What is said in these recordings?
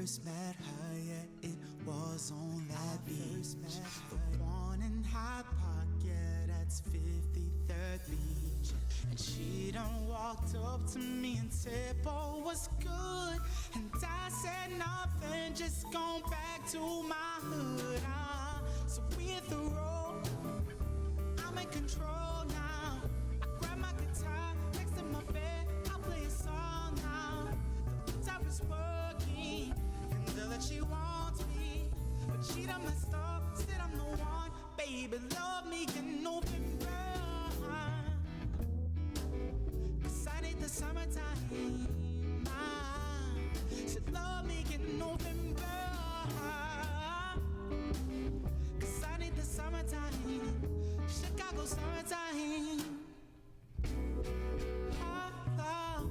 first met her, yeah, it was on that beach. The one in Hyde Park, yeah, that's 53rd Beach. And she done walked up to me and said, boy, what's good? And I said nothing, just gone back to my hood. So we hit the road, I'm in control now. I grab my guitar next to my bed, I'll play a song now. The guitar is working, can tell that she wants me, but she done messed up, said I'm the one. Baby, love me in November, 'cause I need the summertime. Said love me in November, 'cause I need the summertime. Chicago summertime. Oh,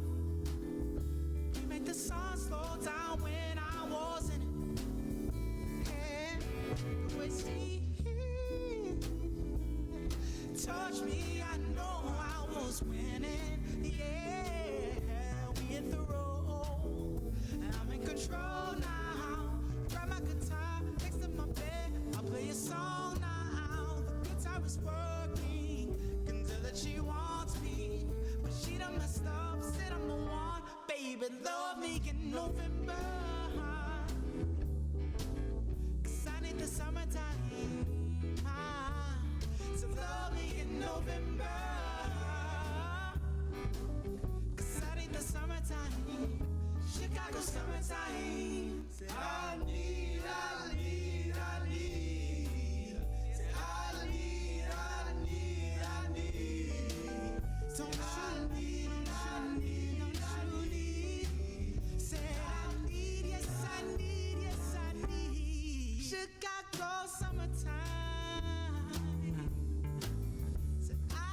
you make the sun slow down when I was in it. Yeah, the way she touched me, I know I was winning. Yeah, we hit the road, and I'm in control now. Grab my guitar next to my bed, I'll play a song now. The guitar is working, can tell that she wants me, but she done messed up, said I'm the one. Baby, love me in November, 'cause I need the summertime. So love me in November, 'cause I need the summertime. Chicago summertime. Say I need. Say I need. Don't you need, don't you need? Say I need, yes I need. Chicago summertime. Say I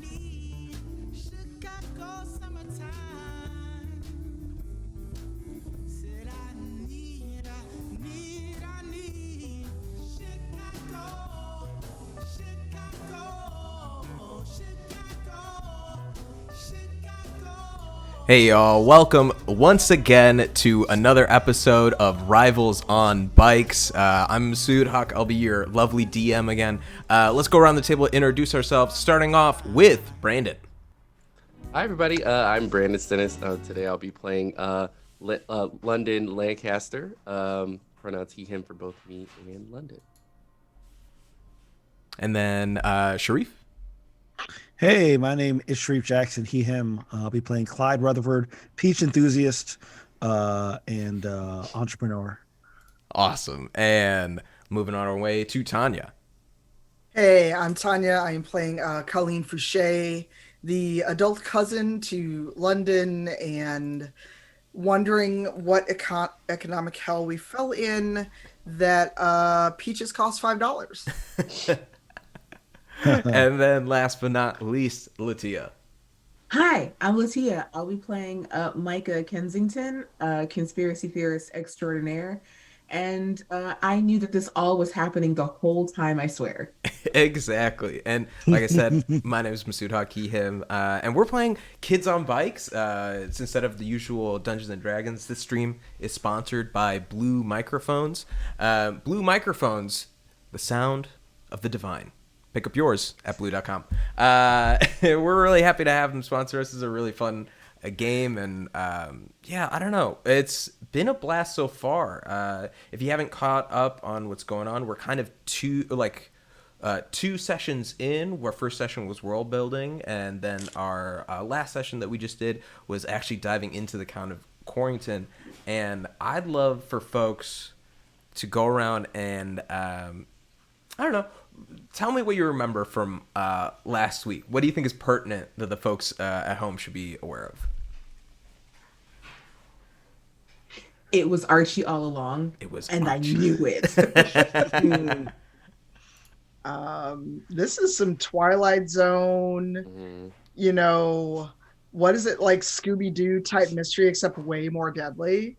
need. Chicago summertime. Said I need. Chicago. Hey y'all, welcome once again to another episode of Rivals on Bikes. I'm Masood Haq, I'll be your lovely DM again. Let's go around the table and introduce ourselves, starting off with Brandon. Hi everybody, I'm Brandon Stennis. Today I'll be playing London Lancaster. Pronounce he, him for both me and London. And then Sharif. Hey, my name is Sharif Jackson, he, him. I'll be playing Clyde Rutherford, peach enthusiast and entrepreneur. Awesome. And moving on our way to Tanya. Hey, I'm Tanya. I am playing Colleen Fouché, the adult cousin to London, and wondering what economic hell we fell in that peaches cost $5. And then last but not least, Latia. Hi, I'm Latia. I'll be playing Micah Kensington, conspiracy theorist extraordinaire. And I knew that this all was happening the whole time, I swear. Exactly. And like I said, my name is Masood Haq, he, him. And we're playing Kids on Bikes. It's instead of the usual Dungeons and Dragons. This stream is sponsored by Blue Microphones. Blue Microphones, the sound of the divine. Pick up yours at blue.com. We're really happy to have them sponsor us. This is a really fun game. And yeah, I don't know. It's been a blast so far. If you haven't caught up on what's going on, we're kind of two sessions in. Our first session was world building. And then our last session that we just did was actually diving into the Count of Quarrington. And I'd love for folks to go around and, I don't know, tell me what you remember from last week. What do you think is pertinent that the folks at home should be aware of? It was Archie all along. It was and Archie. I knew it. This is some Twilight Zone, you know, what is it, like Scooby-Doo type mystery, except way more deadly.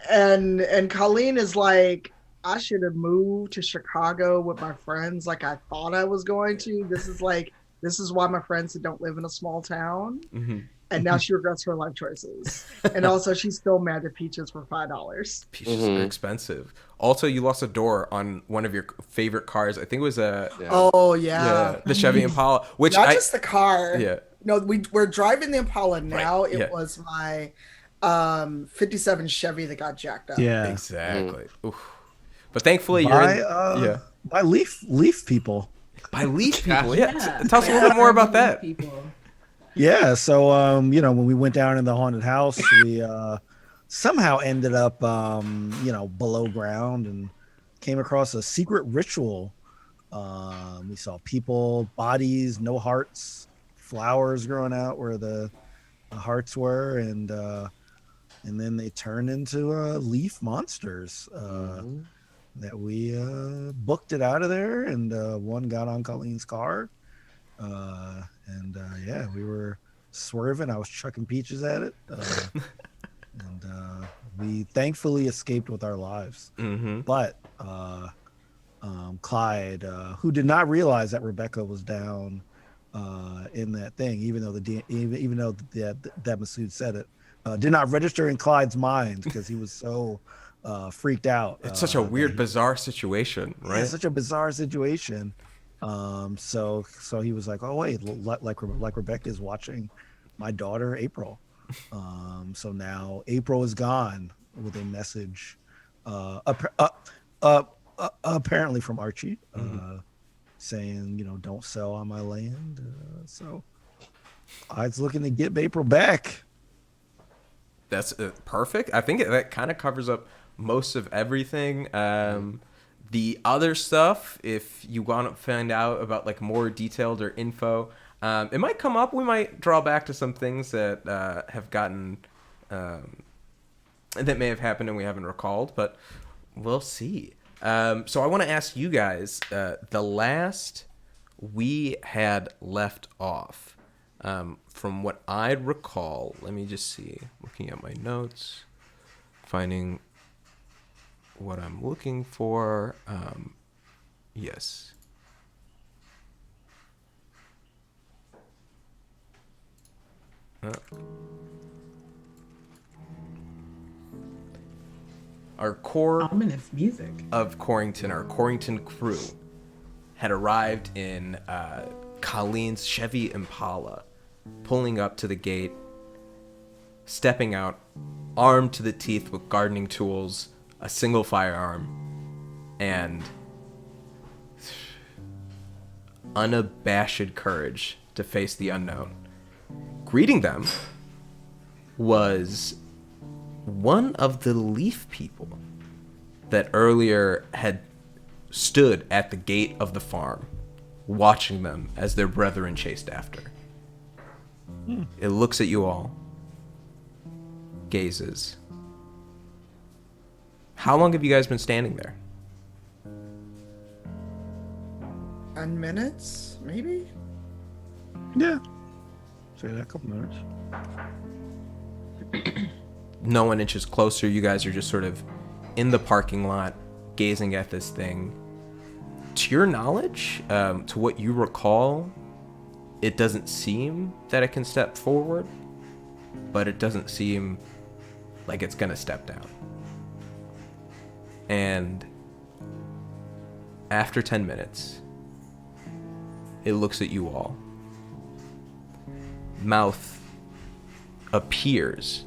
And Colleen is like, I should have moved to Chicago with my friends like I thought I was going to. This is why my friends don't live in a small town. Mm-hmm. and now she regrets her life choices. And also, she's still mad at Peaches for $5. Peaches are expensive. Also, you lost a door on one of your favorite cars. I think it was Oh yeah, the Chevy Impala, which not just the car. Yeah. No, we're driving the Impala now. Right, yeah. It was my 57 Chevy that got jacked up. Yeah. Exactly. Oof. But thankfully, by Leaf people. By Leaf people. Yeah. Yeah. Tell us a little bit more about that. People. Yeah, so when we went down in the haunted house, we somehow ended up below ground and came across a secret ritual. We saw people, bodies, no hearts, flowers growing out where the hearts were, and then they turned into leaf monsters. That we booked it out of there, and one got on Colleen's car. We were swerving. I was chucking peaches at it, and we thankfully escaped with our lives. But Clyde, who did not realize that Rebecca was down in that thing, even though that Masood said it, did not register in Clyde's mind because he was so freaked out. It's such a weird, bizarre situation, right? Yeah, such a bizarre situation. So he was like, oh wait, like Rebecca is watching my daughter April. So now April is gone with a message, apparently from Archie, saying, don't sell on my land. So I was looking to get April back. That's perfect. I think that kind of covers up most of everything. The other stuff, if you want to find out about like more detailed or info, it might come up. We might draw back to some things that have gotten that may have happened and we haven't recalled, but we'll see. So I want to ask you guys, the last we had left off, from what I recall, let me just see, looking at my notes, finding what I'm looking for. Yes. Our core Ominous music of Corrington, our Corrington crew, had arrived in Colleen's Chevy Impala, pulling up to the gate, stepping out, armed to the teeth with gardening tools, a single firearm, and unabashed courage to face the unknown. Greeting them was one of the Leaf people that earlier had stood at the gate of the farm, watching them as their brethren chased after. It looks at you all, gazes. How long have you guys been standing there? 10 minutes, maybe? Yeah. Say that, a couple minutes. No one inches closer. You guys are just sort of in the parking lot, gazing at this thing. To your knowledge, to what you recall, it doesn't seem that it can step forward, but it doesn't seem like it's gonna step down. And after 10 minutes, it looks at you all. Mouth appears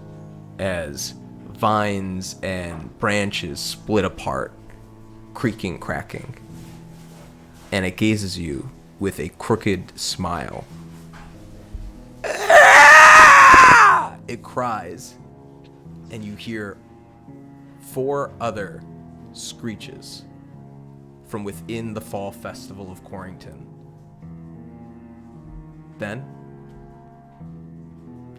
as vines and branches split apart, creaking, cracking. And it gazes you with a crooked smile. It cries, and you hear 4 other screeches from within the Fall Festival of Corrington. Then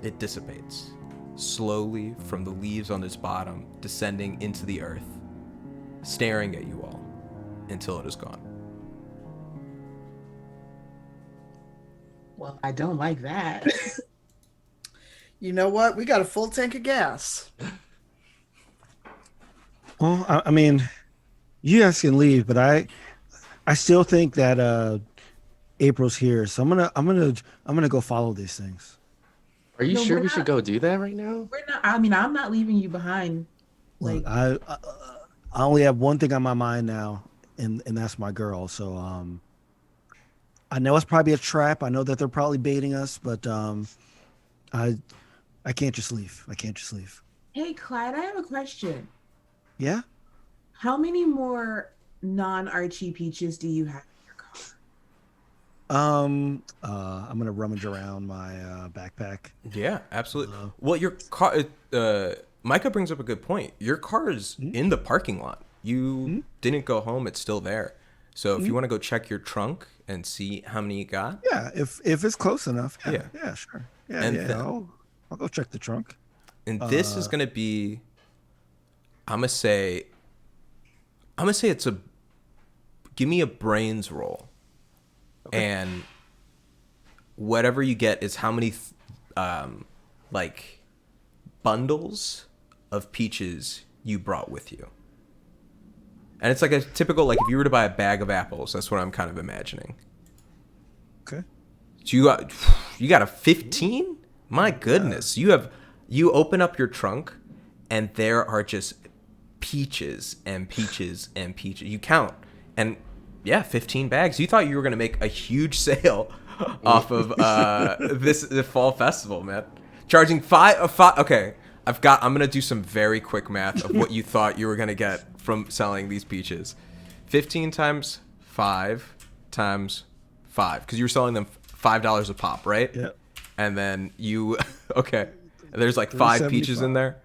it dissipates, slowly from the leaves on its bottom, descending into the earth, staring at you all until it is gone. Well, I don't like that. You know what? We got a full tank of gas. Well, I mean, you guys can leave, but I still think that April's here, so I'm gonna go follow these things. Are you No, sure we're we should not. go do that right now? We're not. I mean, I'm not leaving you behind. Look, Like, I only have one thing on my mind now, and that's my girl. So I know it's probably a trap. I know that they're probably baiting us, but I I can't just leave. I can't just leave. hey, Clyde, I have a question. Yeah. How many more non-Archie peaches do you have in your car? I'm gonna rummage around my backpack. Yeah, absolutely. Well, your car. Micah brings up a good point. Your car is in the parking lot. You didn't go home; it's still there. So if you want to go check your trunk and see how many you got, Yeah, if it's close enough. Yeah, Yeah. yeah, sure. Yeah, And yeah. then- I'll go check the trunk. and this is gonna be, I'm gonna say it's a. Give me a brains roll, and whatever you get is how many, like, bundles of peaches you brought with you. And it's like a typical, like, if you were to buy a bag of apples, that's what I'm kind of imagining. Okay. So you got a 15? My goodness. You open up your trunk and there are just peaches and peaches and peaches. You count. And yeah, 15 bags. You thought you were going to make a huge sale off of the fall festival, man. Charging five. Okay. I'm going to do some very quick math of what you thought you were going to get from selling these peaches. 15 times 5 times 5, because you were selling them $5 a pop, right? Yep. And then you, okay, there's like 5 peaches in there.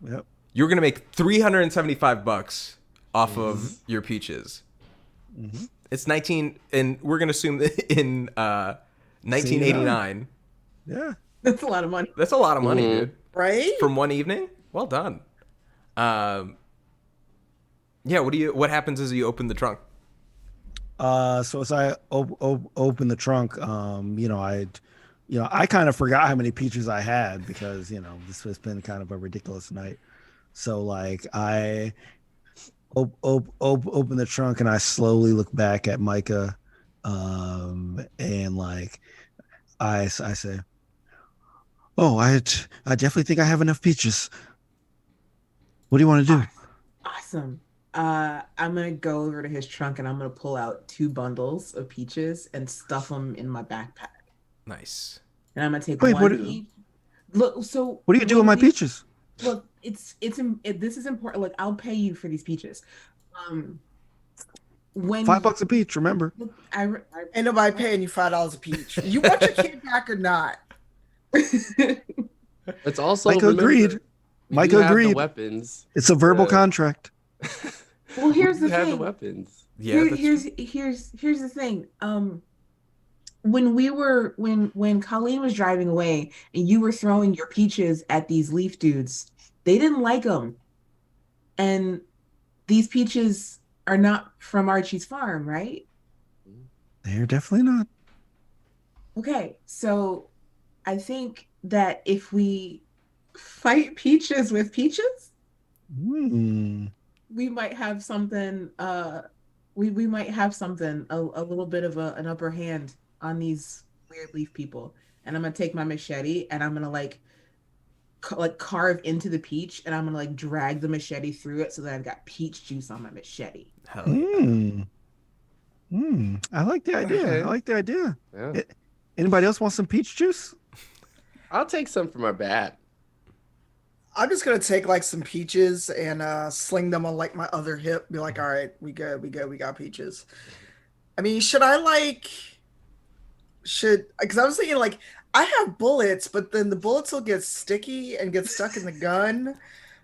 Yep. You're gonna make $375 off of your peaches. It's 19, and we're gonna assume that in 1989. Yeah. That's a lot of money. That's a lot of money, dude, Right? from one evening. Well done. Yeah. What happens as you open the trunk? So as I open the trunk, I kind of forgot how many peaches I had because this has been kind of a ridiculous night. So like I open the trunk and I slowly look back at Micah, and like I say, "Oh, I definitely think I have enough peaches. What do you want to do?" Awesome. I'm gonna go over to his trunk and I'm gonna pull out 2 bundles of peaches and stuff them in my backpack. Nice. And I'm gonna take Wait, one what- peach. Look, so What do you do with my peaches? Look, this is important. Like, I'll pay you for these peaches. When $5 a peach, remember? look, Ain't nobody paying you $5 a peach. You want your kid back or not? It's also Micah remember, agreed. we Micah do have the agreed. weapons. It's a verbal contract. Well, here's We the have the thing. weapons. Yeah. Here's the thing. When Colleen was driving away and you were throwing your peaches at these leaf dudes, they didn't like them. And these peaches are not from Archie's farm, right? They're definitely not. Okay, so I think that if we fight peaches with peaches, Hmm. we might have something we might have something a little bit of an upper hand on these weird leaf people. And I'm gonna take my machete and I'm gonna like carve into the peach and I'm gonna like drag the machete through it so that I've got peach juice on my machete. Hell yeah. I like the idea. Okay. I like the idea. Yeah. Anybody else want some peach juice? I'll take some from our bat. I'm just gonna take like some peaches and sling them on like my other hip. Be like, all right, we good, we got peaches. I mean, because I was thinking like I have bullets, but then the bullets will get sticky and get stuck in the gun.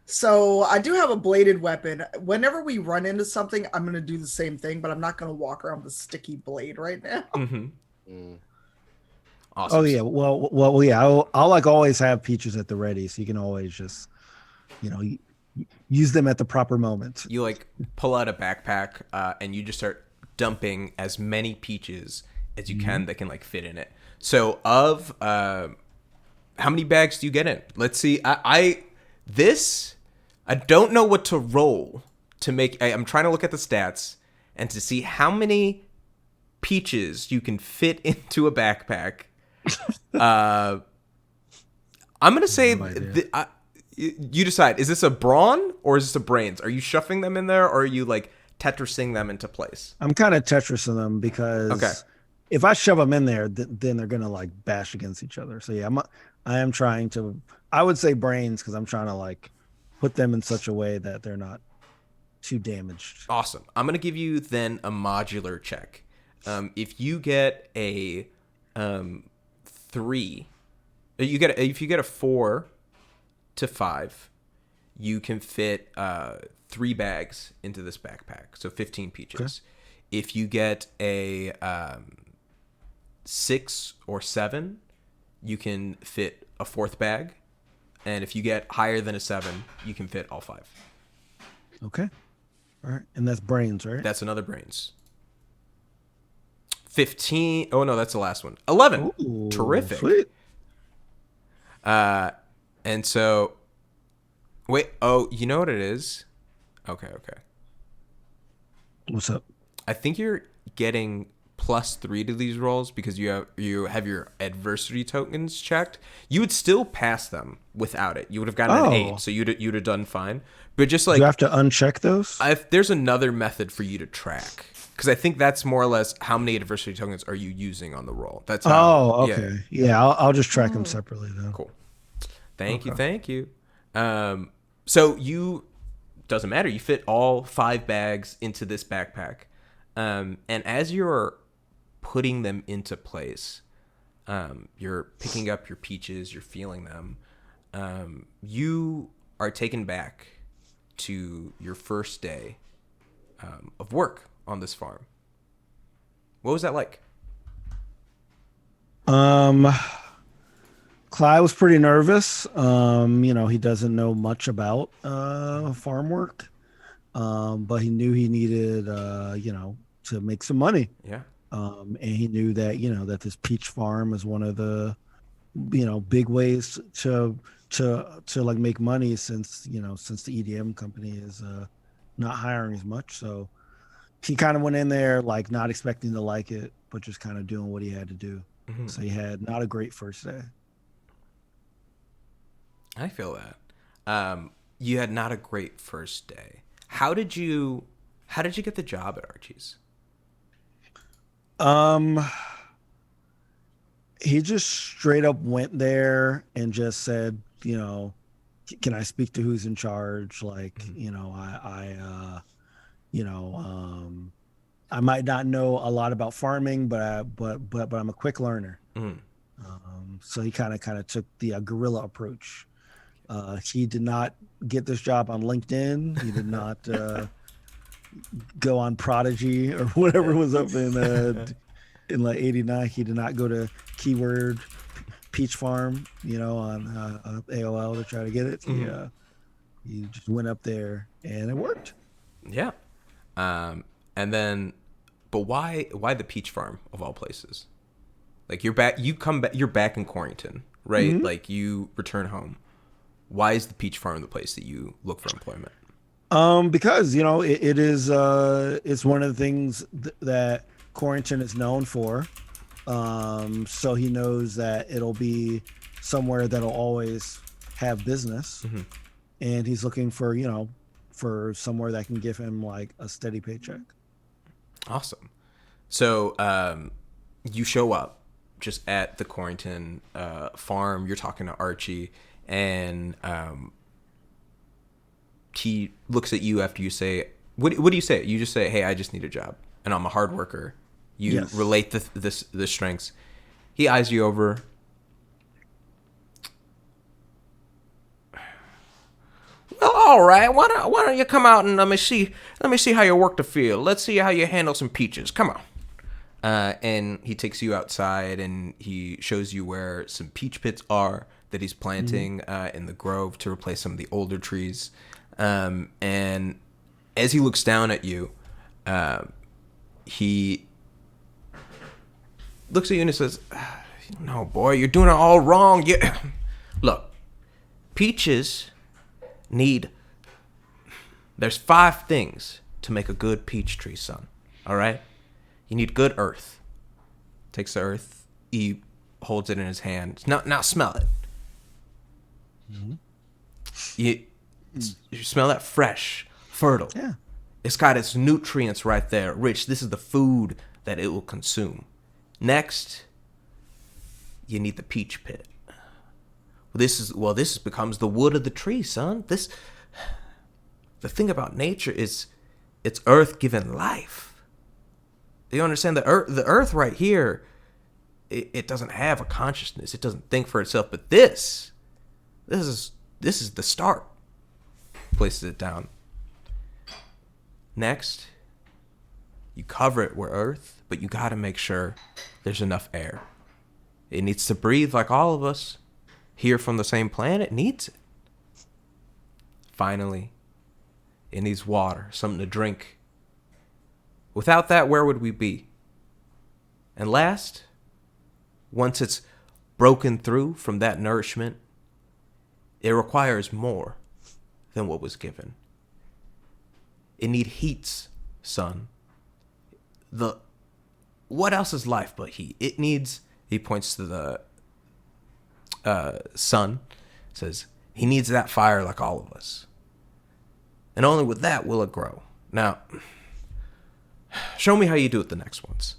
So I do have a bladed weapon. Whenever we run into something, I'm gonna do the same thing, but I'm not gonna walk around with a sticky blade right now. Mm-hmm. Mm. Awesome. Oh yeah. Well, yeah. I'll like always have peaches at the ready, so you can always just, use them at the proper moment. You like pull out a backpack and you just start dumping as many peaches as you can that can like fit in it. So of how many bags do you get in? Let's see. I don't know what to roll to make. I'm trying to look at the stats and to see how many peaches you can fit into a backpack. I'm gonna say No idea. you decide. Is this a brawn or is this a brains? Are you shoving them in there, or are you like Tetrising them into place? I'm kind of Tetrising them because Okay. if I shove them in there, then they're gonna like bash against each other. So yeah, I am trying to. I would say brains because I'm trying to like put them in such a way that they're not too damaged. Awesome. I'm gonna give you then a modular check. If you get a 3, if you get a 4 to 5, you can fit 3 bags into this backpack, so 15 peaches. Okay. If you get a 6 or 7, you can fit a 4th bag, and if you get higher than a 7, you can fit all 5. Okay. All right, and that's brains, right? That's another brains. 15. Oh no, that's the last one. 11. Ooh, terrific. Sweet. And so, wait. Oh, you know what it is? Okay. What's up? I think you're getting +3 to these rolls because you have your adversity tokens checked. You would still pass them without it. You would have gotten an 8, so you'd have done fine. But just like you have to uncheck those. There's another method for you to track, because I think that's more or less how many adversity tokens are you using on the roll. That's how, okay. Yeah, I'll just track them separately then. Cool. Thank you. So you doesn't matter. You fit all 5 bags into this backpack, and as you're putting them into place, you're picking up your peaches. You're feeling them. You are taken back to your first day of work on this farm. What was that like? Clyde was pretty nervous. He doesn't know much about farm work, but he knew he needed, to make some money. Yeah. And he knew that, that this peach farm is one of the, big ways to like make money since the EDM company is not hiring as much. So he kind of went in there like not expecting to like it, but just kind of doing what he had to do. Mm-hmm. So he had not a great first day. I feel that. You had not a great first day. How did you get the job at Archie's? He just straight up went there and just said, can I speak to who's in charge? Like, mm-hmm. I might not know a lot about farming, but I'm a quick learner. Mm-hmm. So he kind of took the guerrilla approach. He did not get this job on LinkedIn. He did not go on Prodigy or whatever was up in like '89. He did not go to keyword Peach Farm, on AOL to try to get it. Mm-hmm. He just went up there and it worked. Yeah. And then, but why the Peach Farm of all places? Like you're back in Quarrington, right? Mm-hmm. Like you return home. Why is the Peach Farm the place that you look for employment? Because it is it's one of the things that Quarrington is known for. So he knows that it'll be somewhere that'll always have business, mm-hmm. and he's looking for for somewhere that can give him like a steady paycheck. Awesome. So you show up just at the Quarrington farm. You're talking to Archie. And he looks at you after you say, what do you say? You just say, hey, I just need a job, and I'm a hard worker. You relate the strengths. He eyes you over. Well, all right. Why don't you come out and let me see how you work the field. Let's see how you handle some peaches. Come on. And he takes you outside and he shows you where some peach pits are that he's planting in the grove to replace some of the older trees. And as he looks down at you, he looks at you and says, no, boy, you're doing it all wrong. Look, peaches there's 5 things to make a good peach tree, son. All right? You need good earth. Takes the earth, he holds it in his hand. Now smell it. You, you smell that fresh, fertile. Yeah. It's got its nutrients right there, rich. This is the food that it will consume. Next, you need the peach pit. This becomes the wood of the tree, son. The thing about nature is it's earth given life. You understand the earth right here, it doesn't have a consciousness. It doesn't think for itself, but this is the start. Places it down. Next, you cover it with earth, but you got to make sure there's enough air. It needs to breathe like all of us. Here from the same planet needs it. Finally, it needs water, something to drink. Without that, where would we be? And last, once it's broken through from that nourishment, it requires more than what was given. It needs heats, son. What else is life but heat? It needs, he points to the sun, says, he needs that fire like all of us. And only with that will it grow. Now, show me how you do it the next ones.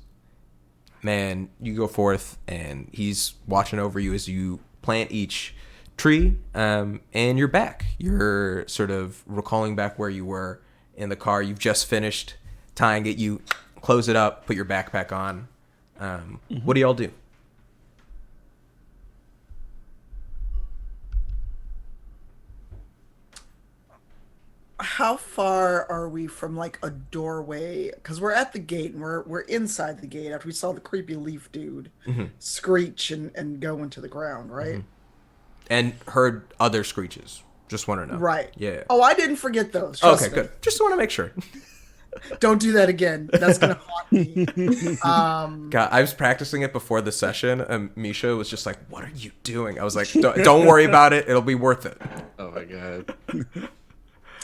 Man, you go forth, and he's watching over you as you plant each tree, and you're back. You're sort of recalling back where you were in the car. You've just finished tying it. You close it up, put your backpack on. What do y'all do? How far are we from like a doorway? Because we're at the gate and we're inside the gate after we saw the creepy leaf dude screech and go into the ground, right? And heard other screeches. Just want to know. Right. Yeah. Oh, I didn't forget those. Trust Okay, me. good. Just want to make sure. Don't do that again. That's gonna haunt me. God, I was practicing it before the session, and Misha was just like, "What are you doing?" I was like, "Don't worry about it. It'll be worth it." Oh my god.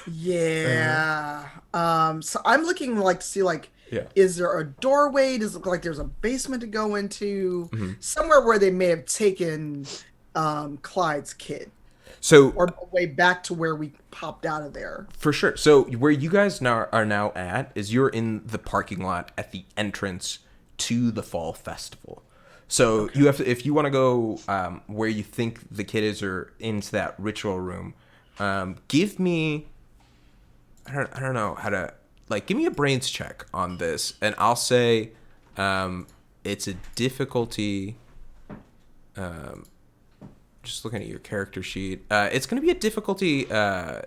Yeah. So I'm looking like to see like, Yeah. is there a doorway? Does it look like there's a basement to go into? Mm-hmm. Somewhere where they may have taken Clyde's kid, So or a way back to where we popped out of there. for sure. So where you guys are now at is you're in the parking lot at the entrance to the fall festival. So you have to, if you want to go where you think the kid is or into that ritual room, give me. I don't know how to give me a brains check on this, and I'll say it's a difficulty. Just looking at your character sheet, it's going to be a difficulty. Let's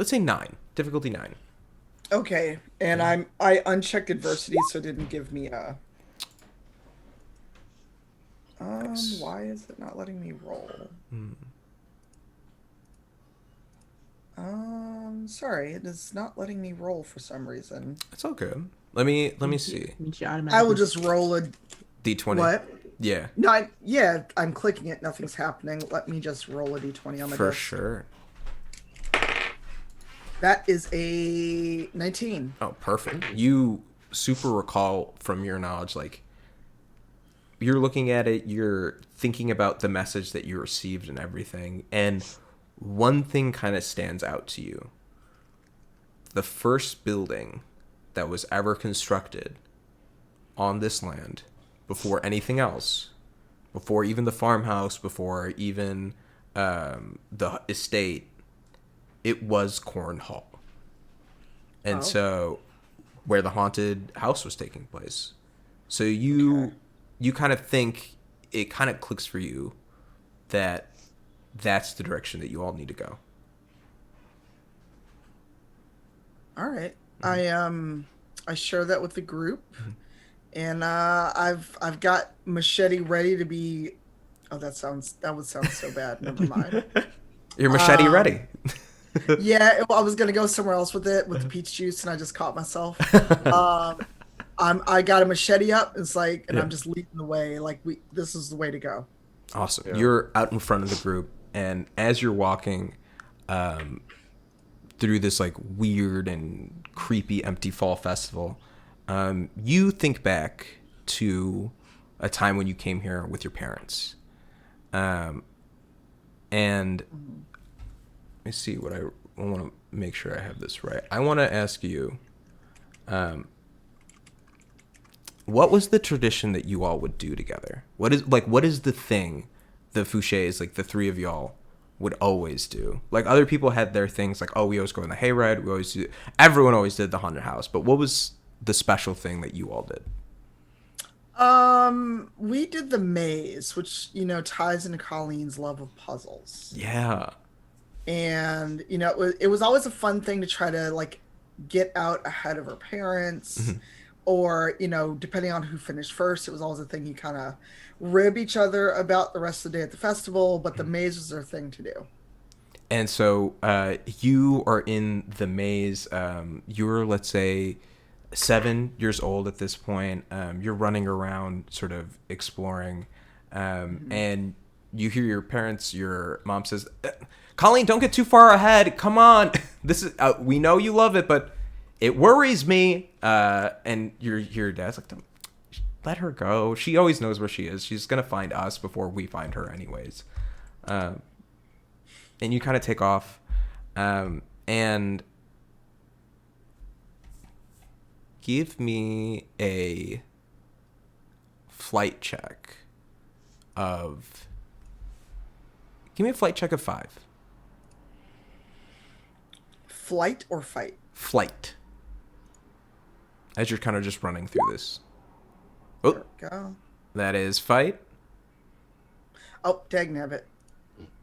say 9. Difficulty 9. Okay, and I unchecked adversity, so it didn't give me a. Why is it not letting me roll? Sorry, it is not letting me roll for some reason. It's all good. Let me see. I will just roll a D20. what? Yeah, No, I'm clicking it. Nothing's happening. Let me just roll a d20 on my for desk. sure. That is a 19. Oh, perfect. You super recall from your knowledge, you're looking at it, you're thinking about the message that you received and everything, and one thing kind of stands out to you. The first building that was ever constructed on this land, before anything else, before even the farmhouse, before even the estate, it was Corn Hall. And so where the haunted house was taking place. So you kind of think, it kind of clicks for you that that's the direction that you all need to go. All right. I share that with the group. And I've got machete ready to be. Oh, that would sound so bad. Never mind. Your machete ready. Yeah, I was gonna go somewhere else with it with the peach juice, and I just caught myself. I got a machete up. It's like, and I'm just leading the way. Like this is the way to go. Awesome. Yeah. You're out in front of the group, and as you're walking through this weird and creepy empty fall festival, you think back to a time when you came here with your parents. And And let me see what I want to make sure I have this right. I want to ask you, what was the tradition that you all would do together? What is the thing the Fouchés, like the three of y'all, would always do? Like other people had their things, like, oh, we always go on the hayride. Everyone always did the haunted house. But what was the special thing that you all did? We did the maze, which, ties into Colleen's love of puzzles. Yeah. And, it was always a fun thing to try to, like, get out ahead of her parents. Mm-hmm. Or, depending on who finished first, it was always a thing you kind of rib each other about the rest of the day at the festival. But the maze was their thing to do. And so you are in the maze. You're, let's say, 7 years old at this point. You're running around sort of exploring. And you hear your mom says, Colleen, don't get too far ahead. Come on. This is we know you love it, but it worries me. And your dad's like, let her go. She always knows where she is. She's going to find us before we find her anyways. And you kind of take off. And give me a flight check of 5. Flight or fight? Flight. As you're kind of just running through this. Oh, There we go. that is fight. Oh, dagnabbit.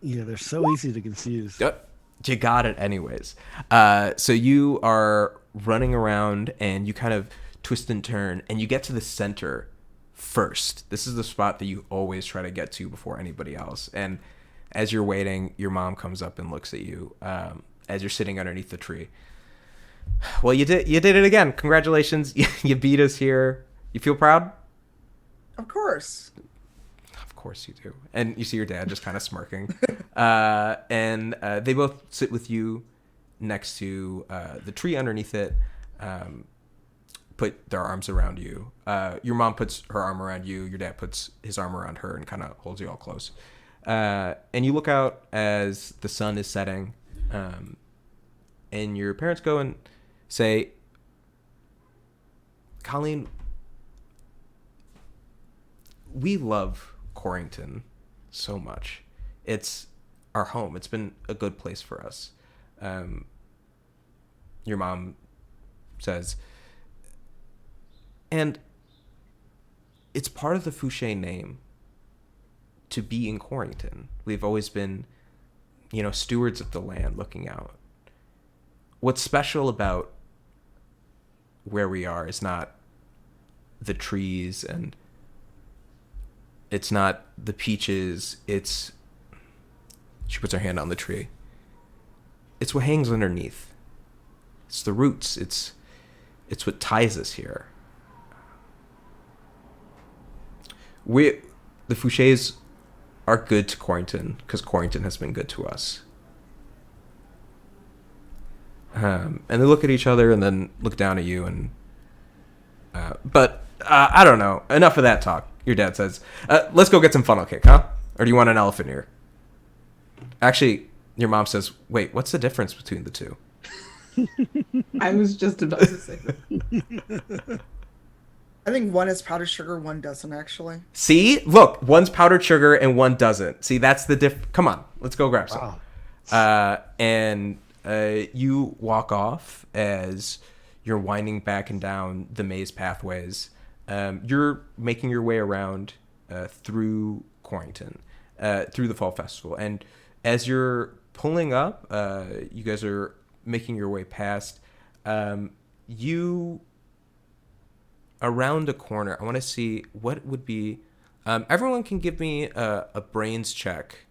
Yeah, they're so easy to confuse. Yep. You got it anyways. So you are running around and you kind of twist and turn and you get to the center first. This is the spot that you always try to get to before anybody else. And as you're waiting, your mom comes up and looks at you as you're sitting underneath the tree. Well, you did it again. Congratulations. You beat us here. You feel proud? Of course. Of course you do. And you see your dad just kind of smirking. And they both sit with you next to the tree underneath it, put their arms around you. Your mom puts her arm around you. Your dad puts his arm around her and kind of holds you all close. And you look out as the sun is setting. And your parents go and say, Colleen, we love Corrington so much. It's our home. It's been a good place for us. Your mom says, and it's part of the Fouché name to be in Corrington. We've always been, stewards of the land, looking out. What's special about where we are is not the trees and it's not the peaches. She puts her hand on the tree. It's what hangs underneath. It's the roots. It's what ties us here. The Fouchés are good to Corrington because Corrington has been good to us. And they look at each other and then look down at you and but I don't know. Enough of that talk. Your dad says, let's go get some funnel cake, huh? Or do you want an elephant ear? Actually, your mom says, wait, what's the difference between the two? I was just about to say that. I think one has powdered sugar, one doesn't actually. See? Look, one's powdered sugar and one doesn't. See, that's the Come on, let's go grab some. Wow. And you walk off as you're winding back and down the maze pathways. You're making your way around through Corrington, through the Fall Festival. And as you're pulling up, you guys are making your way past. You, around a corner, I want to see what would be... everyone can give me a brains check.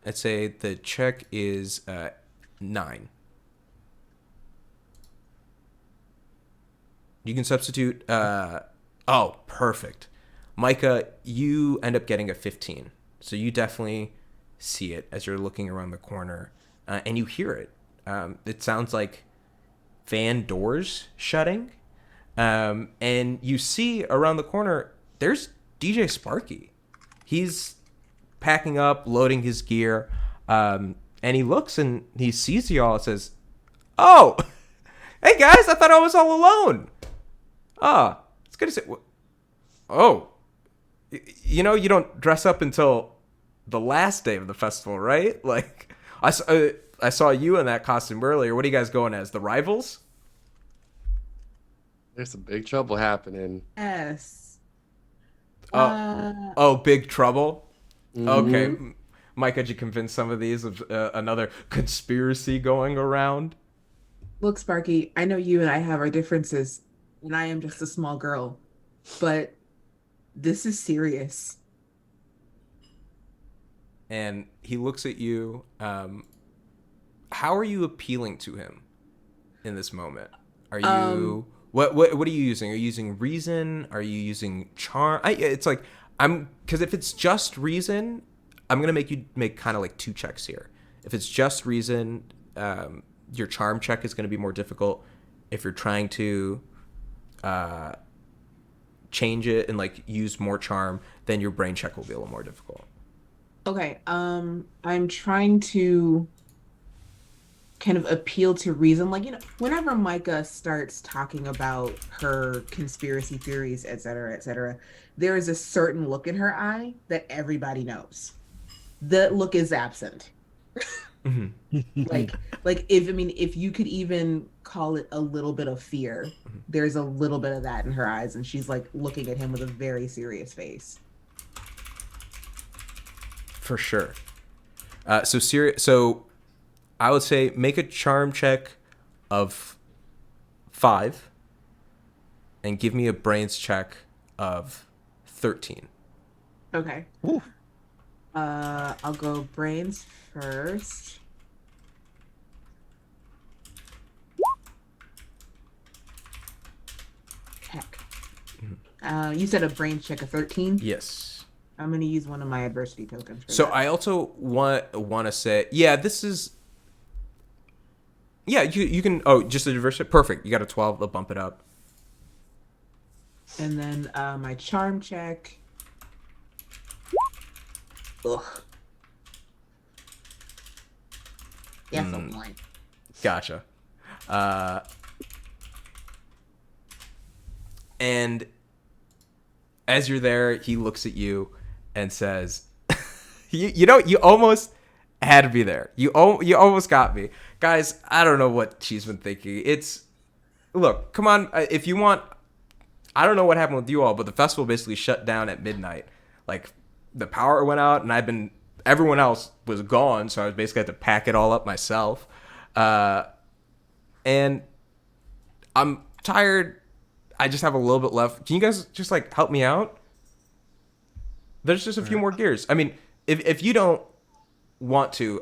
I'd say the check is 9. You can substitute... oh, perfect. Micah, you end up getting a 15. So you definitely see it as you're looking around the corner. And you hear it. It sounds like van doors shutting. And you see around the corner, there's DJ Sparky. He's packing up, loading his gear. And he looks and he sees y'all and says, "Oh, hey guys, I thought I was all alone. Ah, it's good to see. Oh, you don't dress up until the last day of the festival, right? Like, I saw you in that costume earlier. What are you guys going as? The rivals?" There's some big trouble happening. Yes. Oh, big trouble. Okay, Mhm. Micah, did you convince some of these of another conspiracy going around? Look, Sparky, I know you and I have our differences, and I am just a small girl, but this is serious. And he looks at you. How are you appealing to him in this moment? Are Um, you what are you using? Are you using reason? Are you using charm? It's like I'm because if it's just reason, I'm gonna make you make kind of like two checks here. If it's just reason, your charm check is gonna be more difficult. If you're trying to uh, change it and like use more charm, then your brain check will be a little more difficult. okay, I'm trying to kind of appeal to reason. Like, whenever Micah starts talking about her conspiracy theories, et cetera, there is a certain look in her eye that everybody knows. The look is absent. Like, if you could even call it a little bit of fear, there's a little bit of that in her eyes, and she's like looking at him with a very serious face. For sure. So I would say make a charm check of 5 and give me a brains check of 13. Okay. Ooh. I'll go brains first. Heck. You said a brains check of 13. Yes. I'm gonna use one of my adversity tokens for So that. I also want to say, yeah, this is yeah, you can just a diversity. Perfect. You got a 12, they'll bump it up. And then my charm check. Ugh. Yes, a one. Gotcha. And as you're there, he looks at you and says, you almost had to be there. You almost got me. Guys, I don't know what she's been thinking. Look, come on. If you want, I don't know what happened with you all, but the festival basically shut down at midnight. Like, the power went out, and everyone else was gone, so I basically had to pack it all up myself. And I'm tired. I just have a little bit left. Can you guys just like help me out? There's just a few more gears. I mean, if you don't want to,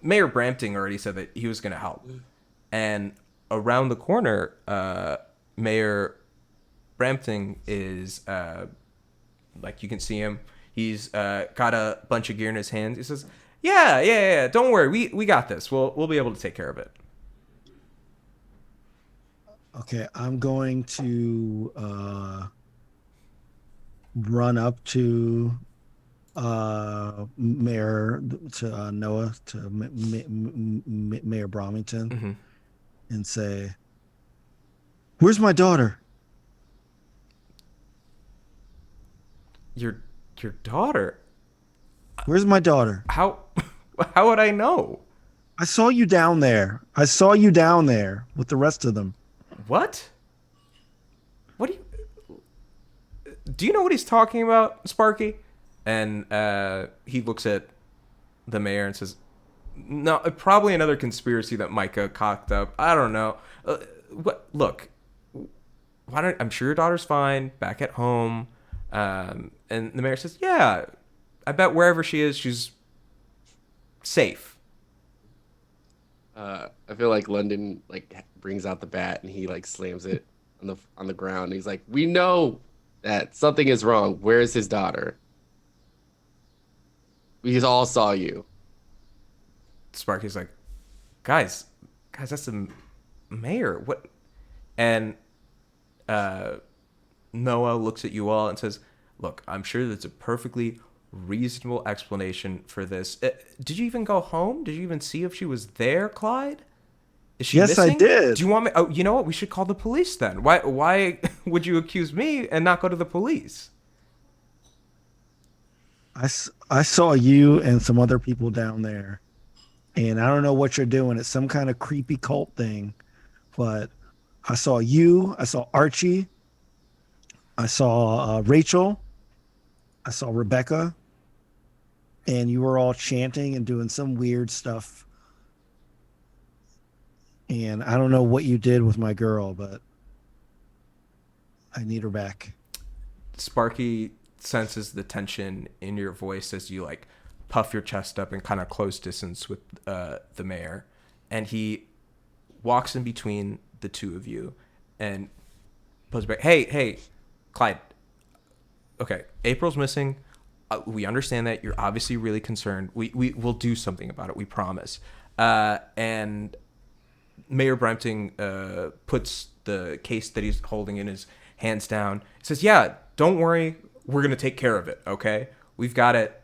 Mayor Brampton already said that he was going to help. And around the corner, Mayor Brampton is like, you can see him. He's got a bunch of gear in his hands. He says, "Yeah. Don't worry, we got this. We'll be able to take care of it." Okay, I'm going to run up to Mayor to Noah to Mayor Bromington and say, "Where's my daughter?" Your daughter? Where's my daughter? How how would I know? I saw you down there. I saw you down there with the rest of them. What? What do you know what he's talking about, Sparky? And he looks at the mayor and says, "No, probably another conspiracy that Micah cocked up. I don't know. Look, I'm sure your daughter's fine back at home." And the mayor says, "Yeah, I bet wherever she is, she's safe." I feel like London like brings out the bat and he like slams it on the ground. He's like, "We know that something is wrong. Where is his daughter? We all saw you." Sparky's like, guys, that's the mayor. What? And Noah looks at you all and says, "Look, I'm sure that's a perfectly reasonable explanation for this. Did you even go home? Did you even see if she was there, Clyde? Is she Yes, I missing? did. Do you want me? Oh, you know what? We should call the police then. Why would you accuse me and not go to the police? I saw you and some other people down there, and I don't know what you're doing. It's some kind of creepy cult thing, but I saw you. I saw Archie. I saw Rachel. I saw Rebecca, and you were all chanting and doing some weird stuff. And I don't know what you did with my girl, but I need her back. Sparky senses the tension in your voice as you like puff your chest up and kind of close distance with the mayor, and he walks in between the two of you and pulls back. Hey, Clyde. Okay, April's missing. We understand that. You're obviously really concerned. We will do something about it. We promise. And Mayor Brampton puts the case that he's holding in his hands down. He says, "Yeah, don't worry. We're going to take care of it, okay? We've got it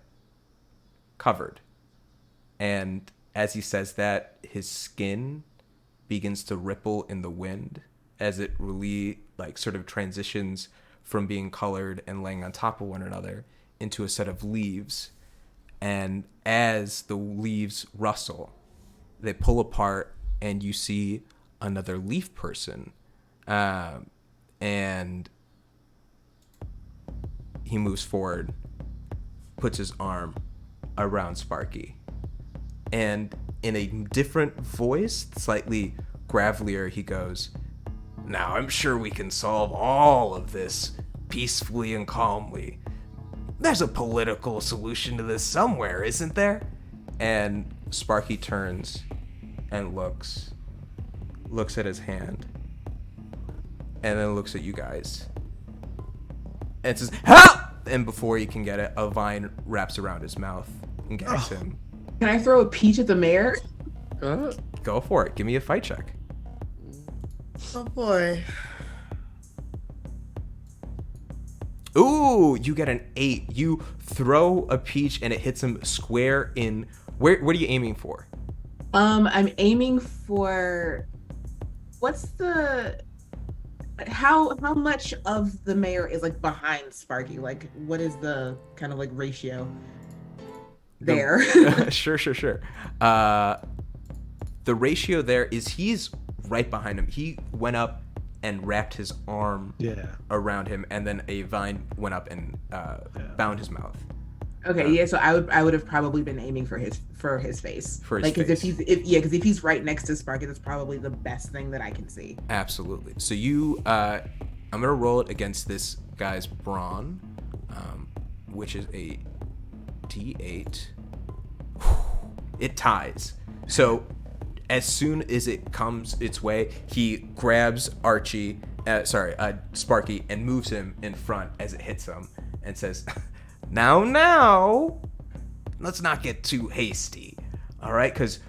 covered." And as he says that, his skin begins to ripple in the wind as it really like sort of transitions from being colored and laying on top of one another into a set of leaves. And as the leaves rustle, they pull apart and you see another leaf person. And he moves forward, puts his arm around Sparky. And in a different voice, slightly gravelier, he goes, "Now I'm sure we can solve all of this peacefully and calmly. There's a political solution to this somewhere, isn't there?" And Sparky turns and looks at his hand, and then looks at you guys and says, "Help!" And before he can get it, a vine wraps around his mouth and gags him. Can I throw a peach at the mayor? Go for it. Give me a fight check. Oh boy. Ooh, you get an 8. You throw a peach and it hits him square in. What are you aiming for? I'm aiming for how much of the mayor is like behind Sparky? Like what is the kind of like ratio there? Sure. The ratio there is he's right behind him. He went up and wrapped his arm around him, and then a vine went up and bound his mouth. Okay, yeah. So I would have probably been aiming for his face. For his like, face. Because if he's right next to Sparky, that's probably the best thing that I can see. Absolutely. So you, I'm gonna roll it against this guy's brawn, which is a D8. It ties. So as soon as it comes its way, he grabs Sparky, and moves him in front as it hits him, and says, Now, let's not get too hasty, all right? Because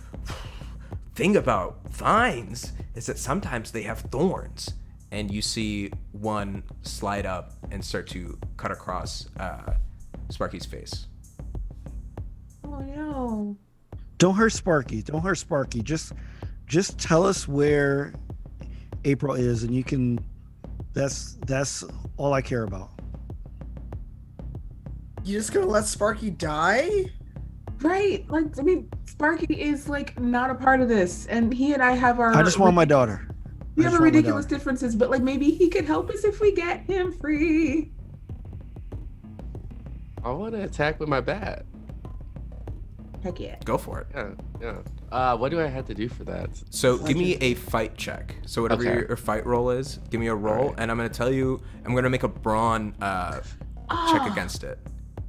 thing about vines is that sometimes they have thorns, and you see one slide up and start to cut across Sparky's face. Oh no! Don't hurt Sparky. Just tell us where April is, and you can. That's all I care about. You just gonna let Sparky die? Right? Like, I mean, Sparky is like not a part of this, and he and I have our. I just want my daughter. We have our ridiculous differences, but like maybe he could help us if we get him free. I want to attack with my bat. Heck yeah! Go for it. Yeah. What do I have to do for that? So give me a fight check. So whatever your fight roll is, give me a roll, and I'm gonna tell you. I'm gonna make a brawn check against it.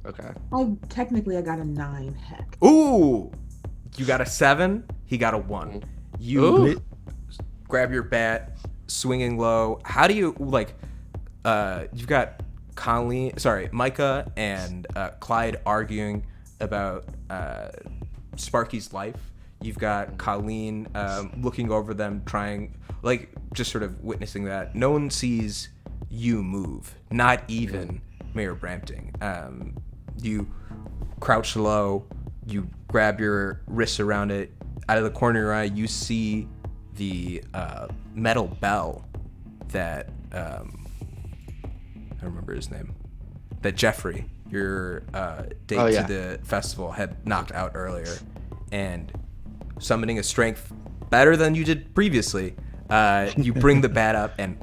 Okay. Oh, technically, I got a 9. Heck. Ooh, you got a 7. He got a 1. You grab your bat, swinging low. How do you like? You've got Micah and Clyde arguing about Sparky's life. You've got Colleen looking over them, trying, like, just sort of witnessing that. No one sees you move, not even Mayor Brampton. You crouch low. You grab your wrists around it. Out of the corner of your eye, you see the metal bell that I don't remember his name. That Jeffrey, your date to the festival, had knocked out earlier, and summoning a strength better than you did previously, you bring the bat up and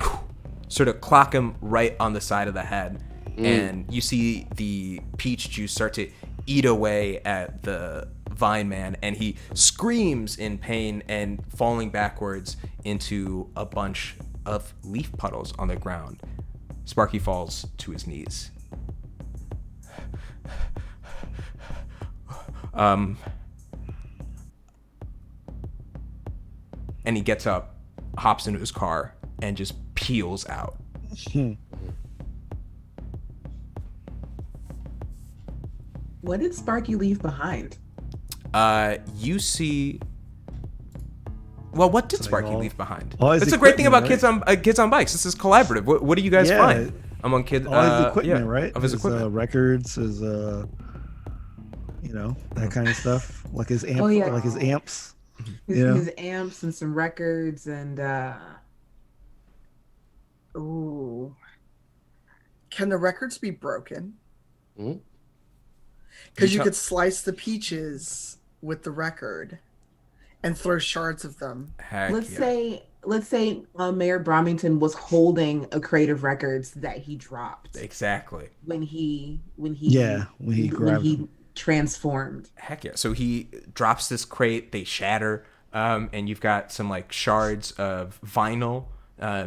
sort of clock him right on the side of the head, and you see the peach juice start to eat away at the vine man, and he screams in pain and falling backwards into a bunch of leaf puddles on the ground. Sparky falls to his knees. And he gets up, hops into his car, and just peels out. What did Sparky leave behind? You see. Well, what did Sparky all- leave behind? all his That's the great thing about equipment, kids on bikes. This is collaborative. What do you guys Yeah. find among kids? All his equipment, right? Of his equipment. Records, his that kind of stuff, like his amp, Oh, yeah. like his amps. His, Yeah. his amps and some records and ooh. Can the records be broken? Mhm. Because you could slice the peaches with the record and throw shards of them. Heck let's yeah. say Mayor Bromington was holding a crate of records that he dropped Exactly. when he When he grabbed them. transformed. Heck yeah. So he drops this crate, they shatter, and you've got some like shards of vinyl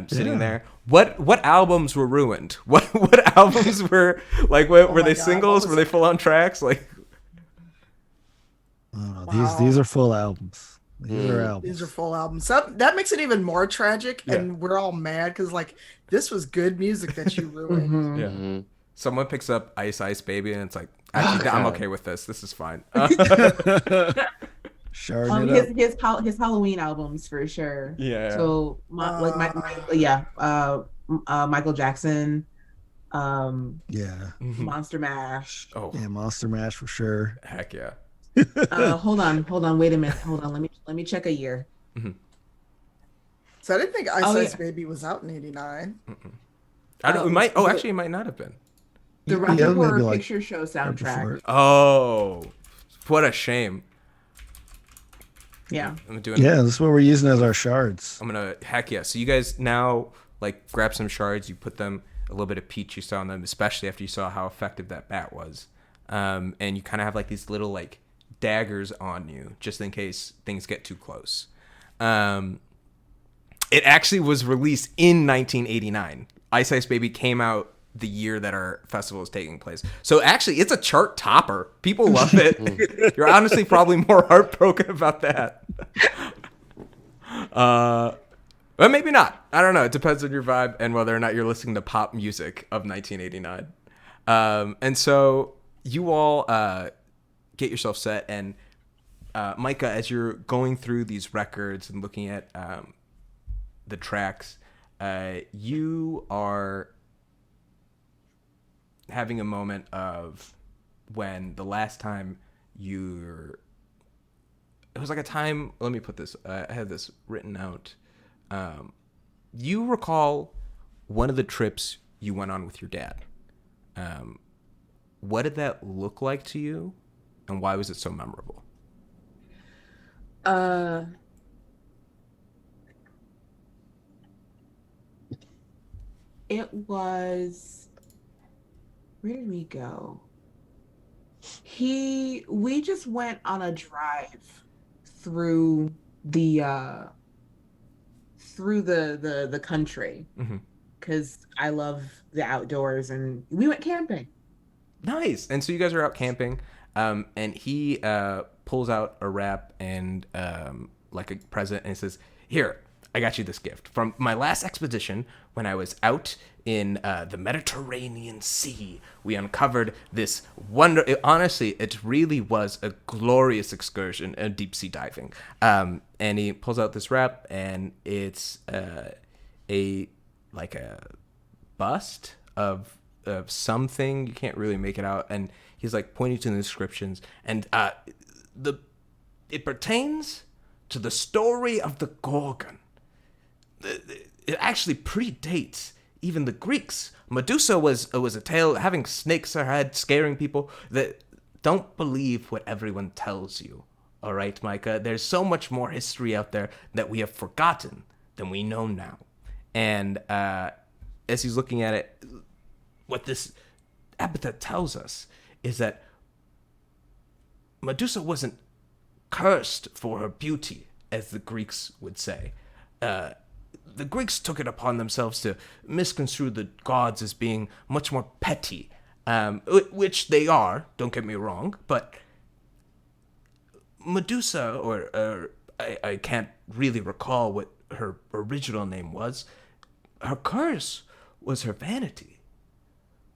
sitting Yeah. there. What albums were ruined? What albums were like were my they God, singles? what Were was they full on tracks? Like These are full albums. These are albums. These are full albums. That makes it even more tragic, and we're all mad because like this was good music that you ruined. Mhm. yeah. Mhm. Someone picks up Ice Ice Baby and it's like, actually, I'm okay with this. This is fine. Sharding it up. His Halloween albums for sure. Yeah. So Michael Jackson, Yeah. Monster Mash. Oh, Yeah, Monster Mash for sure. heck yeah. Hold on, wait a minute, hold on. Let me check a year. So I didn't think Ice Oh, Ice yeah. Baby was out in '89. I don't. It might. Oh, actually, it might not have been. The Yeah, Rocky maybe Horror like Picture Show right soundtrack. before it. Oh, what a shame. Yeah. I'm doing. Yeah, this is what we're using as our shards. I'm gonna heck yeah. So you guys now like grab some shards. You put them a little bit of peach juice on them, especially after you saw how effective that bat was. And you kind of have like these little like daggers on you just in case things get too close. It actually was released in 1989. Ice Ice Baby came out the year that our festival is taking place. So actually, it's a chart topper. People love it. You're honestly probably more heartbroken about that. But maybe not. I don't know. It depends on your vibe and whether or not you're listening to pop music of 1989. And so you all get yourself set. And Micah, as you're going through these records and looking at the tracks, you are having a moment of when the last time it was like a time, let me put this, I had this written out. You recall one of the trips you went on with your dad. What did that look like to you, and why was it so memorable? It was, where did we go? We just went on a drive through the country Mhm. because I love the outdoors, and we went camping. Nice. And so you guys are out camping, and he pulls out a wrap and like a present, and he says, "Here, I got you this gift from my last expedition when I was out in the Mediterranean Sea. We uncovered this honestly, it really was a glorious excursion in deep sea diving." And he pulls out this wrap, and it's a bust of something. You can't really make it out, and he's like pointing to the inscriptions, and it pertains to the story of the Gorgon. It actually predates even the Greeks. Medusa was a tale having snakes in her head, scaring people. That don't believe what everyone tells you. All right, Micah. There's so much more history out there that we have forgotten than we know now. And as he's looking at it, what this epithet tells us is that Medusa wasn't cursed for her beauty, as the Greeks would say. The Greeks took it upon themselves to misconstrue the gods as being much more petty, which they are, don't get me wrong, but Medusa, or I can't really recall what her original name was, her curse was her vanity,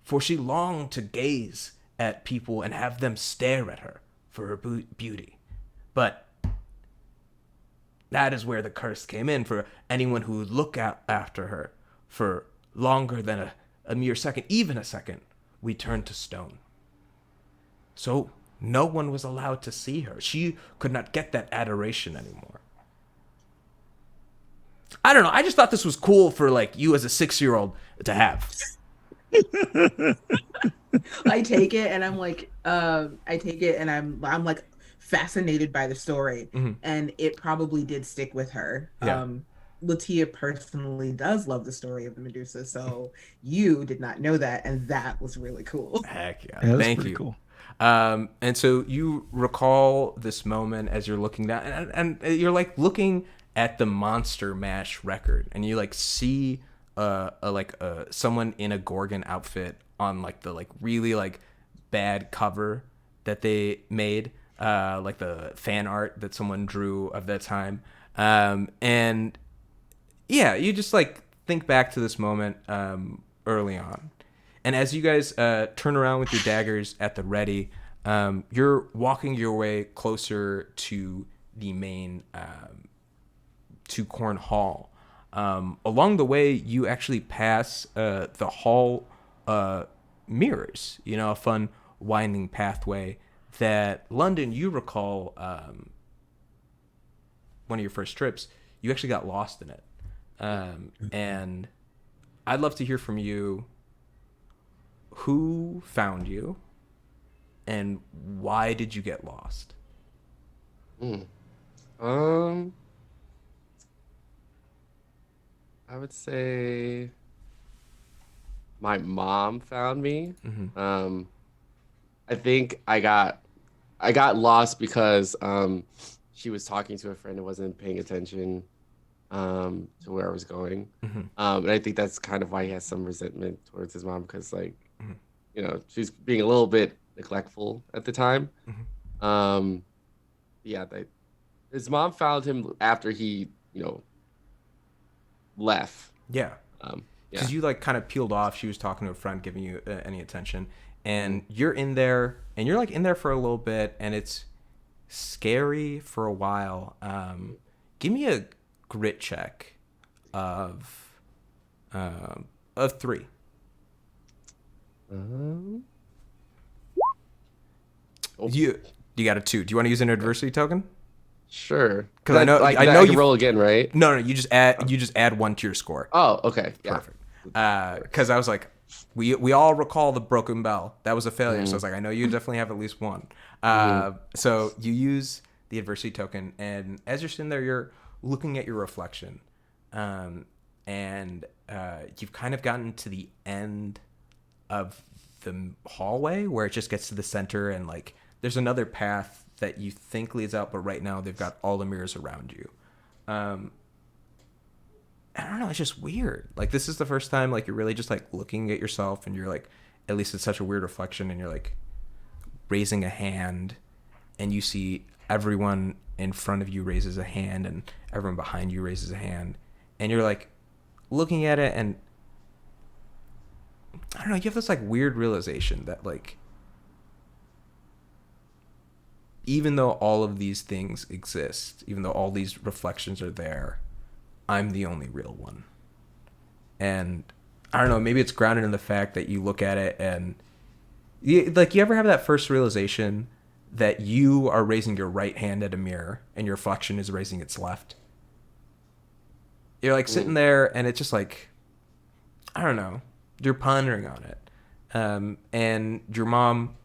for she longed to gaze at people and have them stare at her for her beauty. But that is where the curse came in for anyone who would look after her for longer than a mere second, even a second, we turned to stone. So no one was allowed to see her. She could not get that adoration anymore. I don't know. I just thought this was cool for like you as a 6-year-old to have. I take it and I'm like, I'm like fascinated by the story, and it probably did stick with her. Yeah. Latia personally does love the story of the Medusa, so you did not know that, and that was really cool. Heck yeah. Yeah, that's Thank pretty you. cool. And so you recall this moment as you're looking down, and you're like looking at the Monster Mash record, and you like see someone in a Gorgon outfit on like the like really like bad cover that they made, like the fan art that someone drew of that time, and yeah, you just like think back to this moment early on. And as you guys turn around with your daggers at the ready, you're walking your way closer to the main, to Corn Hall. Along the way, you actually pass the hall mirrors, a fun winding pathway that London, you recall one of your first trips, you actually got lost in it. And I'd love to hear from you. Who found you, and why did you get lost? I would say my mom found me. I think I got lost because she was talking to a friend and wasn't paying attention to where I was going. And I think that's kind of why he has some resentment towards his mom, because like she's being a little bit neglectful at the time. His mom found him after he left. Yeah. Because you like kind of peeled off. She was talking to a friend, giving you any attention, and you're in there, and you're like in there for a little bit, and it's scary for a while. Give me a grit check of 3. You got a 2. Do you want to use an adversity token? Sure. Because I know you you roll again, right? No, you just add 1 to your score. Oh, okay. Yeah. Perfect. Because I was like, we all recall the broken bell. That was a failure. So I was like, I know you definitely have at least 1. So you use the adversity token, and as you're sitting there, you're looking at your reflection, and you've kind of gotten to the end of the hallway where it just gets to the center, and like there's another path that you think leads out, but right now they've got all the mirrors around you. I don't know, it's just weird. Like this is the first time like you're really just like looking at yourself, and you're like, at least it's such a weird reflection, and you're like raising a hand, and you see everyone in front of you raises a hand, and everyone behind you raises a hand, and you're like looking at it, and I don't know, you have this like weird realization that like even though all of these things exist, even though all these reflections are there, I'm the only real one. And I don't know, maybe it's grounded in the fact that you look at it and Like, you ever have that first realization that you are raising your right hand at a mirror and your reflection is raising its left? You're like sitting there and it's just like, I don't know, you're pondering on it. And your mom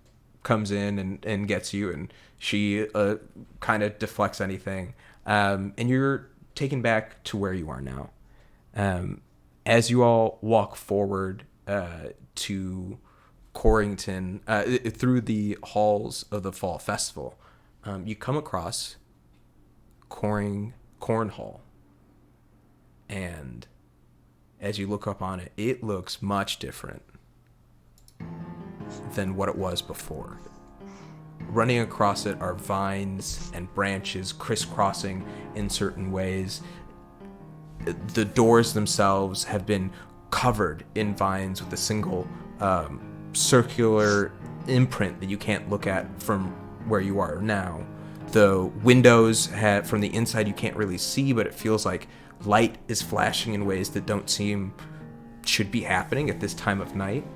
comes in and gets you, and she kind of deflects anything. And you're taken back to where you are now. As you all walk forward to Corrington, through the halls of the Fall Festival, you come across Corn Hall. And as you look up on it, it looks much different than what it was before. Running across it are vines and branches crisscrossing in certain ways. The doors themselves have been covered in vines with a single circular imprint that you can't look at from where you are now. The windows from the inside you can't really see, but it feels like light is flashing in ways that don't seem should be happening at this time of night.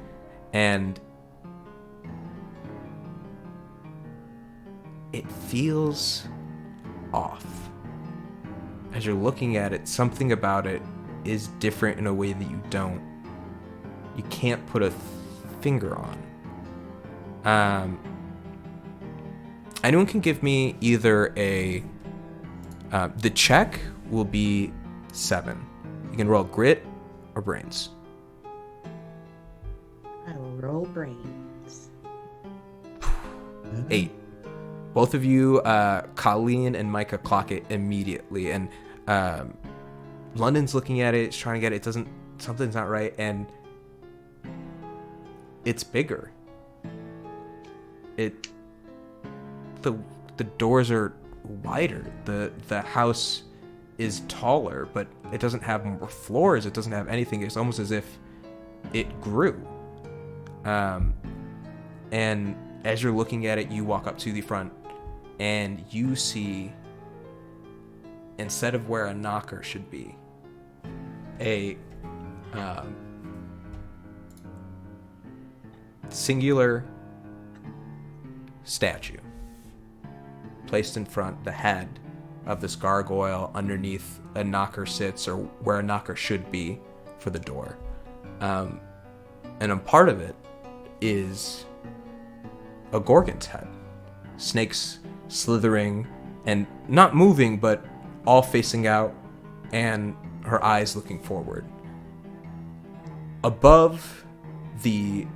And it feels off. As you're looking at it, something about it is different in a way that you can't put a finger on. Anyone can give me either the check will be 7. You can roll grit or brains. I will roll brains. 8. Both of you, Colleen and Micah, clock it immediately, and London's looking at it, it's trying to get it. Something's not right, and it's bigger. The doors are wider. The house is taller, but it doesn't have more floors. It doesn't have anything. It's almost as if it grew. And as you're looking at it, you walk up to the front, and you see, instead of where a knocker should be, a singular statue placed in front, the head of this gargoyle underneath a knocker sits, or where a knocker should be for the door. And a part of it is a Gorgon's head. Snakes slithering and not moving, but all facing out, and her eyes looking forward. Above the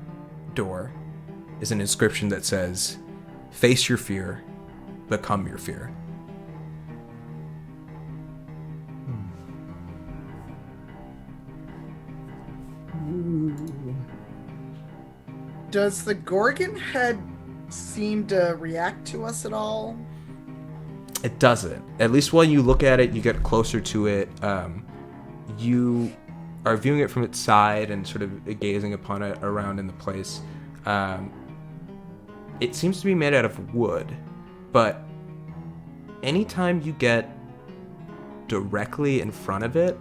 door is an inscription that says, "Face your fear, become your fear." Does the Gorgon head seem to react to us at all? It doesn't. At least when you look at it, you get closer to it. You are viewing it from its side and sort of gazing upon it around in the place. It seems to be made out of wood, but anytime you get directly in front of it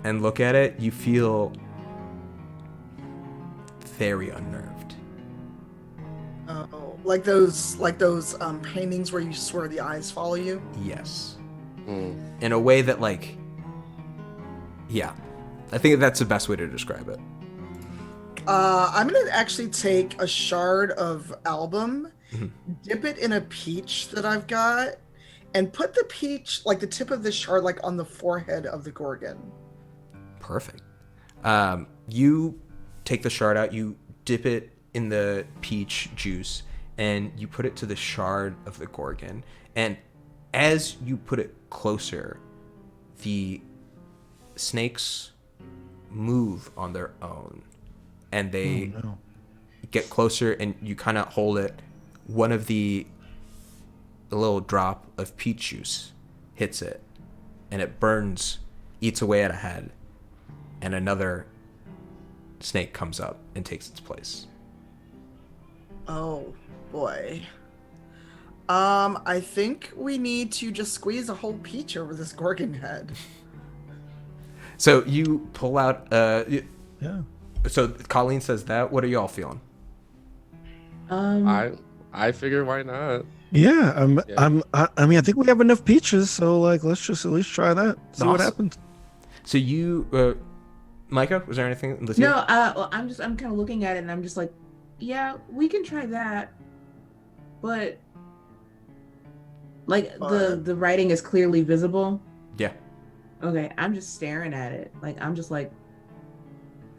and look at it, you feel very unnerved. Oh, like those paintings where you swear the eyes follow you? Yes. In a way that, like, yeah. I think that's the best way to describe it. I'm gonna actually take a shard of album, dip it in a peach that I've got, and put the peach, like the tip of the shard, like on the forehead of the Gorgon. Perfect. You take the shard out, you dip it in the peach juice, and you put it to the shard of the Gorgon. And as you put it closer, the snakes move on their own. And they get closer, and you kind of hold it. One of a little drop of peach juice hits it, and it burns, eats away at a head, and another snake comes up and takes its place. Oh boy. I think we need to just squeeze a whole peach over this Gorgon head. So you pull out. Yeah. So Colleen says that. What are y'all feeling? I figure why not? Yeah, Yeah. I mean, I think we have enough peaches, so like, let's just at least try that. See what Awesome. happens. So you, Micah, was there anything? No, well, I'm kind of looking at it and I'm just like, yeah, we can try that, but like the writing is clearly visible. Yeah. Okay, I'm just staring at it. Like I'm just like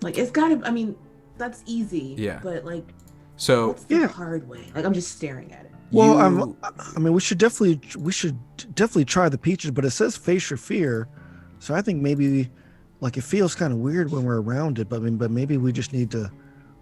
it's gotta. I mean, that's easy. Yeah. But like, So what's the Yeah. hard way? Like I'm just staring at it. Well, you, I mean, we should definitely try the peaches, but it says face your fear, so I think maybe, like, it feels kind of weird when we're around it, but I mean, but maybe we just need to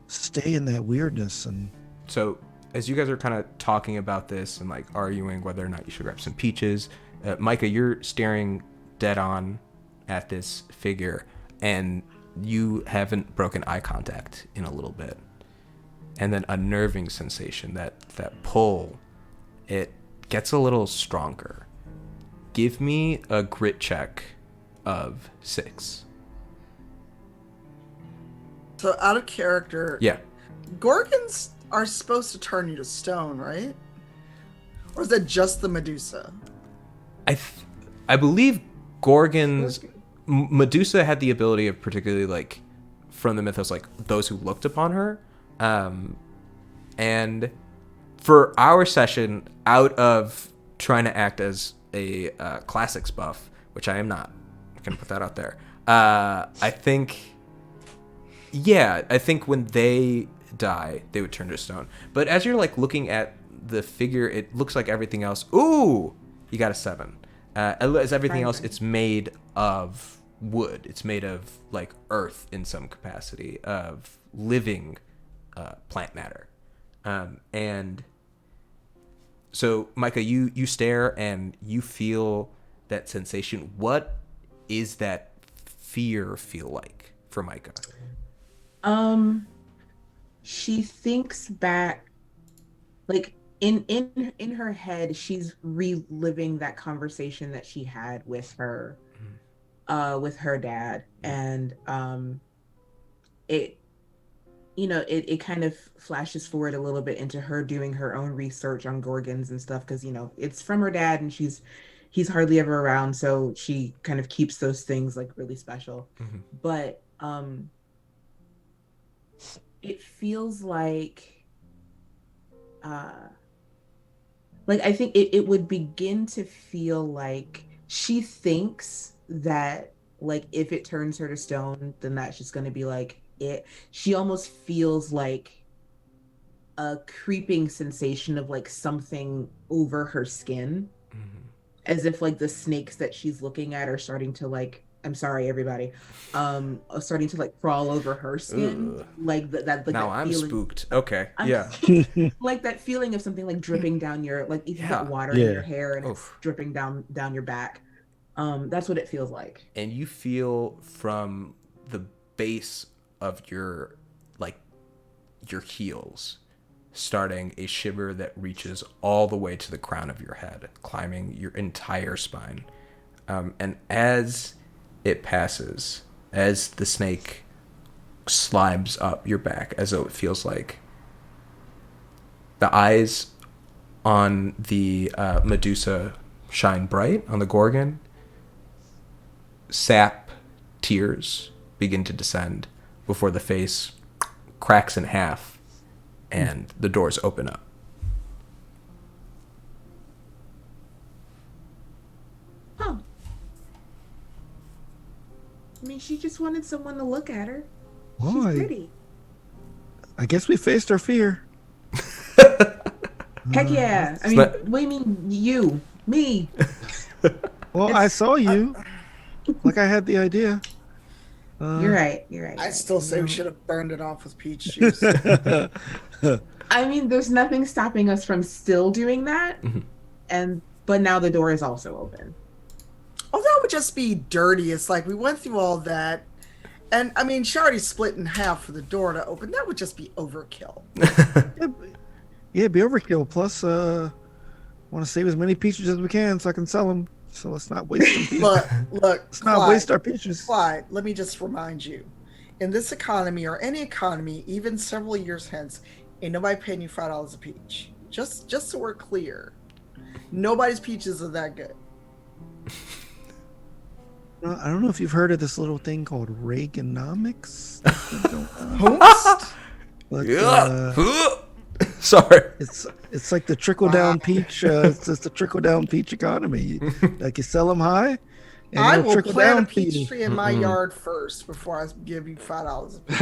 stay in that weirdness and. So as you guys are kind of talking about this and like arguing whether or not you should grab some peaches, Micah, you're staring dead on at this figure and you haven't broken eye contact in a little bit. And then a nerving sensation, that pull, it gets a little stronger. Give me a grit check of 6. So out of character, Yeah. Gorgons are supposed to turn you to stone, right? Or is that just the Medusa? I believe Gorgons, Medusa had the ability of, particularly like from the mythos, like those who looked upon her. And for our session, out of trying to act as a classics buff, which I am not, I'm gonna put that out there. I think when they die, they would turn to stone. But as you're like looking at the figure, it looks like everything else. Ooh, you got a 7. As everything else, it's made of wood. It's made of like earth in some capacity, of living plant matter. And so, Micah, you stare and you feel that sensation. What is that fear feel like for Micah? She thinks back, like in her head, she's reliving that conversation that she had with her dad, and it it kind of flashes forward a little bit into her doing her own research on Gorgons and stuff, because it's from her dad and he's hardly ever around, so she kind of keeps those things like really special. But it feels like I think it would begin to feel like she thinks that, like, if it turns her to stone, then that's just going to be like it. She almost feels like a creeping sensation of like something over her skin, as if like the snakes that she's looking at are starting to, like, I'm sorry everybody, starting to like crawl over her skin. Ugh. Like that Now that I'm feeling, spooked. Okay. Yeah. like that feeling of something like dripping down your, like if you Yeah. get water in your hair and it's Oof. dripping down your back. That's what it feels like. And you feel from the base of your heels starting a shiver that reaches all the way to the crown of your head, climbing your entire spine. And as it passes, as the snake slides up your back, as though it feels like, the eyes on the Medusa shine bright, on the Gorgon, sap tears begin to descend before the face cracks in half and the doors open up. Huh. I mean, she just wanted someone to look at her. Well, She's pretty. I guess we faced our fear. Heck yeah. I mean, not- what do you mean me? Well, I saw you. Like I had the idea. You're right. You're right. I still say we should have burned it off with peach juice. I mean, there's nothing stopping us from still doing that. But now the door is also open. Oh, that would just be dirty. It's like we went through all that. And I mean, she already split in half for the door to open. That would just be overkill. Yeah, be overkill. Plus, want to save as many peaches as we can so I can sell them. So let's not waste them. peaches. Look, Let's not Clyde, waste our peaches. Clyde, let me just remind you. In this economy, or any economy, even several years hence, Ain't nobody paying you $5 a peach. Just so we're clear, nobody's peaches are that good. I don't know if you've heard of this little thing called Reaganomics. Host? But, Sorry. it's like the trickle down peach. It's the trickle down peach economy. Like you sell them high, and I they'll will trickle plant a down to you. peach tree in my yard first before I give you $5 a peach.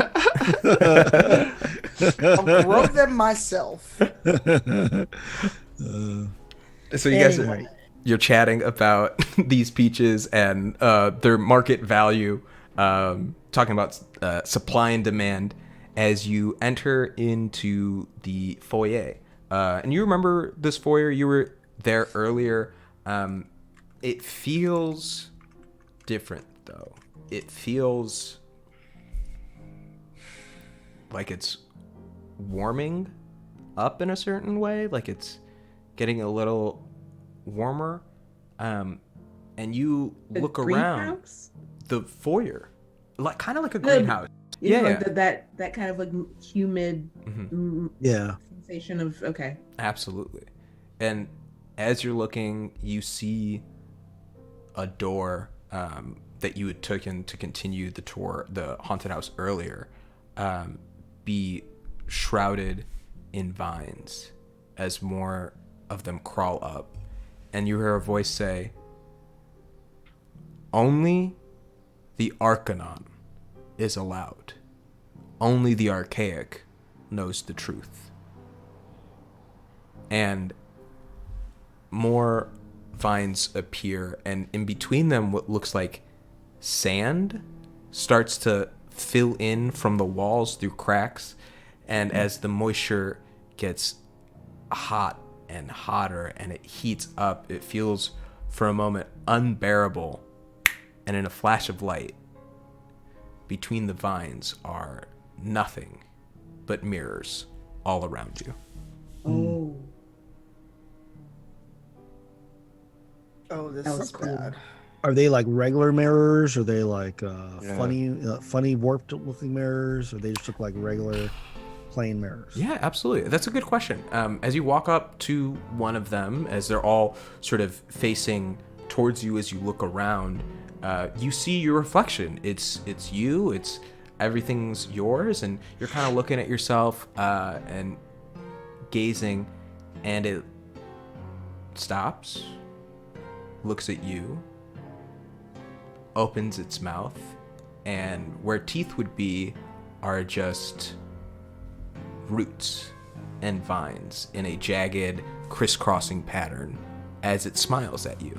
I'll grow them myself. So you guys, Anyway. you're chatting about these peaches and their market value, talking about supply and demand as you enter into the foyer. And you remember this foyer? You were there earlier. It feels different, though. It feels like it's warming up in a certain way, like it's getting a little warmer. And you The look around greenhouse? the foyer, like kind of like a The- greenhouse. Yeah, Yeah, like yeah. that kind of like humid Yeah. sensation of okay. Absolutely. And as you're looking, you see a door that you had taken to continue the tour, the haunted house earlier, be shrouded in vines as more of them crawl up. And you hear a voice say, "Only the Arcanon is allowed. Only the Archaic knows the truth." And more vines appear, and in between them what looks like sand starts to fill in from the walls through cracks. And as the moisture gets hot and hotter and it heats up, it feels for a moment unbearable. And in a flash of light, between the vines are nothing but mirrors all around you. Oh. Oh, this That was is cool. bad. Are they like regular mirrors? Are they like Yeah. funny warped looking mirrors? Or they just look like regular plain mirrors? Yeah, absolutely. That's a good question. As you walk up to one of them, as they're all sort of facing towards you as you look around, you see your reflection. It's you. It's everything's yours, and you're kind of looking at yourself and gazing, and it stops, looks at you, opens its mouth, and where teeth would be are just roots and vines in a jagged, crisscrossing pattern as it smiles at you.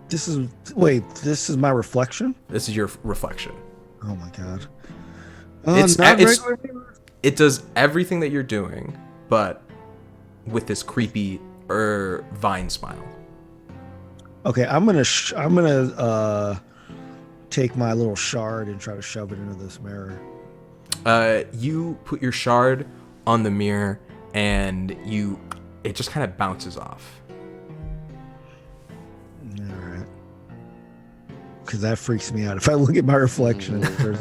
This is my reflection? This is your reflection. Oh my god. It's- Not it's- regular mirrors? It does everything that you're doing, but with this creepy vine smile. Okay, I'm gonna take my little shard and try to shove it into this mirror. You put your shard on the mirror, and it just kind of bounces off. All right. Because that freaks me out. If I look at my reflection, there's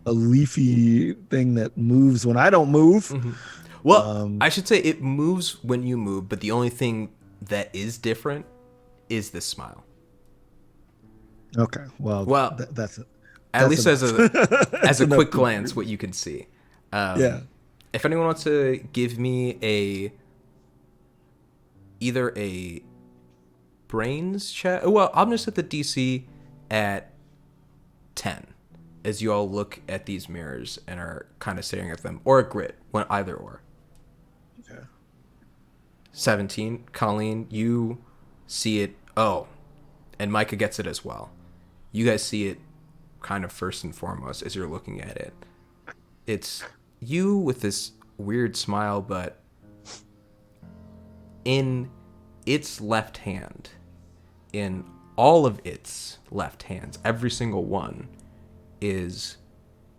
a leafy thing that moves when I don't move. Well, I should say it moves when you move, but the only thing that is different is this smile. Okay. Well, that's it. At least as a That's quick enough. glance, what you can see. Yeah. If anyone wants to give me either a brains check, well, I'm just at the DC at 10 as you all look at these mirrors and are kind of staring at them, or a grit, either or. Okay. 17, Colleen, you see it. Oh, and Micah gets it as well. You guys see it kind of first and foremost as you're looking at it. It's you with this weird smile, but in its left hand, in all of its left hands, every single one, is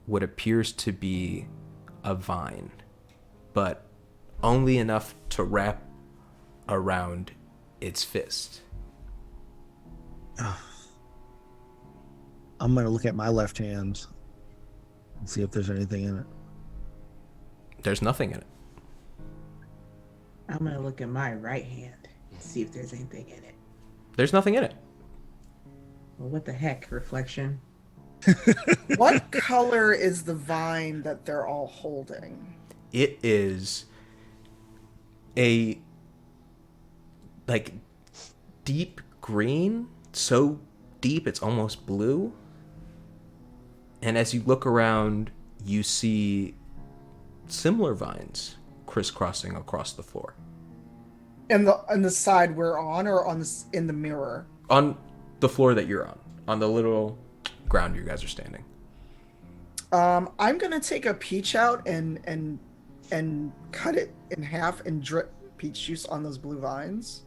what appears to be a vine, but only enough to wrap around its fist. I'm gonna look at my left hand and see if there's anything in it. There's nothing in it. I'm gonna look at my right hand and see if there's anything in it. There's nothing in it. Well, what the heck, reflection? What color is the vine that they're all holding? It is a like deep green, so deep it's almost blue. And as you look around, you see similar vines crisscrossing across the floor. And the side we're on, or in the mirror? On the floor that you're on the little ground you guys are standing. I'm gonna take a peach out and cut it in half and drip peach juice on those blue vines.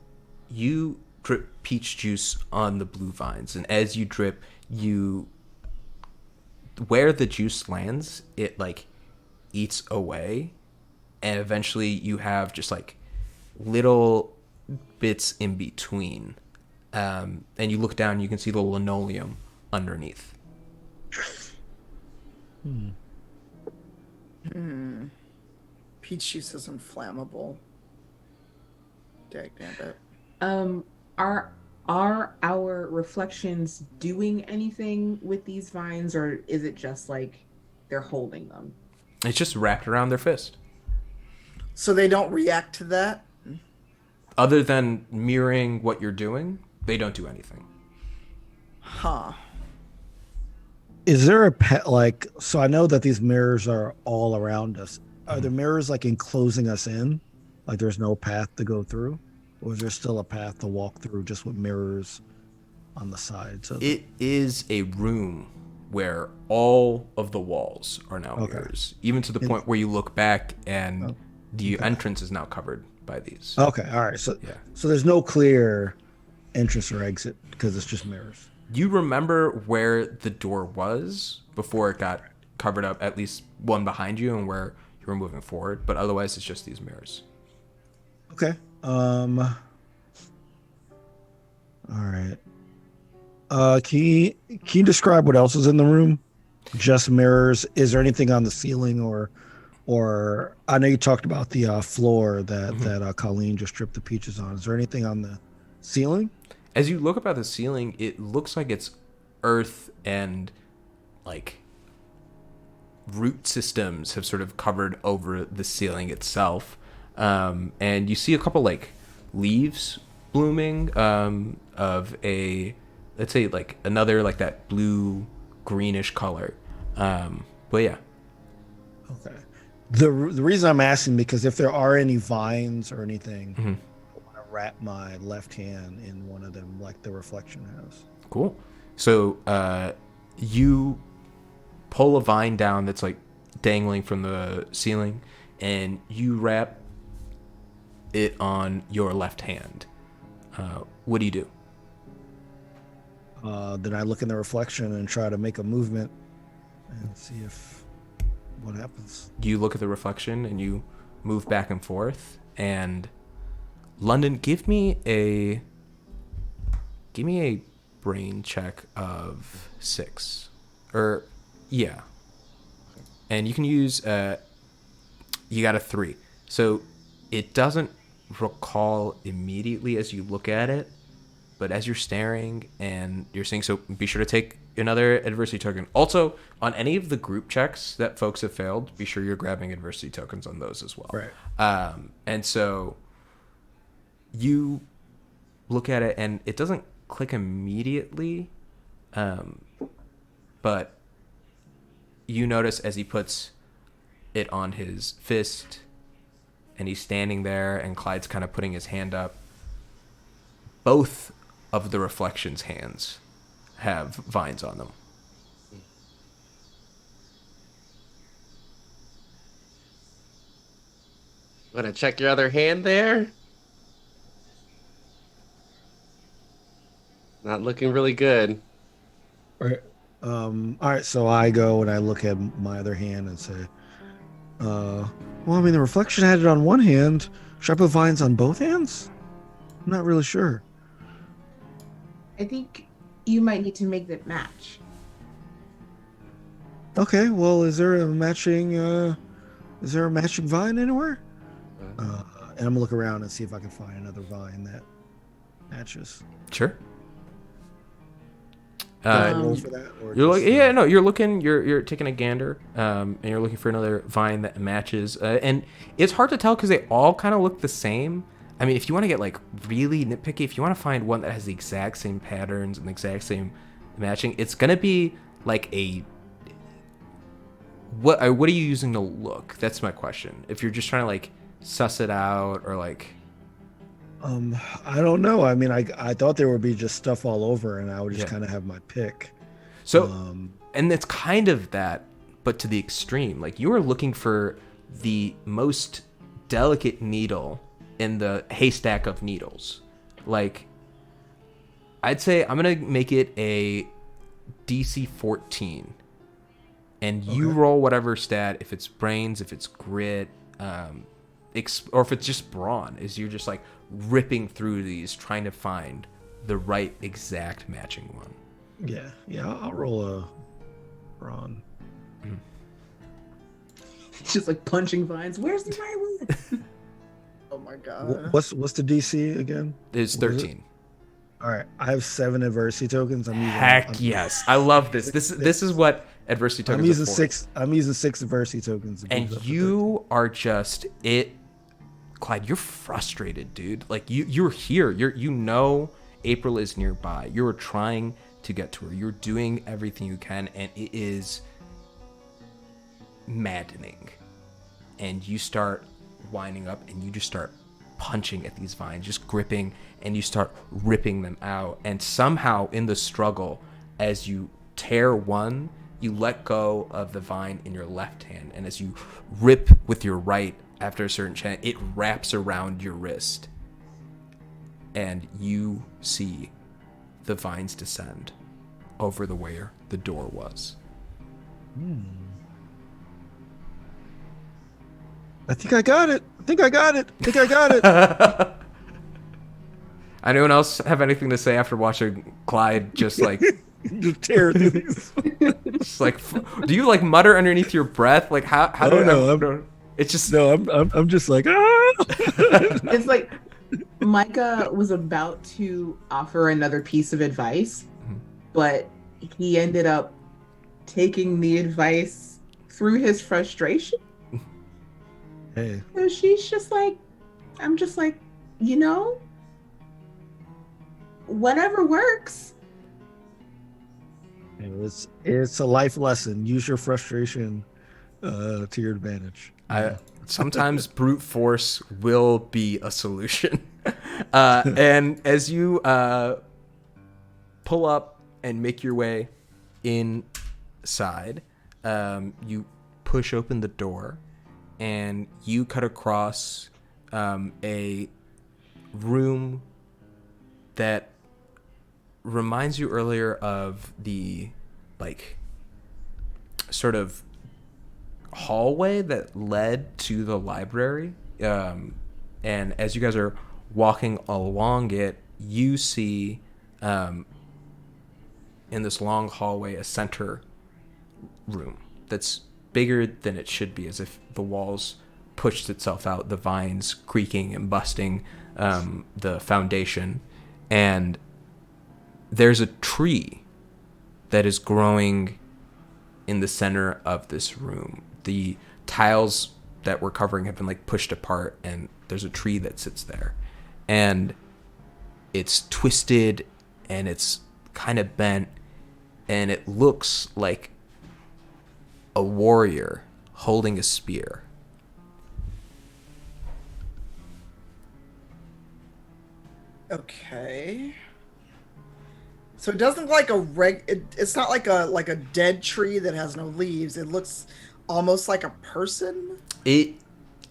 You drip peach juice on the blue vines, and as you drip, where the juice lands, it like eats away, and eventually you have just like little bits in between. And you look down, you can see the linoleum underneath. Peach juice isn't flammable. Dagnabbit. Are our reflections doing anything with these vines, or is it just like they're holding them? It's just wrapped around their fist. So they don't react to that? Other than mirroring what you're doing, they don't do anything. Huh. Is there a pet like? So I know that these mirrors are all around us. Are the mirrors like enclosing us in? Like there's no path to go through, or is there still a path to walk through just with mirrors on the sides? It is a room where all of the walls are now Okay. mirrors, even to the point where you look back and the entrance is now covered by these. Okay, all right. So Yeah. so there's no clear entrance or exit because it's just mirrors. You remember where the door was before it got covered up, at least one behind you and where you were moving forward, but otherwise it's just these mirrors. Okay. All right. Can you describe what else is in the room? Just mirrors. Is there anything on the ceiling or I know you talked about the floor that Colleen just stripped the peaches on. Is there anything on the ceiling? As you look up at the ceiling, it looks like it's earth and like root systems have sort of covered over the ceiling itself. And you see a couple like leaves blooming of a, let's say like another like that blue greenish color. But yeah. Okay. The reason I'm asking because if there are any vines or anything, I want to wrap my left hand in one of them like the reflection has. Cool. So you pull a vine down that's like dangling from the ceiling, and you wrap it on your left hand. What do you do? Then I look in the reflection and try to make a movement and see what happens. You look at the reflection and you move back and forth. And London, give me a brain check of 6. Or yeah. And you can use you got a 3. So it doesn't recall immediately as you look at it, but as you're staring and you're seeing, so be sure to take another adversity token. Also, on any of the group checks that folks have failed, be sure you're grabbing adversity tokens on those as well. Right. And so you look at it and it doesn't click immediately, but you notice as he puts it on his fist and he's standing there and Clyde's kind of putting his hand up, both of the reflection's hands have vines on them. Want to check your other hand there? Not looking really good. Right. All right, so I go and I look at my other hand and say, well, I mean, the reflection had it on one hand. Should I put vines on both hands? I'm not really sure. I think you might need to make that match. Okay, well, is there a matching vine anywhere? and I'm gonna look around and see if I can find another vine that matches. Sure. Can I roll for that, or You're just, you're looking, you're taking a gander, and you're looking for another vine that matches. And it's hard to tell because they all kind of look the same. I mean, if you want to get like really nitpicky, if you want to find one that has the exact same patterns and the exact same matching, it's gonna be like a what are you using to look? That's my question. If you're just trying to like suss it out or like. I don't know. I mean, I thought there would be just stuff all over, and I would just kind of have my pick. So, and it's kind of that, but to the extreme. Like you are looking for the most delicate needle in the haystack of needles. Like, I'd say I'm gonna make it a DC 14, and you roll whatever stat. If it's brains, if it's grit, or if it's just brawn, is you're just like ripping through these trying to find the right exact matching one. Yeah, I'll roll a brawn. Just like punching vines. Where's the right one? Oh my god. What's the DC again? It's 13. All right, I have 7 adversity tokens. Yes, I love this. This is what adversity tokens. I'm using are for. 6. I'm using 6 adversity tokens. And you are just it, Clyde. You're frustrated, dude. Like you're here. You know April is nearby. You're trying to get to her. You're doing everything you can, and it is maddening. And you start winding up, and you just start punching at these vines, just gripping, and you start ripping them out. And somehow in the struggle, as you tear one, you let go of the vine in your left hand, and as you rip with your right after a certain chance, it wraps around your wrist, and you see the vines descend over the where the door was. I think I got it. Anyone else have anything to say after watching Clyde just like Just tear through these. just like do you like mutter underneath your breath? Like how do no, it's just No, I'm just like It's like Micah was about to offer another piece of advice, but he ended up taking the advice through his frustration. Hey, So she's just like, I'm just like, you know, whatever works. it's a life lesson. Use your frustration to your advantage. Sometimes brute force will be a solution. And as you pull up and make your way inside, you push open the door, and you cut across a room that reminds you earlier of the like sort of hallway that led to the library. And as you guys are walking along it, you see in this long hallway a center room that's bigger than it should be, as if the walls pushed itself out, the vines creaking and busting the foundation. And there's a tree that is growing in the center of this room. The tiles that we're covering have been like pushed apart, and there's a tree that sits there, and it's twisted and it's kind of bent, and it looks like a warrior holding a spear. Okay. So it doesn't look like it's not like a dead tree that has no leaves. It looks almost like a person. It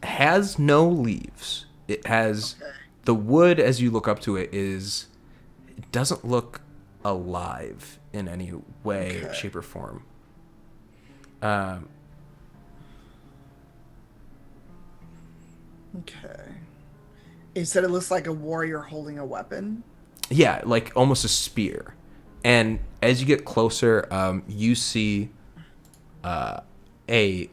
has no leaves. It has the wood as you look up to it it doesn't look alive in any way, shape, or form. Okay. You said it looks like a warrior holding a weapon. Yeah, like almost a spear. And as you get closer, you see a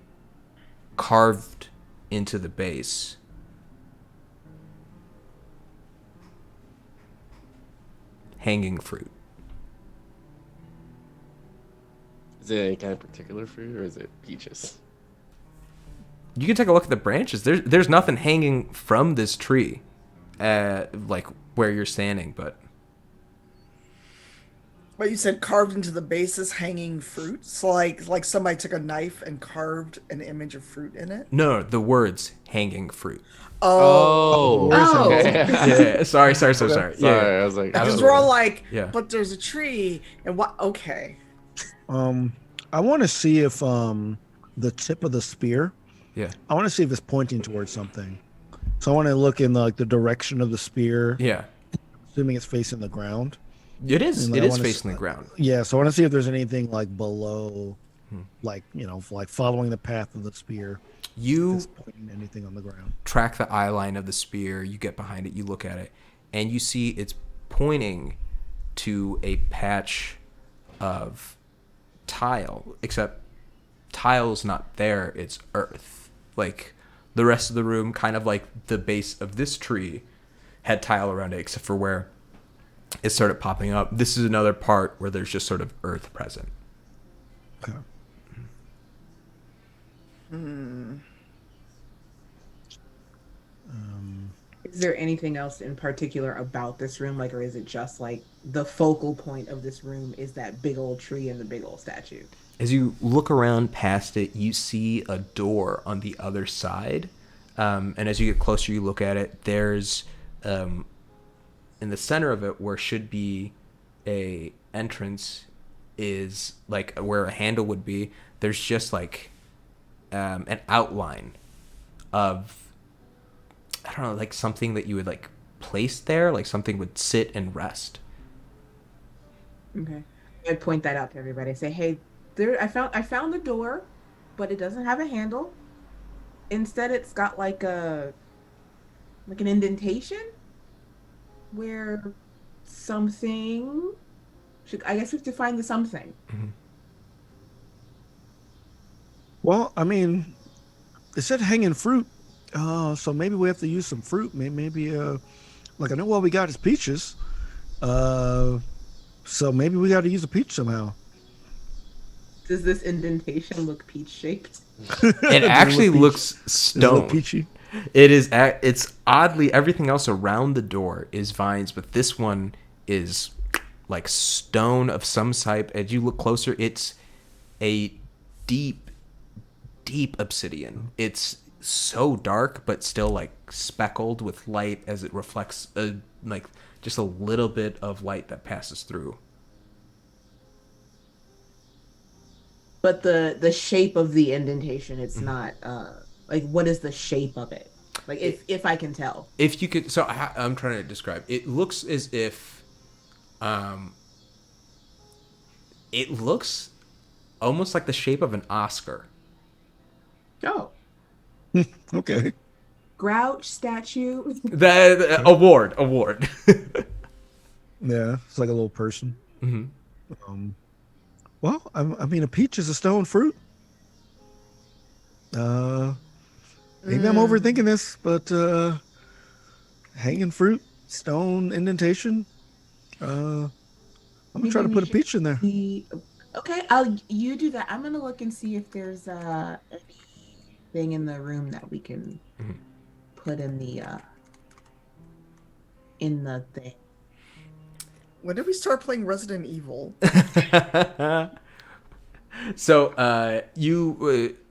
carved into the base hanging fruit. Is it any kind of particular fruit, or is it peaches? You can take a look at the branches. There's nothing hanging from this tree, like where you're standing, but But you said carved into the base is hanging fruit. So like somebody took a knife and carved an image of fruit in it. no, the words hanging fruit. Oh, Oh. Okay. Yeah, sorry. Sorry, Yeah. I was like, because oh. we're all like, Yeah. but there's a tree and what? Okay. I want to see if the tip of the spear. Yeah. I want to see if it's pointing towards something. So I want to look in the direction of the spear, Yeah. assuming it's facing the ground. It is. And It I is wanna facing the ground. Yeah, so I want to see if there's anything like below, like like following the path of the spear. You That's pointing anything on the ground. track the eye line of the spear. You get behind it. You look at it, and you see it's pointing to a patch of tile. Except tile's not there. It's earth. Like the rest of the room, kind of like the base of this tree, had tile around it, except for where it started popping up. This is another part where there's just sort of earth present. Okay. Is there anything else in particular about this room? Like, or is it just like the focal point of this room is that big old tree and the big old statue? As you look around past it, you see a door on the other side. And as you get closer, you look at it. There's, in the center of it, where should be a entrance, is like where a handle would be. There's just like an outline of, I don't know, like something that you would like place there, like something would sit and rest. Okay. I'd point that out to everybody. Say, hey, there I found the door, but it doesn't have a handle. Instead, it's got like an indentation where something should, I guess we have to find the something. Well, I mean, it said hanging fruit. So maybe we have to use some fruit. Maybe like I know what we got is peaches. So maybe we got to use a peach somehow. Does this indentation look peach shaped? It actually peach? looks Does it look stone. peachy? It is. It's oddly, everything else around the door is vines, but this one is like stone of some type. As you look closer, it's a deep, deep obsidian. It's so dark, but still like speckled with light as it reflects, like just a little bit of light that passes through. But the shape of the indentation, it's not like, what is the shape of it? Like, if I can tell. If you could, so I'm trying to describe. It looks as if, it looks almost like the shape of an Oscar. Oh. Okay. Grouch statue. The award. Yeah, it's like a little person. Well, I mean, a peach is a stone fruit. Maybe I'm overthinking this, but hanging fruit, stone indentation. I'm gonna try to put a peach in there. Okay, you do that. I'm gonna look and see if there's anything in the room that we can put in the thing. When did we start playing Resident Evil? So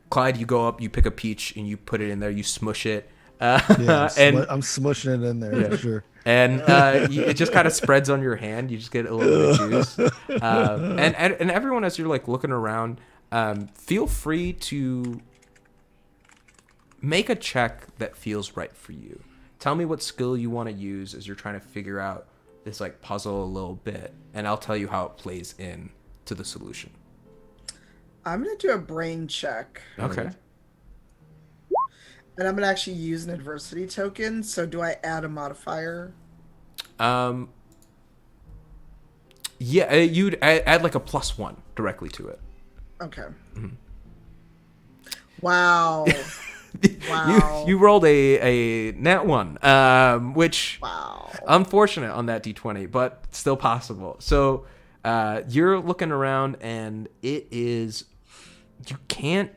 Clyde, you go up, you pick a peach, and you put it in there. You smush it, Yeah, and I'm smushing it in there for sure. and it just kind of spreads on your hand. You just get a little bit of juice. And everyone, as you're like looking around, feel free to make a check that feels right for you. Tell me what skill you want to use as you're trying to figure out this like puzzle a little bit, and I'll tell you how it plays in to the solution. I'm gonna do a brain check, Okay. and I'm gonna actually use an adversity token. So do I add a modifier? Yeah, you'd add like a +1 directly to it. Okay. Wow. Wow. You rolled a nat 1, which Wow. unfortunate on that d20, but still possible. So you're looking around, and it is you can't.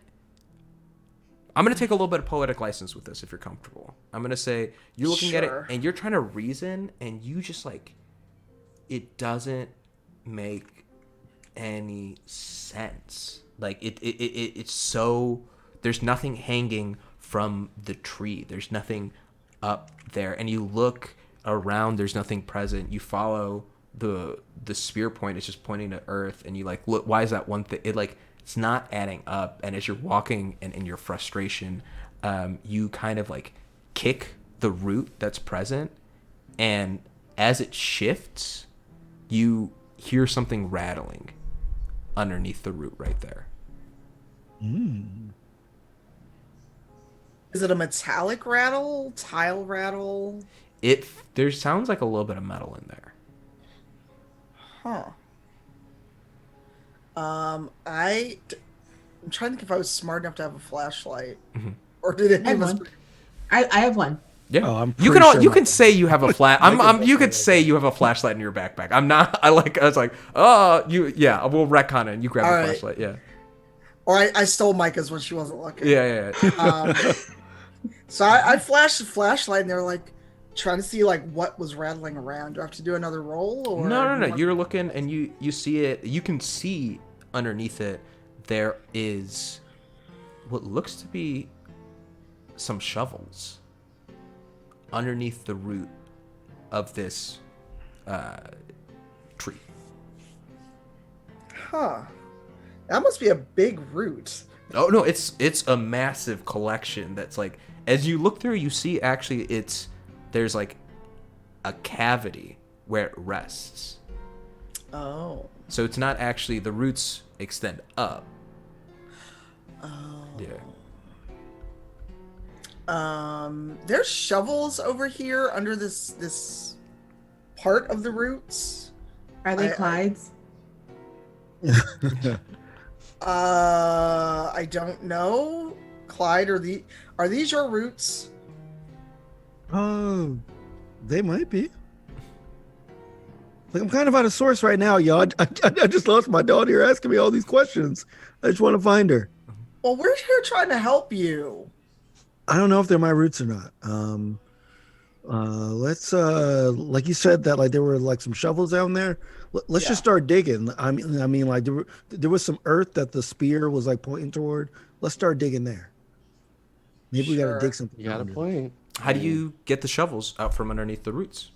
I'm going to take a little bit of poetic license with this if you're comfortable. I'm going to say you're looking at it Sure. and you're trying to reason, and you just like it doesn't make any sense. Like it's so there's nothing hanging from the tree. There's nothing up there, and you look around. There's nothing present. You follow the spear point. It's just pointing to Earth, and you like look. Why is that one thing? It's not adding up. And as you're walking and in your frustration, you kind of like kick the root that's present, and as it shifts, you hear something rattling underneath the root right there. Is it a metallic rattle? Tile rattle? There sounds like a little bit of metal in there. Huh. I'm trying to think if I was smart enough to have a flashlight, or did it I have give us? one. I have one. Yeah, Oh, I'm you pretty can sure you my- can say you have a flash. You could say you have a flashlight in your backpack. I'm not. I was like, oh, yeah. We'll retcon it. And you grab All the right. flashlight. Yeah, Or I stole Micah's when she wasn't looking. yeah. So I flashed the flashlight, and they're like trying to see like what was rattling around. Do I have to do another roll? Or No. You're looking and you see it. You can see underneath it. There is what looks to be some shovels underneath the root of this tree. Huh. That must be a big root. Oh no, it's a massive collection that's like as you look through you see actually there's like a cavity where it rests. Oh. So it's not actually the roots extend up. Oh. Yeah. There's shovels over here under this part of the roots. Are they I- Clyde's? I don't know. Clyde, are these your roots? Oh, they might be. Like I'm kind of out of source right now, y'all. I just lost my daughter here asking me all these questions. I just want to find her. Well, we're here trying to help you. I don't know if they're my roots or not. Let's like you said that like there were like some shovels down there. Let's Yeah. just start digging. I mean like there was some earth that the spear was like pointing toward. Let's start digging there. Maybe we Sure. gotta dig something. You got a under. point. How do you get the shovels out from underneath the roots?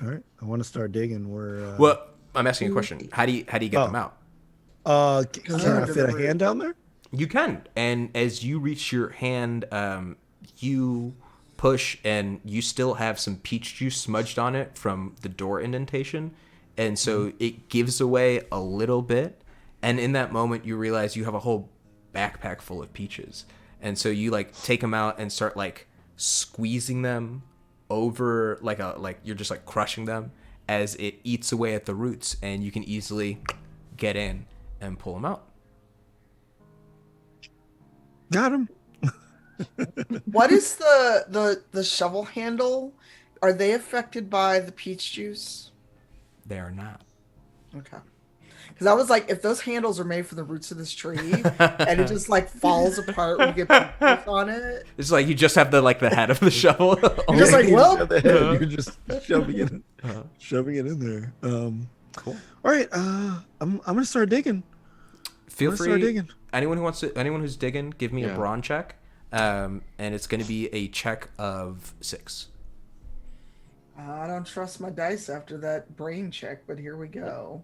All right, I want to start digging. Where Well, I'm asking a question. How do you get Oh. them out? can I under fit the a root. hand down there? You can, and as you reach your hand, you push, and you still have some peach juice smudged on it from the door indentation, and so it gives away a little bit. And in that moment, you realize you have a whole backpack full of peaches, and so you like take them out and start like squeezing them over like you're just like crushing them as it eats away at the roots, and you can easily get in and pull them out. Got him. What is the shovel handle? Are they affected by the peach juice? They are not. Okay. Because I was like, if those handles are made for the roots of this tree and it just like falls apart when you get peach juice on it. It's like you just have the head of the shovel. You're just like, You well, have the head, you're just shoving it in there. Cool. All right, I'm gonna start digging. Feel Let's start free. digging. Anyone who's digging, give me a Yeah. brawn check, and it's going to be a check of 6. I don't trust my dice after that brain check, but here we go.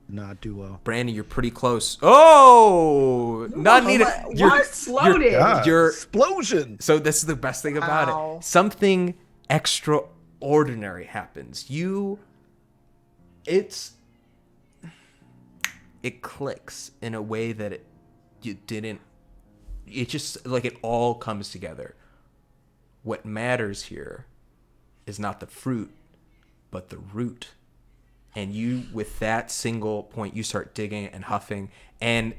Not too well. Brandon, you're pretty close. Oh, not Oh needed. my- You're, what? Exploded. You're- explosion. So this is the best thing about Wow. it. Something extraordinary happens. It clicks in a way that it just like it all comes together. What matters here is not the fruit, but the root. And you, with that single point, you start digging and huffing, and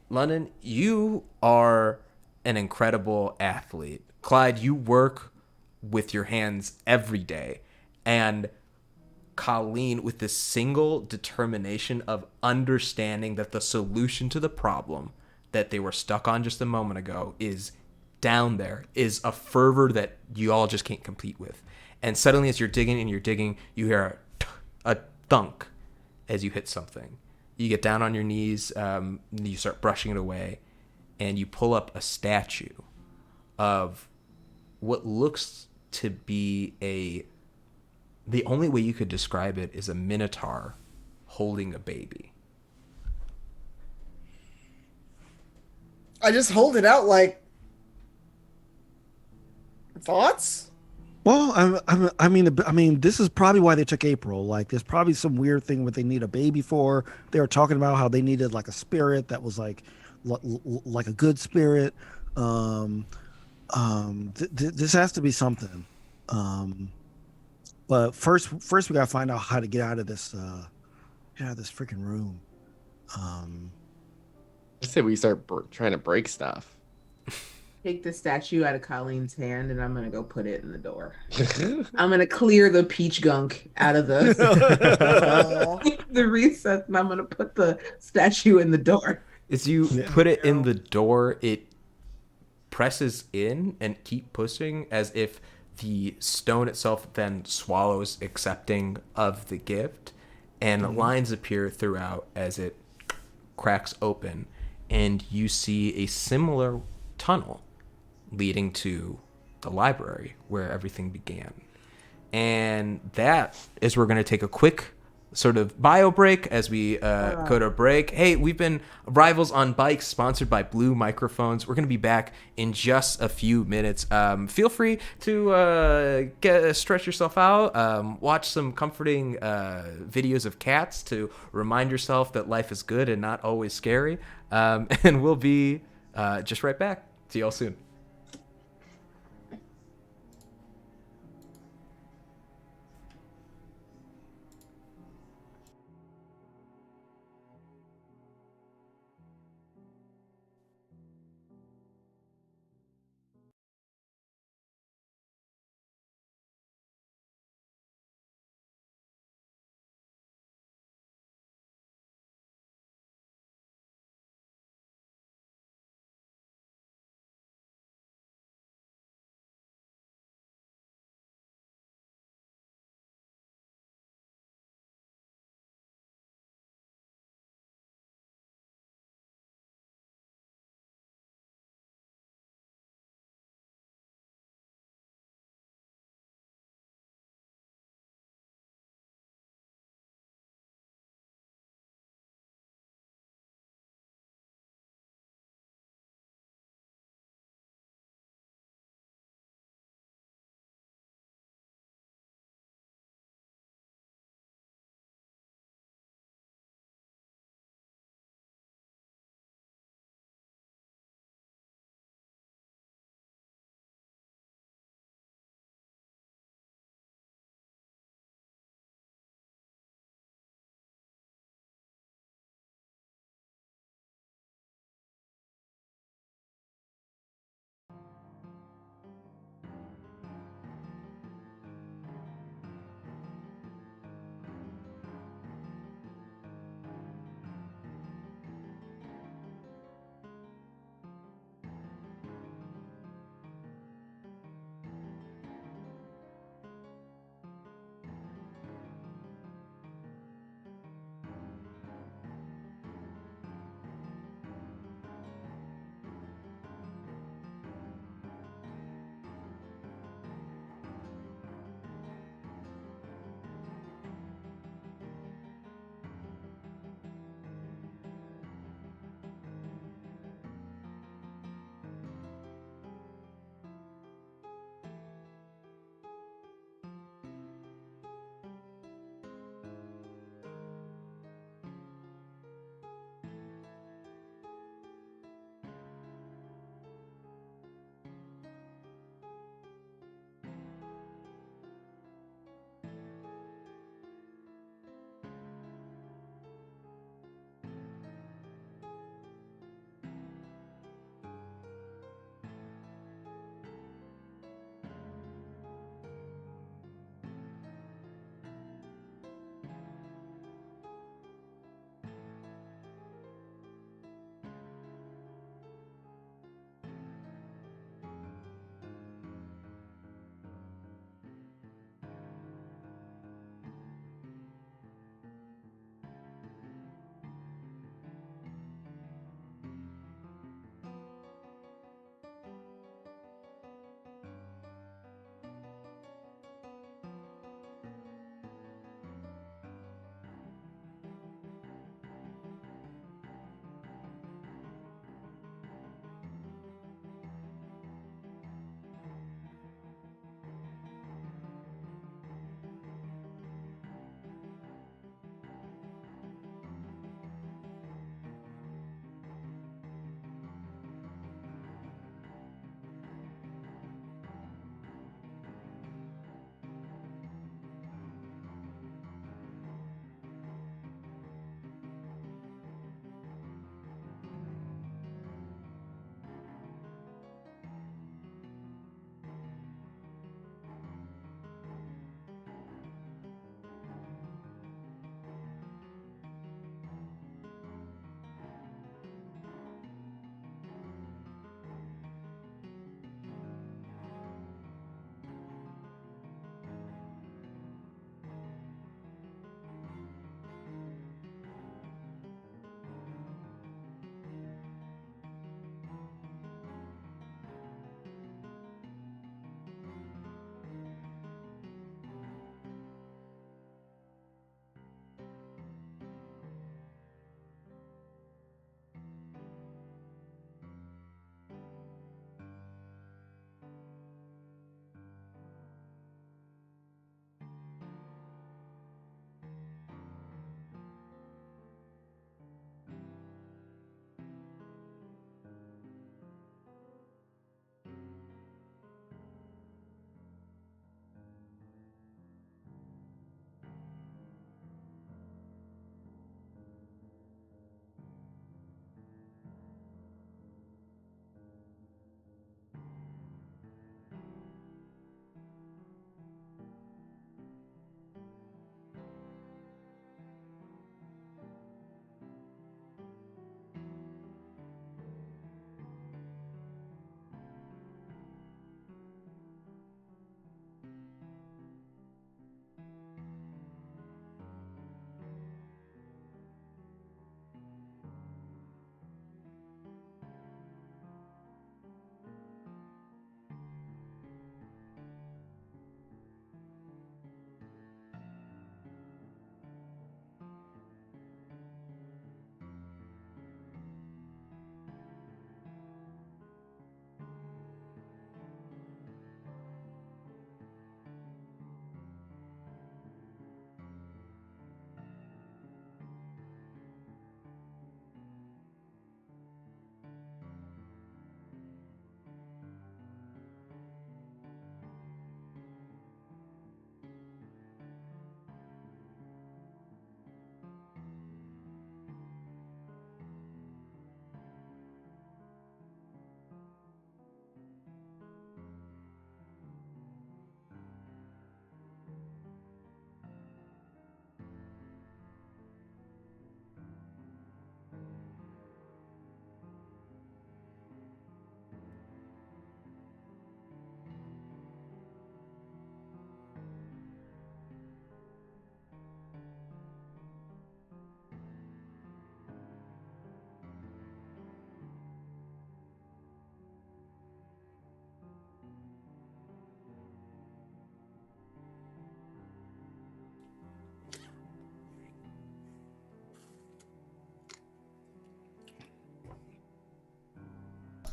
London, you are an incredible athlete. Clyde, you work with your hands every day. And Colleen, with this single determination of understanding that the solution to the problem that they were stuck on just a moment ago is down there, is a fervor that you all just can't compete with. And suddenly, as you're digging and you're digging, you hear a thunk as you hit something. You get down on your knees, you start brushing it away, and you pull up a statue of what looks to be the only way you could describe it is a minotaur holding a baby. I just hold it out like thoughts. Well, I mean, this is probably why they took April. Like, there's probably some weird thing what they need a baby for. They were talking about how they needed like a spirit that was like a good spirit. Um, this has to be something. Um, but first we gotta find out how to get out of this freaking room. Um, I say we start trying to break stuff. Take the statue out of Colleen's hand and I'm gonna go put it in the door. I'm gonna clear the peach gunk out of the Aw. the recess and I'm gonna put the statue in the door. As you Yeah. put it in the door, it presses in and keep pushing as if the stone itself then swallows accepting of the gift, and lines appear throughout as it cracks open, and you see a similar tunnel leading to the library where everything began. And that is we're going to take a quick sort of bio break as we go to break. Hey, we've been Rivals on Bikes, sponsored by Blue Microphones. We're going to be back in just a few minutes. Feel free to stretch yourself out, watch some comforting videos of cats to remind yourself that life is good and not always scary. And we'll be just right back. See y'all soon.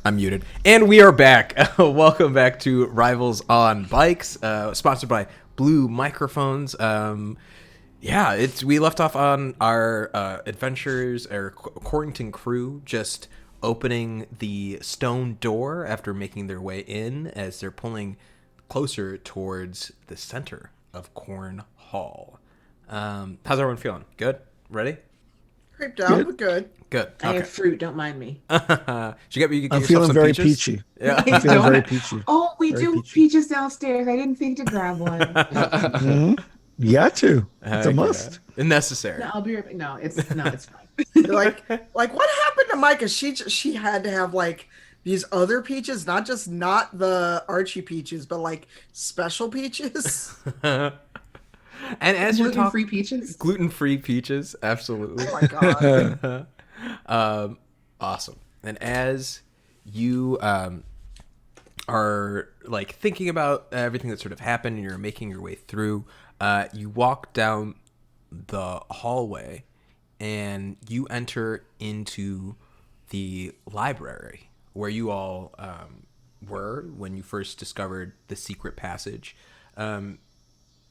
I'm muted. And we are back. Welcome back to Rivals on Bikes, sponsored by Blue Microphones. We left off on our adventures, our Corrington crew just opening the stone door after making their way in as they're pulling closer towards the center of Corn Hall. How's everyone feeling? Good? Ready? Creeped out, but good. Good. I Okay. have fruit. Don't mind me. You get I'm yourself feeling some very peaches? peachy. Yeah. I'm feeling very peachy. Oh, we Very do peachy. peaches downstairs. I didn't think to grab one. Mhm. You got to. It's a Heck must. yeah. Necessary. No, I'll be right back. No, it's fine. Like what happened to Micah? She had to have like these other peaches, not the Archie peaches, but like special peaches. And as you're talking, Gluten-free peaches. gluten-free peaches, absolutely. Oh my god. Awesome. And as you are like thinking about everything that sort of happened and you're making your way through, you walk down the hallway and you enter into the library where you all were when you first discovered the secret passage.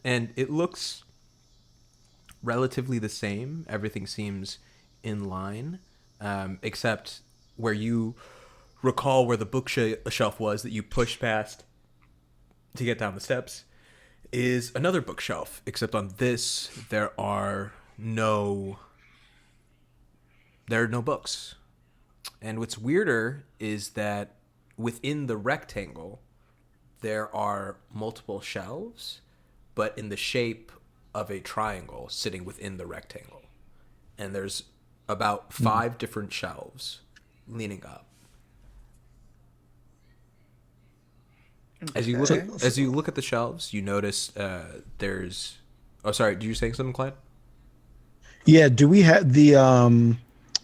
And it looks relatively the same. Everything seems in line, except where you recall where the bookshelf was that you pushed past to get down the steps is another bookshelf, except on this there are no books. And what's weirder is that within the rectangle there are multiple shelves, but in the shape of a triangle sitting within the rectangle. And there's about 5 different shelves leaning up. As you look at the shelves, you notice there's. Oh, sorry. Did you say something, Clyde? Yeah. Do we have the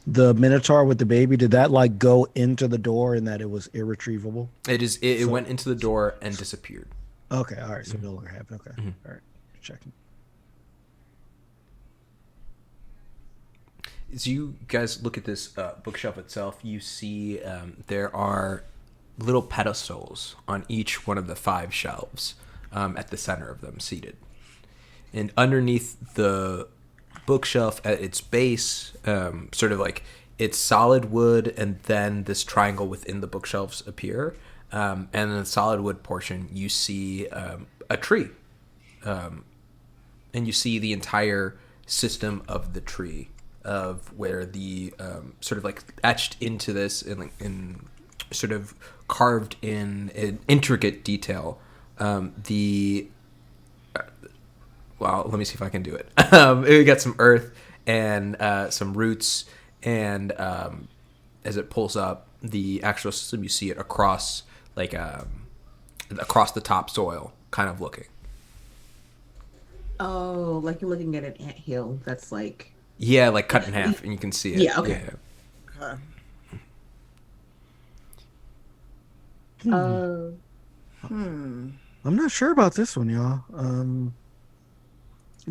Minotaur with the baby? Did that like go into the door and that it was irretrievable? It is. It went into the door and disappeared. Okay. All right. So no longer happened. Okay. All right. Checking. As you guys look at this bookshelf itself, you see there are little pedestals on each one of the 5 shelves at the center of them, seated. And underneath the bookshelf at its base, sort of like it's solid wood, and then this triangle within the bookshelves appear. And in the solid wood portion, you see a tree. And you see the entire system of the tree, of where the sort of like etched into this and sort of carved in an intricate detail. Well, let me see if I can do it. We got some earth and some roots, and as it pulls up the actual system, you see it across like across the topsoil, kind of looking. Oh, like you're looking at an anthill that's like. Yeah, like cut in half, and you can see it. Yeah, okay. Yeah. I'm not sure about this one, y'all.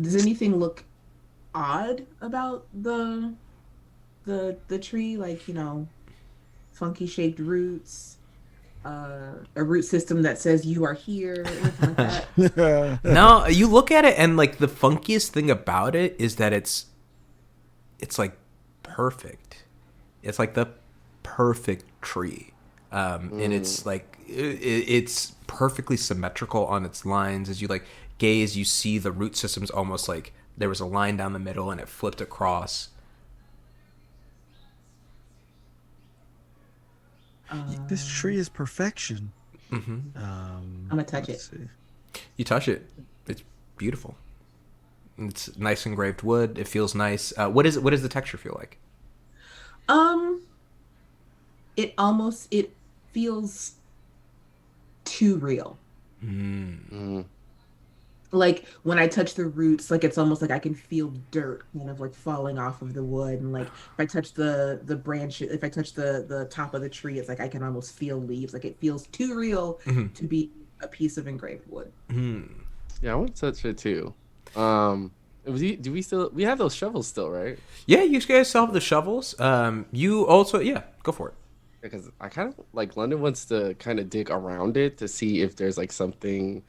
Does anything look odd about the tree? Like, funky shaped roots, a root system that says you are here, anything like that? No, you look at it, and like the funkiest thing about it is that it's like perfect. It's like the perfect tree, and it's like it's perfectly symmetrical on its lines. As you like gaze, you see the root systems almost like there was a line down the middle and it flipped across. This tree is perfection. Mm-hmm. I'm gonna touch it. See. You touch it, it's beautiful. It's nice engraved wood. It feels nice. What does the texture feel like? It feels too real. Like when I touch the roots, like it's almost like I can feel dirt kind of like falling off of the wood, and like if I touch the branch, if I touch the top of the tree, it's like I can almost feel leaves. Like it feels too real to be a piece of engraved wood. Yeah, I want to touch it too. Do we have those shovels still, right? Yeah, you guys still have the shovels. You also, yeah, go for it. because I kind of like London wants to kind of dig around it to see if there's like something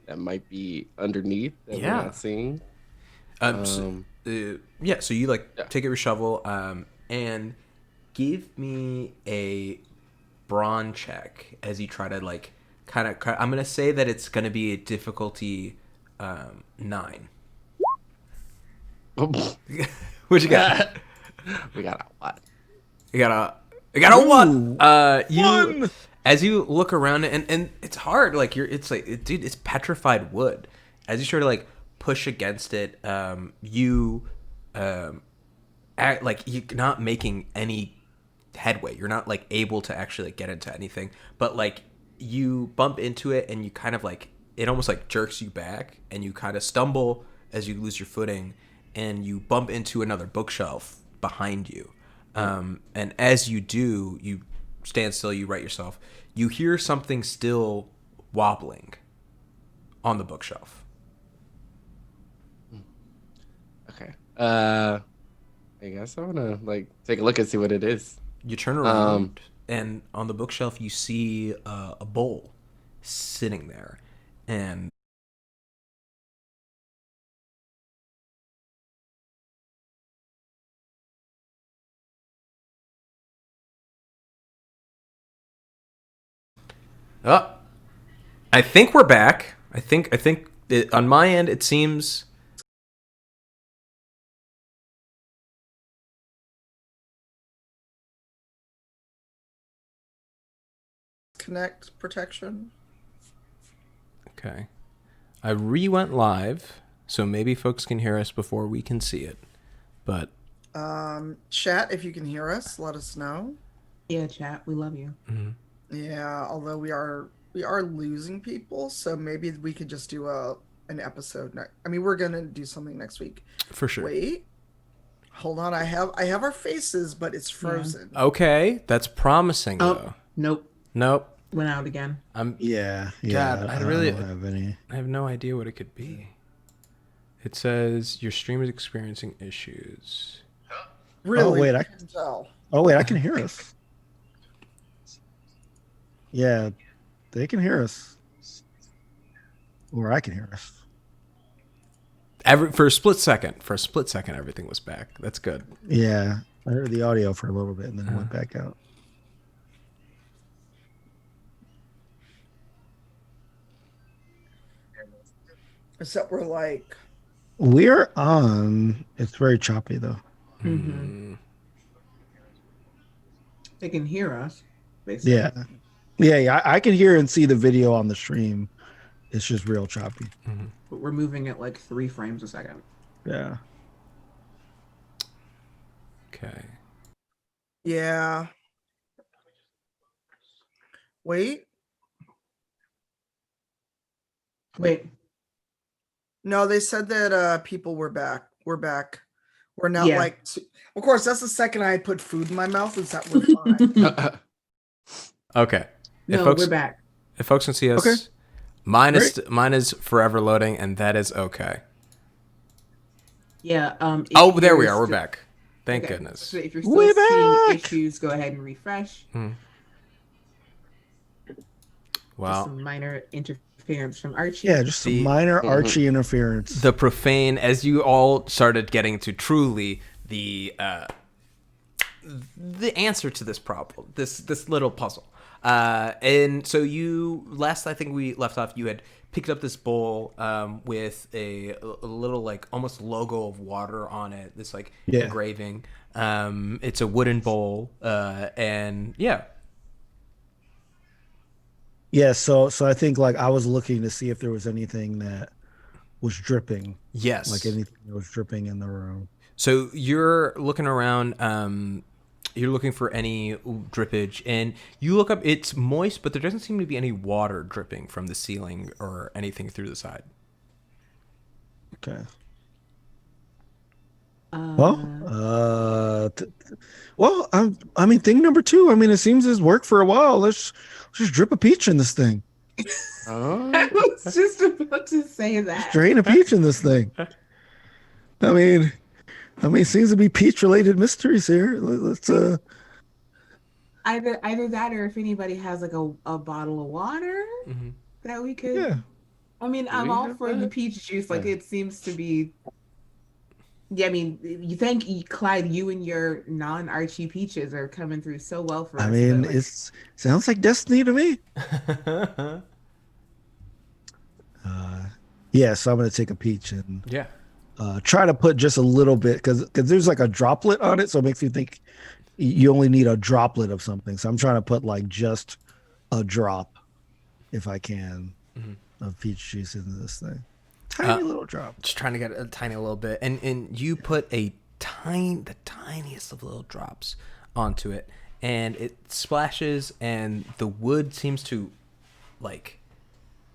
that might be underneath that we're Yeah. not seeing. So, yeah. So you like Yeah. take out your shovel, and give me a brawn check as you try to like kind of. I'm gonna say that it's gonna be a difficulty 9. What you got? We got a what? You got a one. You One! as you look around it, and it's hard. Like it's like, dude, it's petrified wood. As you try to like push against it, you act like you're not making any headway. You're not like able to actually like get into anything. But like you bump into it, and you kind of like it almost like jerks you back, and you kind of stumble as you lose your footing, and you bump into another bookshelf behind you. And as you do, you stand still, you right yourself. You hear something still wobbling on the bookshelf. Okay. I guess I wanna like take a look and see what it is. You turn around, and on the bookshelf, you see a bowl sitting there. And oh, I think we're back. I think on my end, it seems. Connect protection. Okay. I re-went live, so maybe folks can hear us before we can see it. But Chat, if you can hear us, let us know. Yeah, chat. We love you. Yeah, although we are losing people, so maybe we could just do an episode I mean, we're gonna do something next week. for sure. Wait, hold on. I have our faces, but it's frozen. Okay, that's promising Oh, though. nope. Nope. Went out again. Yeah. God, I really- don't have any. I have no idea what it could be. It says your stream is experiencing issues. Really? wait, I- can tell. Oh wait, I can hear us. Yeah, they can hear us, or I can hear us. For a split second, everything was back. That's good. Yeah, I heard the audio for a little bit and then it went back out. Except we're like, We're on. It's very choppy though. They can hear us. Basically. Yeah. I can hear and see the video on the stream. It's just real choppy. But we're moving at like 3 frames a second. Yeah. Okay. yeah. Wait, Wait. no, they said that people were back. We're back. We're not Yeah. like. Of course, that's the second I put food in my mouth. Is that we're fine? Okay. No, folks, we're back. If folks can see us, Okay. mine is forever loading, and that is okay. Yeah. If Oh, there we you're are. We're sti- back. Thank okay, goodness. So if you're We're still seeing back! issues, go ahead and refresh. Just Wow. some minor interference from Archie. Yeah, just some The- minor Archie interference. The profane, as you all started getting to truly the answer to this problem, this little puzzle. And so I think we left off, you had picked up this bowl with a little like almost logo of water on it, this like Yeah. engraving. It's a wooden bowl, and yeah. Yeah, so I think like I was looking to see if there was anything that was dripping, Yes. like anything that was dripping in the room. So you're looking around, you're looking for any drippage, and you look up, it's moist, but there doesn't seem to be any water dripping from the ceiling or anything through the side. Okay. Uh, Well, I mean, thing number 2. I mean, it seems it's worked for a while. Let's just drip a peach in this thing. I was just about to say that. Drain a peach in this thing. I mean, seems to be peach related mysteries here. Let's Either that, or if anybody has like a bottle of water Mhm. that we could. Yeah. I mean, I'm we all have for the that? peach juice. Like Yeah. it seems to be. Yeah, I mean, you think Clyde, you and your non-Archie peaches are coming through so well for I us. mean, But like, it's sounds like destiny to me. Yeah, so I'm gonna take a peach and Yeah. try to put just a little bit because there's like a droplet on it, so it makes you think you only need a droplet of something. So I'm trying to put like just a drop, if I can, of peach juice into this thing. Tiny little drop. Just trying to get a tiny little bit, and you put the tiniest of little drops onto it, and it splashes, and the wood seems to like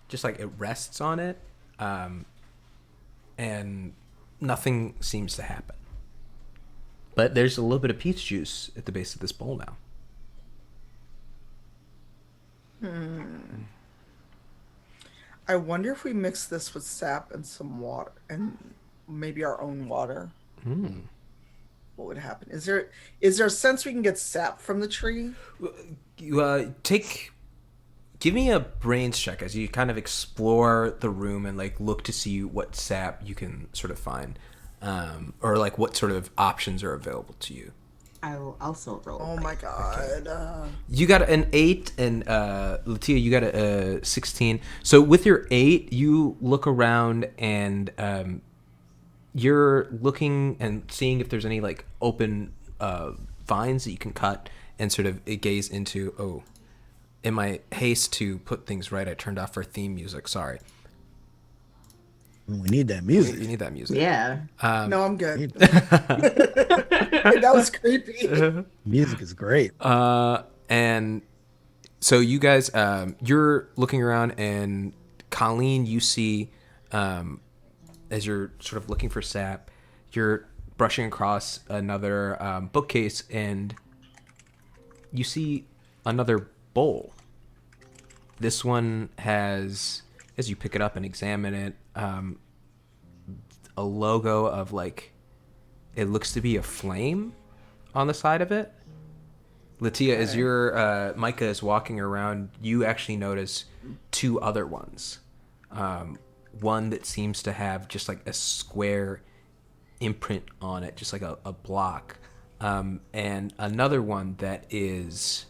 just like it rests on it, and nothing seems to happen. But there's a little bit of peach juice at the base of this bowl now. I wonder if we mix this with sap and some water and maybe our own water. What would happen? Is there a sense we can get sap from the tree? You give me a brains check as you kind of explore the room and like look to see what sap you can sort of find, or like what sort of options are available to you. I'll also roll. Oh my god. You got an 8, and Latia, you got a 16. So with your 8, you look around and you're looking and seeing if there's any like open vines that you can cut and sort of gaze into. Oh, in my haste to put things right, I turned off our theme music. Sorry. We need that You music. need that music. Yeah. No, I'm good. That was creepy. Music is great. And so you guys, you're looking around, and Colleen, you see, as you're sort of looking for sap, you're brushing across another bookcase, and you see another bowl. This one has, as you pick it up and examine it, a logo of like, it looks to be a flame on the side of it. Latia, as your Micah is walking around, you actually notice 2 other ones. One that seems to have just like a square imprint on it, just like a block, and another one that is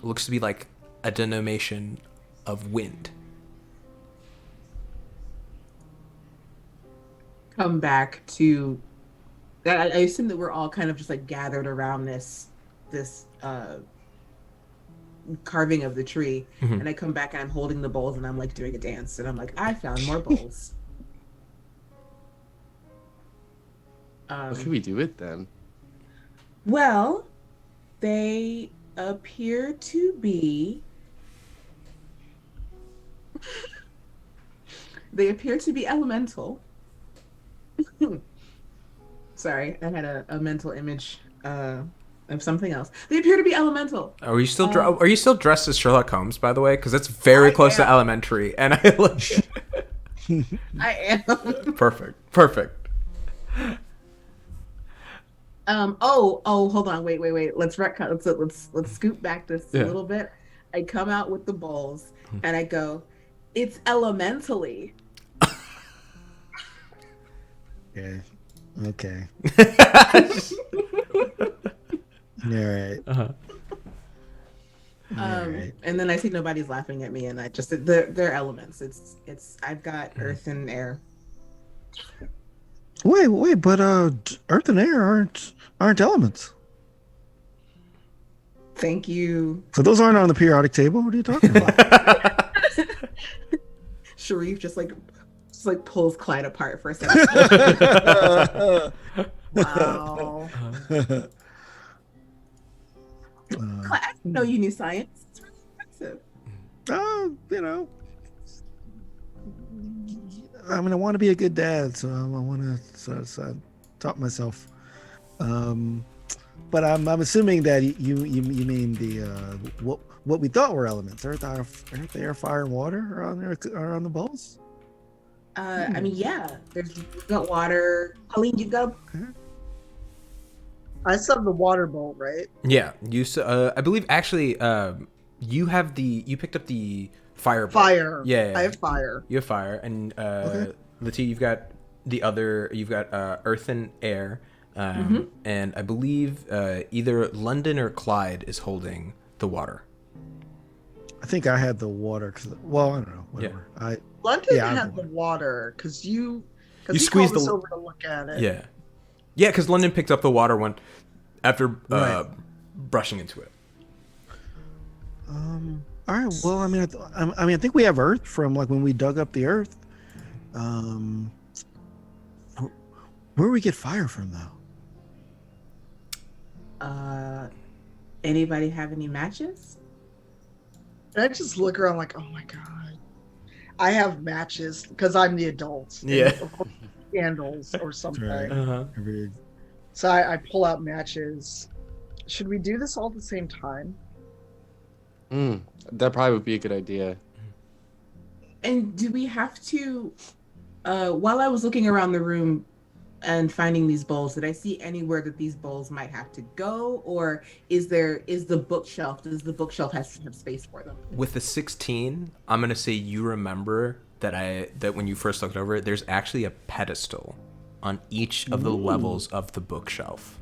looks to be like a denomination of wind. Come back to that. I assume that we're all kind of just like gathered around this carving of the tree, and I come back and I'm holding the bowls and I'm like doing a dance, and I'm like, I found more bowls. What can we do with them? Well, they appear to be elemental. Sorry, I had a mental image of something else. They appear to be elemental. Are you still are you still dressed as Sherlock Holmes, by the way? Because it's very close to elementary, and I like. I am. Perfect. Oh, hold on. Wait. Let's retcon. Let's scoop back this a little bit. I come out with the bowls and I go, it's elementally. Okay. All right. Right. And then I see nobody's laughing at me, and I just they're elements. It's I've got earth and air. Wait, but earth and air aren't elements. Thank you. So those aren't on the periodic table. What are you talking about? Sharif just pulls Clyde apart for a second. Wow. Clyde, I didn't know you knew science. It's really impressive. You know, I mean, I want to be a good dad, so I want to. So I taught myself. But I'm assuming that you mean the what we thought were elements: earth, air, fire, and water are on the bowls. I mean, yeah. You've got water. Colleen, you've got. I still have the water bowl, right? Yeah, I believe actually, you picked up the fire. Fire. Yeah, I have fire. You have fire, and Okay. Latia, you've got earth and air, and I believe either London or Clyde is holding the water. I think I had the water because, well, I don't know, whatever. London Yeah, I have had the water because you You he squeezed called us the- over to look at it. Yeah, yeah, because London picked up the water one after Right. brushing into it. All right. Well, I mean, I think we have earth from like when we dug up the earth. Where do we get fire from though? Anybody have any matches? And I just look around like, oh my god, I have matches because I'm the adult. And Yeah. of course, candles or something. right. Uh-huh. Every- So I pull out matches. Should we do this all at the same time? That probably would be a good idea. And do we have to? While I was looking around the room and finding these bowls, did I see anywhere that these bowls might have to go, or is the bookshelf? Does the bookshelf have space for them? With the 16, I'm gonna say you remember that when you first looked over it, there's actually a pedestal on each of the levels of the bookshelf.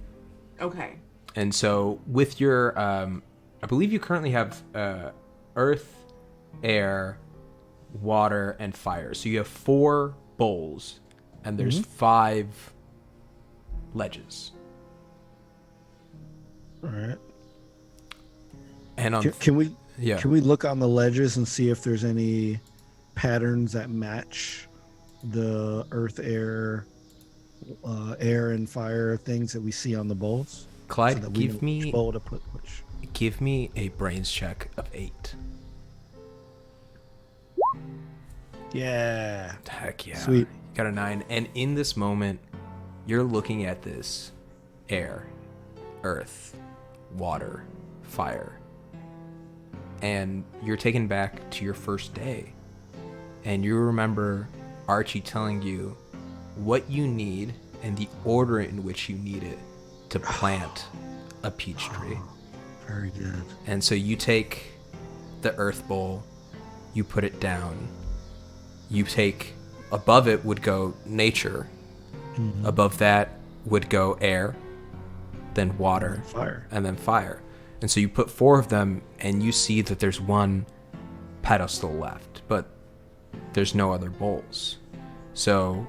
Okay. And so with your, I believe you currently have earth, air, water, and fire. So you have 4 bowls, and there's 5 ledges. All right. And on Can we yeah, can we look on the ledges and see if there's any patterns that match the earth, air, and fire things that we see on the bowls? Clyde, that we know give which me bowl to put which. a brains check of 8. Yeah. Heck yeah. Sweet. You got a 9. And in this moment, you're looking at this air, earth, water, fire. And you're taken back to your first day. And you remember Archie telling you what you need and the order in which you need it to plant a peach tree. Very good. And so you take the earth bowl, you put it down. You take, above it would go nature. Above that would go air, then water, Fire. and then fire. And so you put 4 of them, and you see that there's one pedestal left, but there's no other bowls. So,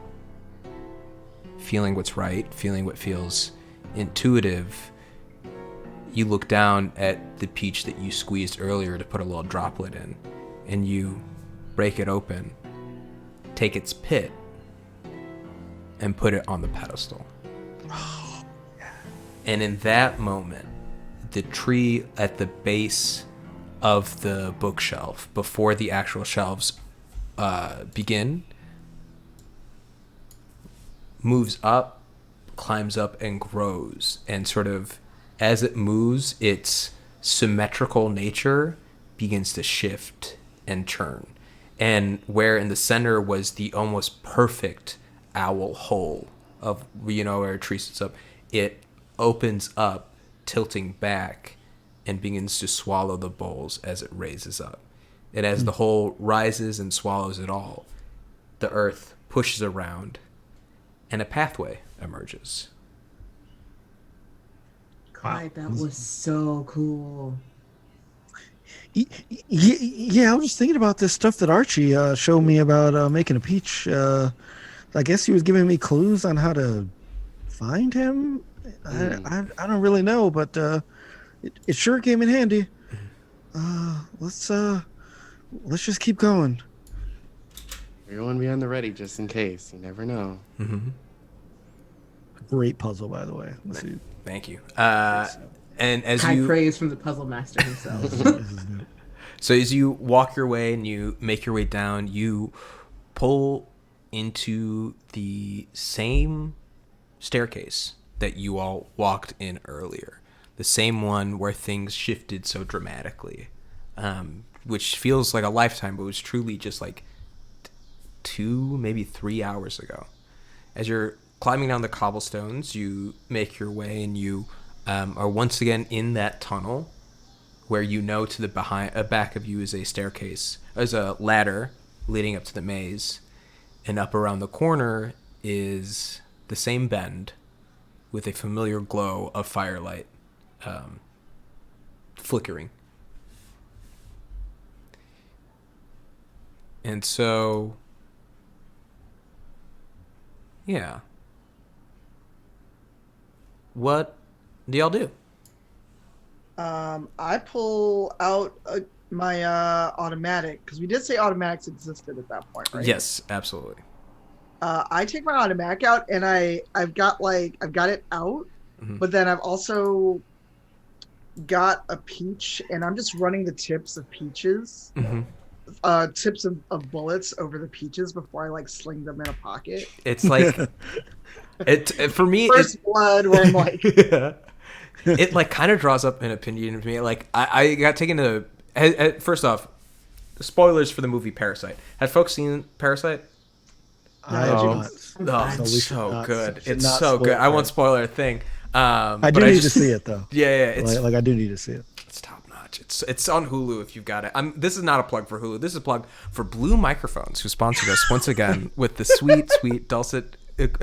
feeling what's right, feeling what feels intuitive, you look down at the peach that you squeezed earlier to put a little droplet in, and you break it open, take its pit, and put it on the pedestal. And in that moment, the tree at the base of the bookshelf, before the actual shelves begin, moves up, climbs up, and grows. And sort of as it moves, its symmetrical nature begins to shift and turn. And where in the center was the almost perfect owl hole of, where a tree sits up, it opens up, tilting back, and begins to swallow the bowls as it raises up. And as the hole rises and swallows it all, the earth pushes around, and a pathway emerges. God, that was so cool. Yeah, I was just thinking about this stuff that Archie showed me about making a peach. I guess he was giving me clues on how to find him. I don't really know, but it sure came in handy. Let's just keep going. Everyone be on the ready just in case. You never know. Great puzzle, by the way. Let's see. Thank you. And as High you praise from the puzzle master himself. So as you walk your way and you make your way down, you pull into the same staircase that you all walked in earlier. The same one where things shifted so dramatically, which feels like a lifetime, but was truly just like 2, maybe 3 hours ago. As you're climbing down the cobblestones, you make your way, and you are once again in that tunnel where you know to the back of you is a staircase. There's a ladder leading up to the maze, and up around the corner is the same bend with a familiar glow of firelight flickering. And so, yeah. What do y'all do? I pull out my automatic, because we did say automatics existed at that point, right? Yes, absolutely. I take my automatic out, and I've got it out, but then I've also got a peach, and I'm just running the tips of peaches, tips of bullets over the peaches before I sling them in a pocket. It's like for me. First blood, where I'm like, it kind of draws up an opinion of me. Like I got taken to. First off, spoilers for the movie Parasite. Have folks seen Parasite? I have not. Oh, So we it's should so not- good. should It's not so spoil good. I it. won't spoil a thing. I do need to see it though. Yeah, it's I do need to see it. it's top notch. It's on Hulu if you've got it. This is not a plug for Hulu. This is a plug for Blue Microphones, who sponsored us once again with the sweet, sweet dulcet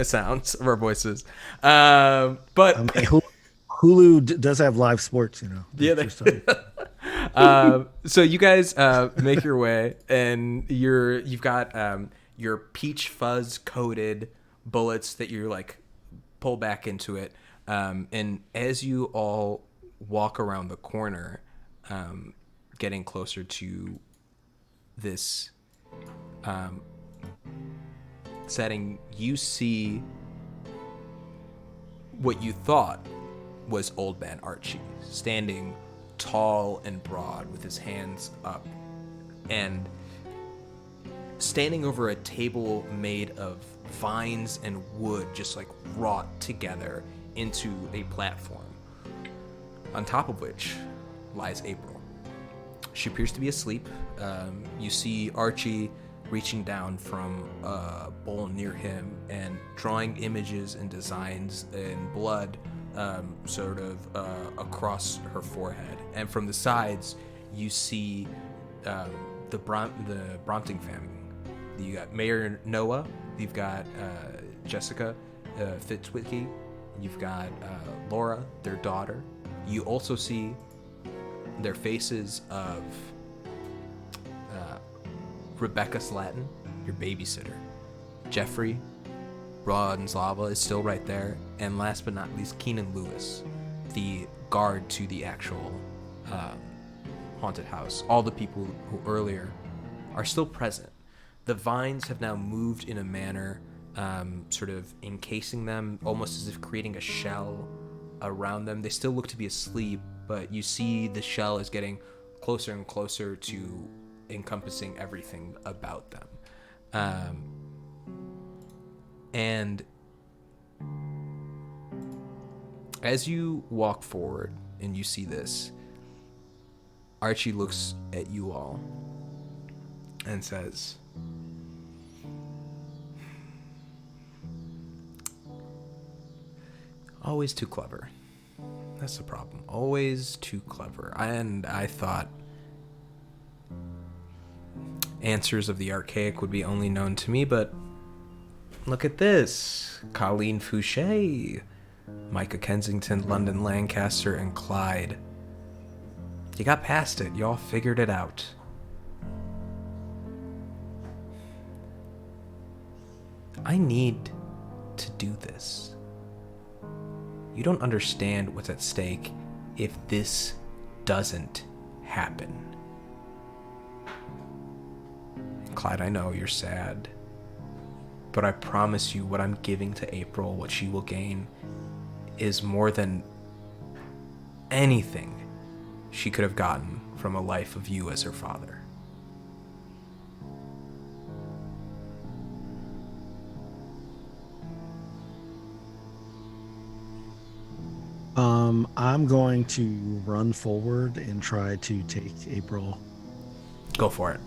sounds of our voices. But Hulu does have live sports, Yeah, so you guys make your way, and you've got your peach fuzz coated bullets that you're pull back into it, and as you all walk around the corner, getting closer to this setting, you see what you thought was Old Man Archie, standing tall and broad with his hands up, and standing over a table made of vines and wood, just wrought together into a platform, on top of which lies April. She appears to be asleep. You see Archie reaching down from a bowl near him and drawing images and designs in blood across her forehead. And from the sides, you see the Brompton family. You got Mayor Noah, you've got Jessica Fitzwicki, you've got Laura, their daughter. You also see their faces of Rebecca Slatton, your babysitter. Jeffrey Ronslava is still right there. And last but not least, Keenan Lewis, the guard to the actual haunted house. All the people who earlier are still present. The vines have now moved in a manner sort of encasing them, almost as if creating a shell around them. They still look to be asleep, but you see the shell is getting closer and closer to encompassing everything about them. And as you walk forward and you see this, Archie looks at you all and says, "Always too clever. That's the problem. Always too clever." And I thought answers of the archaic would be only known to me, but look at this. Colleen Fouché, Micah Kensington, London Lancaster, and Clyde. You got past it. Y'all figured it out. I need to do this. You don't understand what's at stake if this doesn't happen. Clyde, I know you're sad, but I promise you what I'm giving to April, what she will gain, is more than anything she could have gotten from a life of you as her father. I'm going to run forward and try to take April. Go for it.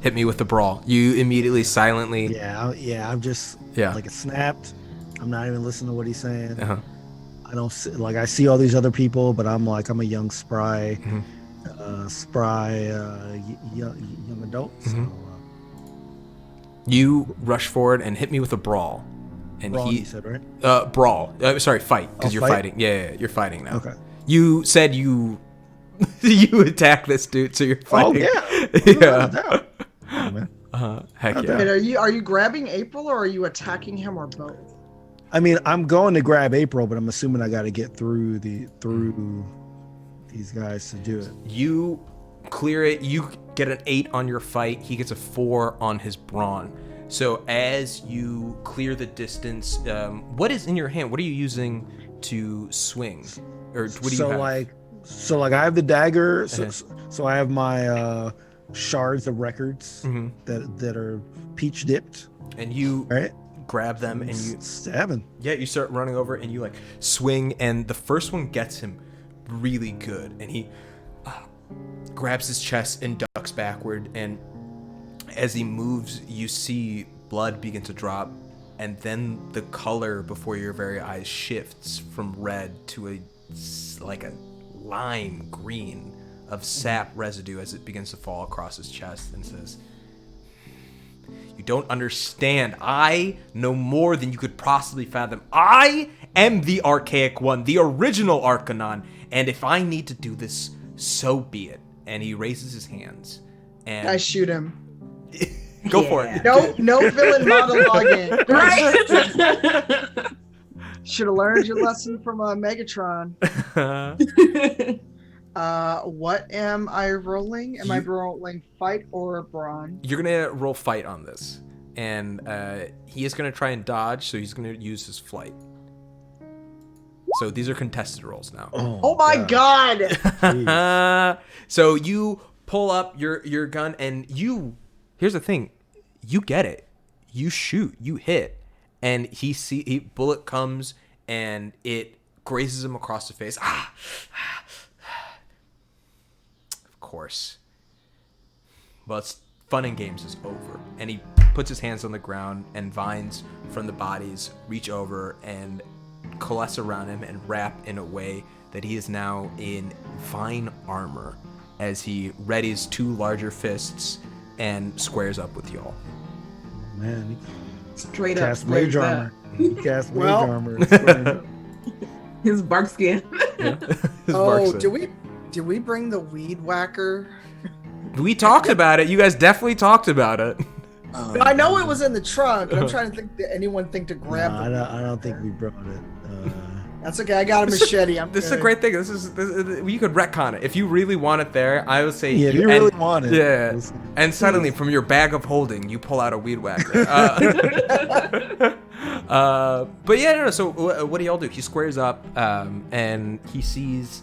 Hit me with the brawl. You immediately silently. Yeah, I'm just Yeah. like it snapped. I'm not even listening to what he's saying. Uh-huh. I don't see, like I see all these other people, but I'm like I'm a young spry, young adult. Mm-hmm. So, You rush forward and hit me with a brawl, and brawl, he you said, right? brawl. Sorry, fight, because you're fight? fighting. Yeah, you're fighting now. Okay. You said you you attack this dude, so you're Oh fighting. yeah, Yeah. Oh, man. Heck Not yeah. bad. And are you grabbing April or are you attacking him or both? I mean, I'm going to grab April, but I'm assuming I got to get through these guys to do it. You clear it. You get an 8 on your fight. He gets a 4 on his brawn. So as you clear the distance, what is in your hand? What are you using to swing? Or what do you have? So I have the dagger. So I have my shards of records Mm-hmm. that are peach dipped. And you Right. grab them and you stabbing. Yeah, you start running over and you like swing, and the first one gets him really good, and he grabs his chest and ducks backward, and as he moves, you see blood begin to drop, and then the color before your very eyes shifts from red to a lime green of sap residue as it begins to fall across his chest, and says, "You don't understand. I know more than you could possibly fathom. I am the Archaic One, the original Arcanon, and if I need to do this, so be it." And he raises his hands. And I shoot him. Go for it. No villain monologuing. Right. Should have learned your lesson from Megatron. What am I rolling? Am I rolling fight or brawn? You're gonna roll fight on this, and he is gonna try and dodge, so he's gonna use his flight. So these are contested rolls now. Oh my god! So you pull up your gun, and here's the thing, you get it, you shoot, you hit, and bullet comes and it grazes him across the face. Of course. Well, it's fun and games is over, and he puts his hands on the ground, and vines from the bodies reach over and coalesce around him and wrap in a way that he is now in vine armor as he readies 2 larger fists and squares up with y'all. Man, Straight up. cast mage flares up. armor. He cast mage Well- armor. His bark skin. His Oh, bark did we bring the weed whacker? We talked about it. You guys definitely talked about it. I know it was in the trunk, but I'm trying to think. Did anyone think to grab No, it? I don't think we brought it. That's okay. I got a machete. I'm This is a good. great thing. This you could retcon it if you really want it there. I would say Yeah, if you really want it. Yeah, Listen. and suddenly from your bag of holding, you pull out a weed whacker. But yeah, no. So what do y'all do? He squares up, and he sees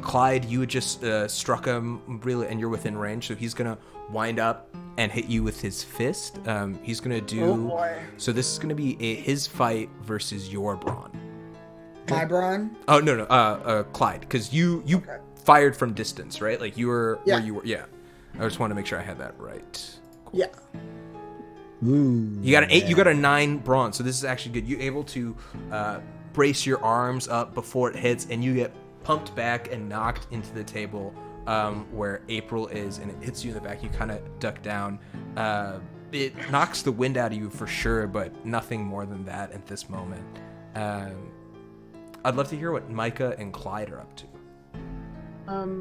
Clyde. You had just struck him really, and you're within range. So he's gonna wind up and hit you with his fist. He's gonna do. Oh boy. So this is gonna be his fight versus your brawn. My brawn. Oh no, Clyde, because you Okay. fired from distance, right? Like you were Yeah. where you were. Yeah, I just wanted to make sure I had that right. Yeah. Ooh. You got an 8. You got a 9 brawn, so this is actually good. You're able to brace your arms up before it hits, and you get pumped back and knocked into the table where April is, and it hits you in the back. You kind of duck down. It knocks the wind out of you for sure, but nothing more than that at this moment. I'd love to hear what Micah and Clyde are up to.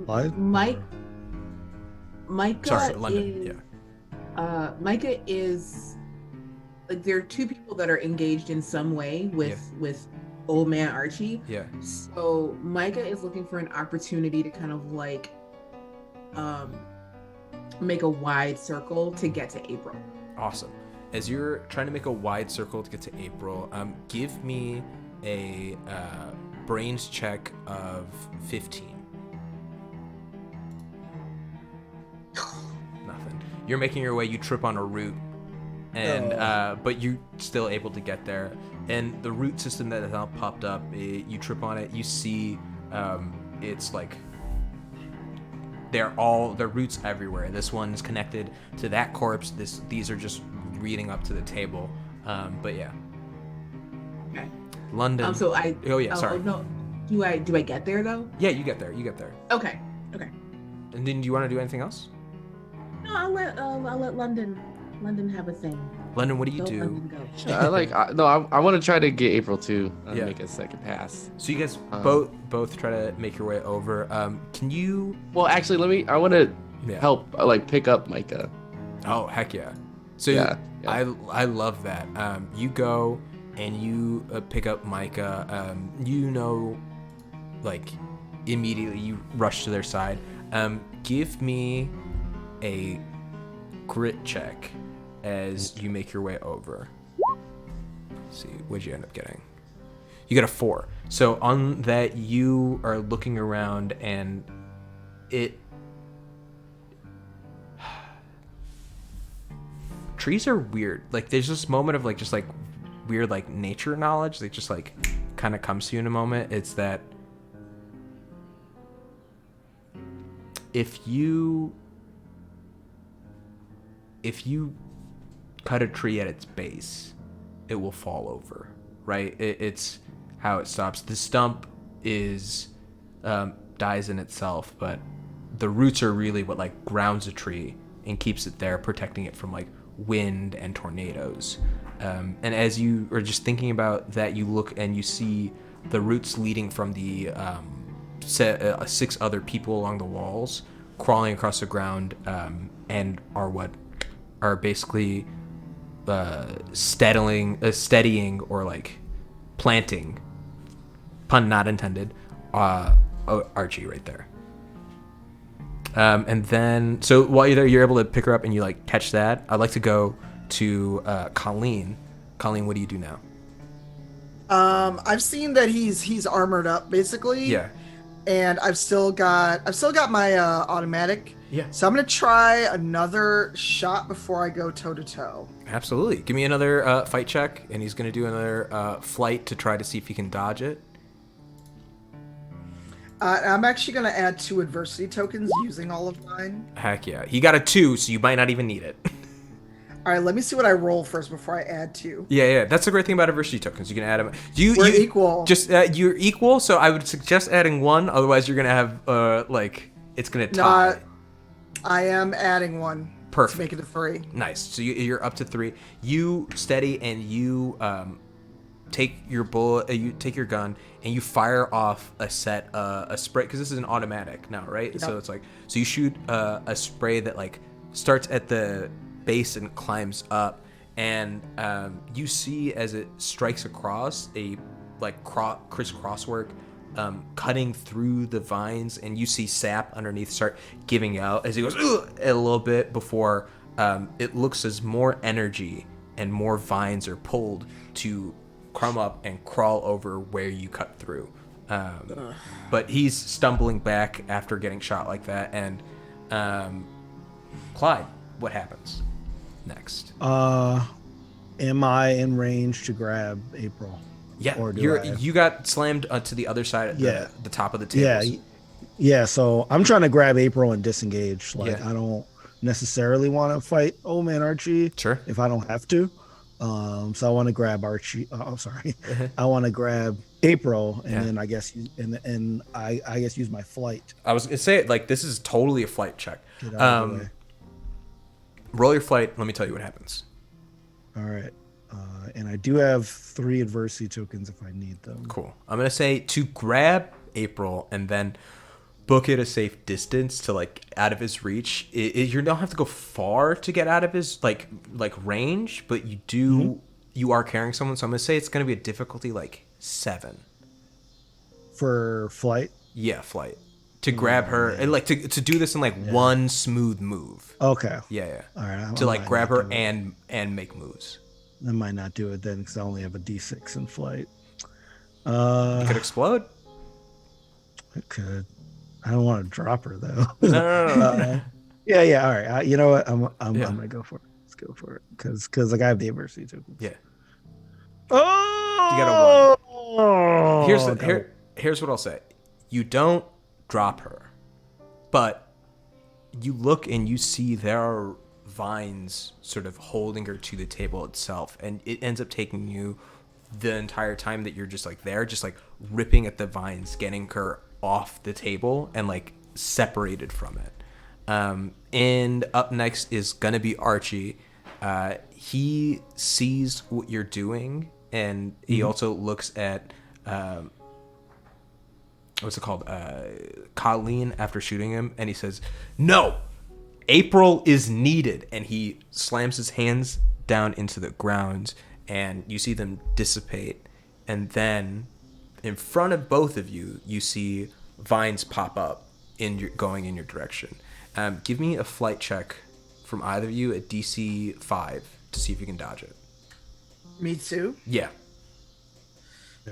Clyde? Micah Sorry, London. is, Yeah. Micah is like, there are 2 people that are engaged in some way with old man Archie. Yeah. So Micah is looking for an opportunity to kind of like make a wide circle to get to April. Awesome. As you're trying to make a wide circle to get to April, give me a brains check of 15. Nothing. You're making your way. You trip on a root, and but you're still able to get there. And the root system that has now popped up, you trip on it. You see, it's like they're roots everywhere. This one's connected to that corpse. These are just leading up to the table. But yeah. Okay. London. So I. Oh yeah, sorry. No. Do I get there though? Yeah, you get there. You get there. Okay. Okay. And then, do you want to do anything else? No, I'll let London have a thing. London, what do you Don't do? London go. I want to try to get April too. Yeah. Make a second pass. So you guys both try to make your way over. Can you? Well, actually, I want to Yeah. help like pick up Micah. Oh heck yeah! So Yeah. I love that. You go and you pick up Micah. Like immediately you rush to their side. Give me a grit check as you make your way over. Let's see, what'd you end up getting? You got a 4. So on that, you are looking around and it. Trees are weird. Like there's this moment of like just like weird like nature knowledge that just like kind of comes to you in a moment. It's that if you cut a tree at its base, it will fall over, right? It's how it stops. The stump is dies in itself, but the roots are really what like grounds a tree and keeps it there, protecting it from like wind and tornadoes. And as you are just thinking about that, you look and you see the roots leading from the 6 other people along the walls crawling across the ground, and are basically steadying or like planting, pun not intended, Archie right there. And then, so while you're there, you're able to pick her up and you like catch that. I'd like to go to Colleen. Colleen, what do you do now? I've seen that he's armored up basically. Yeah. And I've still got my automatic. Yeah. So I'm gonna try another shot before I go toe to toe. Absolutely. Give me another fight check, and he's gonna do another flight to try to see if he can dodge it. I'm actually gonna add 2 adversity tokens using all of mine. Heck yeah. He got a 2, so you might not even need it. All right, let me see what I roll first before I add 2. Yeah. That's the great thing about adversity tokens. You can add them. We're equal. Just you're equal, so I would suggest adding 1. Otherwise, you're gonna have it's gonna tie. No, I am adding 1. Perfect. To make it a 3. Nice. So you're up to 3. You steady and you take your bullet. You take your gun and you fire off a spray, because this is an automatic now, right? Yep. So it's like, so you shoot a spray that like starts at the base and climbs up, and you see as it strikes across a like crisscross work, cutting through the vines, and you see sap underneath start giving out as it goes a little bit before it looks as more energy and more vines are pulled to crumb up and crawl over where you cut through. But he's stumbling back after getting shot like that. And Clyde, what happens next? Am I in range to grab April? Yeah, Or do you got slammed to the other side at the top of the table. Yeah. So I'm trying to grab April and disengage. Like Yeah. I don't necessarily want to fight Old Man Archie. Sure. If I don't have to. So I want to grab Archie. I want to grab April, and then I guess I guess use my flight. I was gonna say, like, this is totally a flight check. Get out of the way. Roll your flight. Let me tell you what happens. All right. And I do have 3 adversity tokens if I need them. Cool. I'm gonna say to grab April and then book it a safe distance to like out of his reach. You don't have to go far to get out of his like range, but you do. You are carrying someone, so I'm gonna say it's gonna be a difficulty like 7 For flight. Yeah, flight to grab her and like to do this in like one smooth move. Okay. Yeah. All right. To like grab her and make moves. I might not do it then because I only have a D6 in flight. It could explode. It could. I don't want to drop her though. No. Yeah. All right. You know what? I'm gonna go for it. Let's go for it because like I have the adversity tokens. Yeah. Oh. You got a 1. Here's what I'll say. You don't drop her, but you look and you see there are vines sort of holding her to the table itself, and it ends up taking you the entire time that you're just like there, just like ripping at the vines, getting her off the table and like separated from it. And up next is gonna be Archie. He sees what you're doing, and he also looks at what's it called, Colleen, after shooting him, and he says, "No, April is needed," and he slams his hands down into the ground, and you see them dissipate, and then in front of both of you, you see vines pop up going in your direction. Give me a flight check from either of you at DC 5 to see if you can dodge it. Me too. Yeah.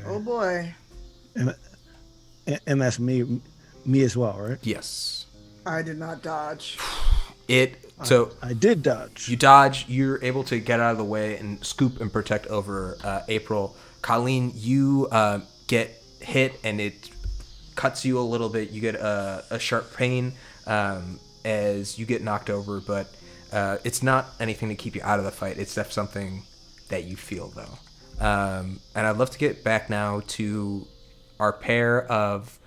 Oh boy. And that's me as well, right? Yes. I did not dodge. So I did dodge. you dodge. You're able to get out of the way and scoop and protect over April. Colleen, you get hit and it cuts you a little bit. You get a sharp pain as you get knocked over, but it's not anything to keep you out of the fight. It's definitely something that you feel, though. And I'd love to get back now to our pair of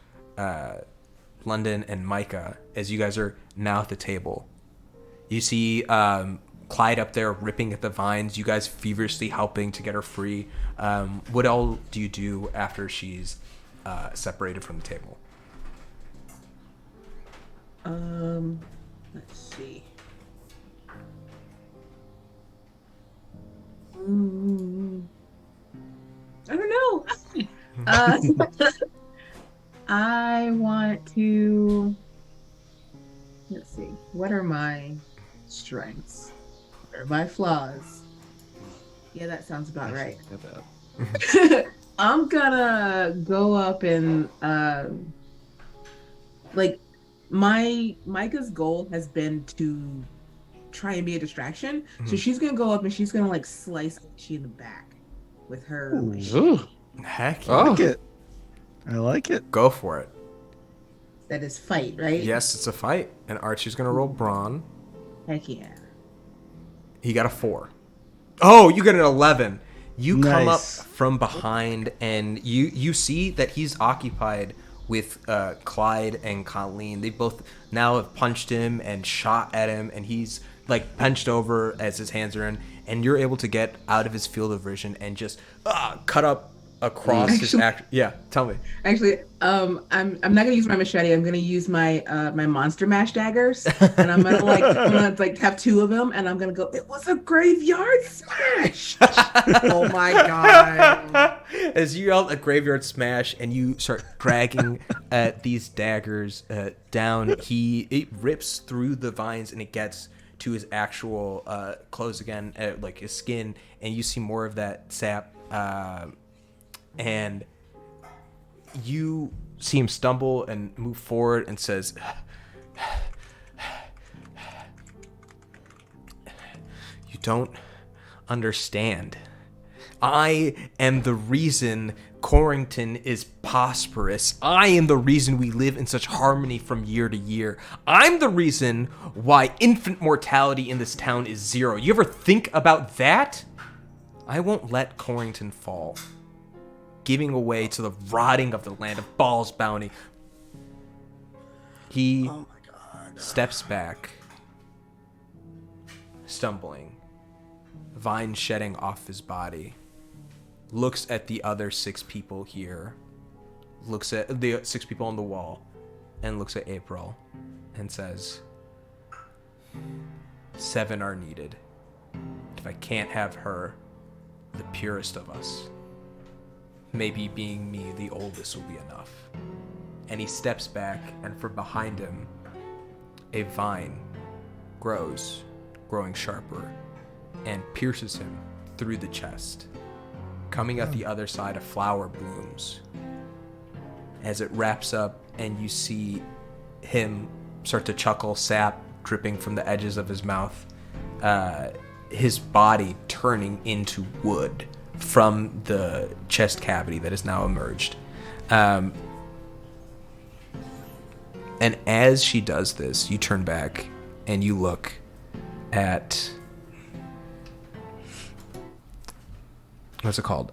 London and Micah, as you guys are now at the table. You see Clyde up there ripping at the vines, you guys feverishly helping to get her free. What all do you do after she's separated from the table? Let's see. I don't know. I want to. Let's see. What are my strengths? What are my flaws? Yeah, that sounds about right. I'm gonna go up and like Micah's goal has been to try and be a distraction. So she's gonna go up and she's gonna like slice Archie in the back with her. Ooh. Heck yeah. I like it. I like it. Go for it. That is fight, right? Yes, it's a fight. And Archie's going to roll brawn. Heck yeah. He got a 4. Oh, you get an 11. You come up Nice. from behind, and you see that he's occupied with Clyde and Colleen. They both now have punched him and shot at him, and he's like hunched over as his hands are in, and you're able to get out of his field of vision and just cut up across his act. Yeah, tell me. Actually, I'm not gonna use my machete. I'm gonna use my my monster mash daggers, and I'm gonna have 2 of them, and I'm gonna go. It was a graveyard smash. Oh my god. As you yell a graveyard smash and you start dragging these daggers down, it rips through the vines and it gets to his actual clothes again, like his skin, and you see more of that sap. And you see him stumble and move forward and says, "You don't understand. I am the reason Corrington is prosperous. I am the reason we live in such harmony from year to year. I'm the reason why infant mortality in this town is 0. You ever think about that? I won't let Corrington fall, giving away to the rotting of the land of Ball's bounty." He steps back, stumbling, vine shedding off his body, looks at the other 6 people here, looks at the 6 people on the wall, and looks at April and says, 7 are needed. If I can't have her, the purest of us, maybe being me, the oldest, will be enough. And he steps back, and from behind him, a vine grows, growing sharper, and pierces him through the chest. Coming out the other side, a flower blooms. As it wraps up, and you see him start to chuckle, sap dripping from the edges of his mouth, his body turning into wood from the chest cavity that has now emerged. And as she does this, you turn back and you look at what's it called?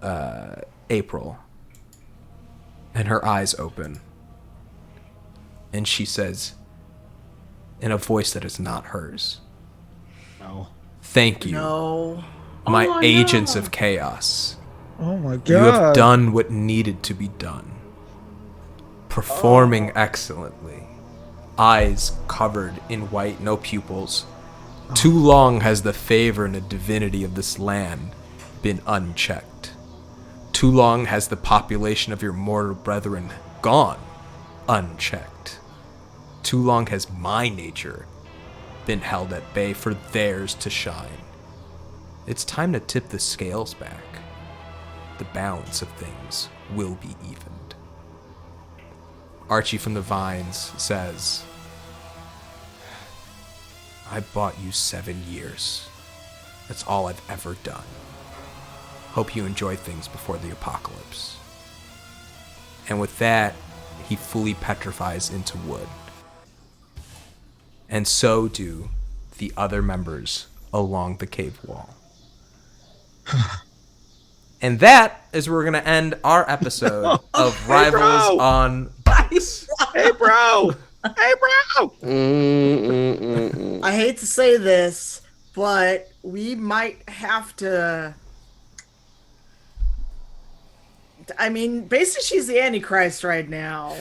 April. And her eyes open. And she says, in a voice that is not hers, No. "Thank you, No. my Oh, agents no. of chaos. Oh my god. You have done what needed to be done. Performing excellently. Eyes covered in white, no pupils. Too long has the favor and the divinity of this land been unchecked. Too long has the population of your mortal brethren gone unchecked. Too long has my nature been held at bay for theirs to shine. It's time to tip the scales back. The balance of things will be evened." Archie from the Vines says, "I bought you 7 years. That's all I've ever done. Hope you enjoy things before the apocalypse." And with that, he fully petrifies into wood. And so do the other members along the cave wall. And that is where we're going to end our episode of Rivals bro. on Bikes. Hey, bro. Hey, bro. I hate to say this, but we might have to. I mean, basically, she's the Antichrist right now.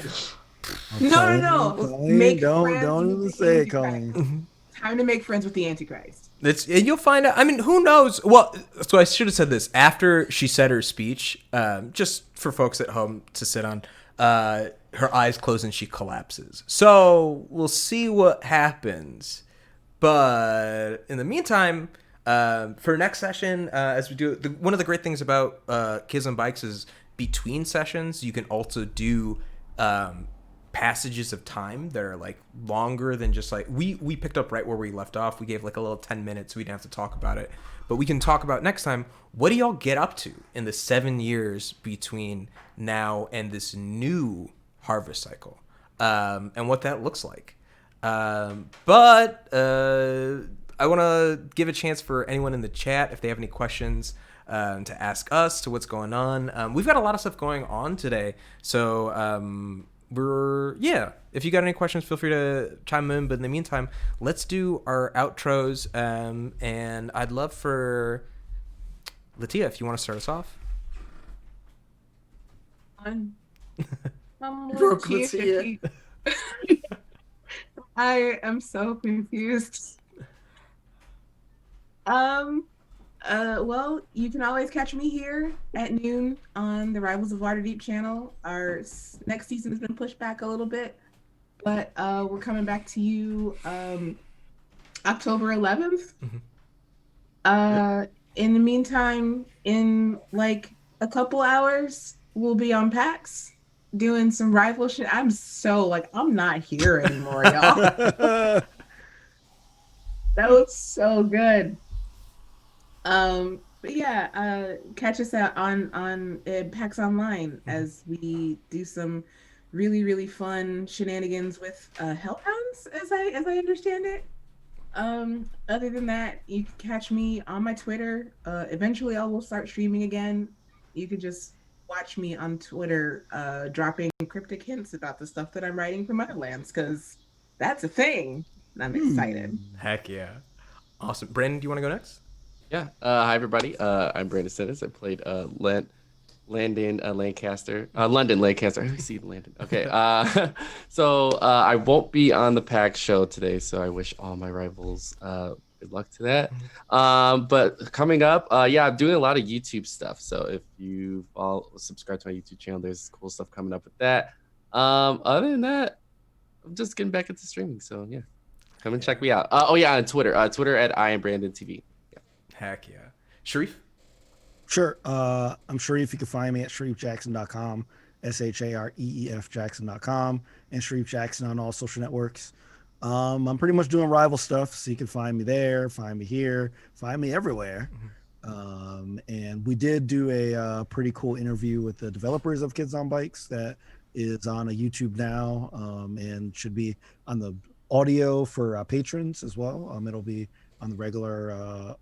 No. Colleen, Make don't friends even with the say it, Antichrist. Colleen. Time to make friends with the Antichrist. You'll find out. I mean, who knows? Well, so I should have said this after she said her speech, just for folks at home to sit on. Her eyes close and she collapses. So we'll see what happens. But in the meantime, for next session, as we do, one of the great things about Kids on Bikes is between sessions, you can also do passages of time that are like longer than just like we picked up right where we left off. We gave like a little 10 minutes so we didn't have to talk about it, but we can talk about next time, what do y'all get up to in the 7 years between now and this new harvest cycle, and what that looks like. But I want to give a chance for anyone in the chat if they have any questions to ask us to what's going on. We've got a lot of stuff going on today, so if you got any questions, feel free to chime in. But in the meantime, let's do our outros, and I'd love for Latia, if you want to start us off. I'm Broke Latia. I am so confused. Well, you can always catch me here at noon on the Rivals of Waterdeep channel. Our next season has been pushed back a little bit, but we're coming back to you October 11th. In the meantime, in like a couple hours, we'll be on PAX doing some rival shit. I'm not here anymore, y'all. That was so good. But yeah, catch us out on PAX Online as we do some really, really fun shenanigans with Hellhounds, as I understand it. Other than that, you can catch me on my Twitter. Eventually I will start streaming again. You could just watch me on Twitter dropping cryptic hints about the stuff that I'm writing for Motherlands, because that's a thing. And I'm excited. Heck yeah. Awesome. Brandon, do you want to go next? Yeah. Hi, everybody. I'm Brandon Simmons. I played London Lancaster. I always see Landon. Okay. So I won't be on the PAX show today, so I wish all my rivals good luck to that. But coming up, I'm doing a lot of YouTube stuff. So if you subscribe to my YouTube channel, there's cool stuff coming up with that. Other than that, I'm just getting back into streaming. So yeah, come and check me out. On Twitter. Twitter at IamBrandonTV. Heck yeah. Sharif? Sure. I'm Sharif. You can find me at SharifJackson.com, SHAREEF Jackson.com, and Sharif Jackson on all social networks. I'm pretty much doing rival stuff, so you can find me there, find me here, find me everywhere. And we did do a pretty cool interview with the developers of Kids on Bikes that is on a YouTube now, and should be on the audio for patrons as well. It'll be on the regular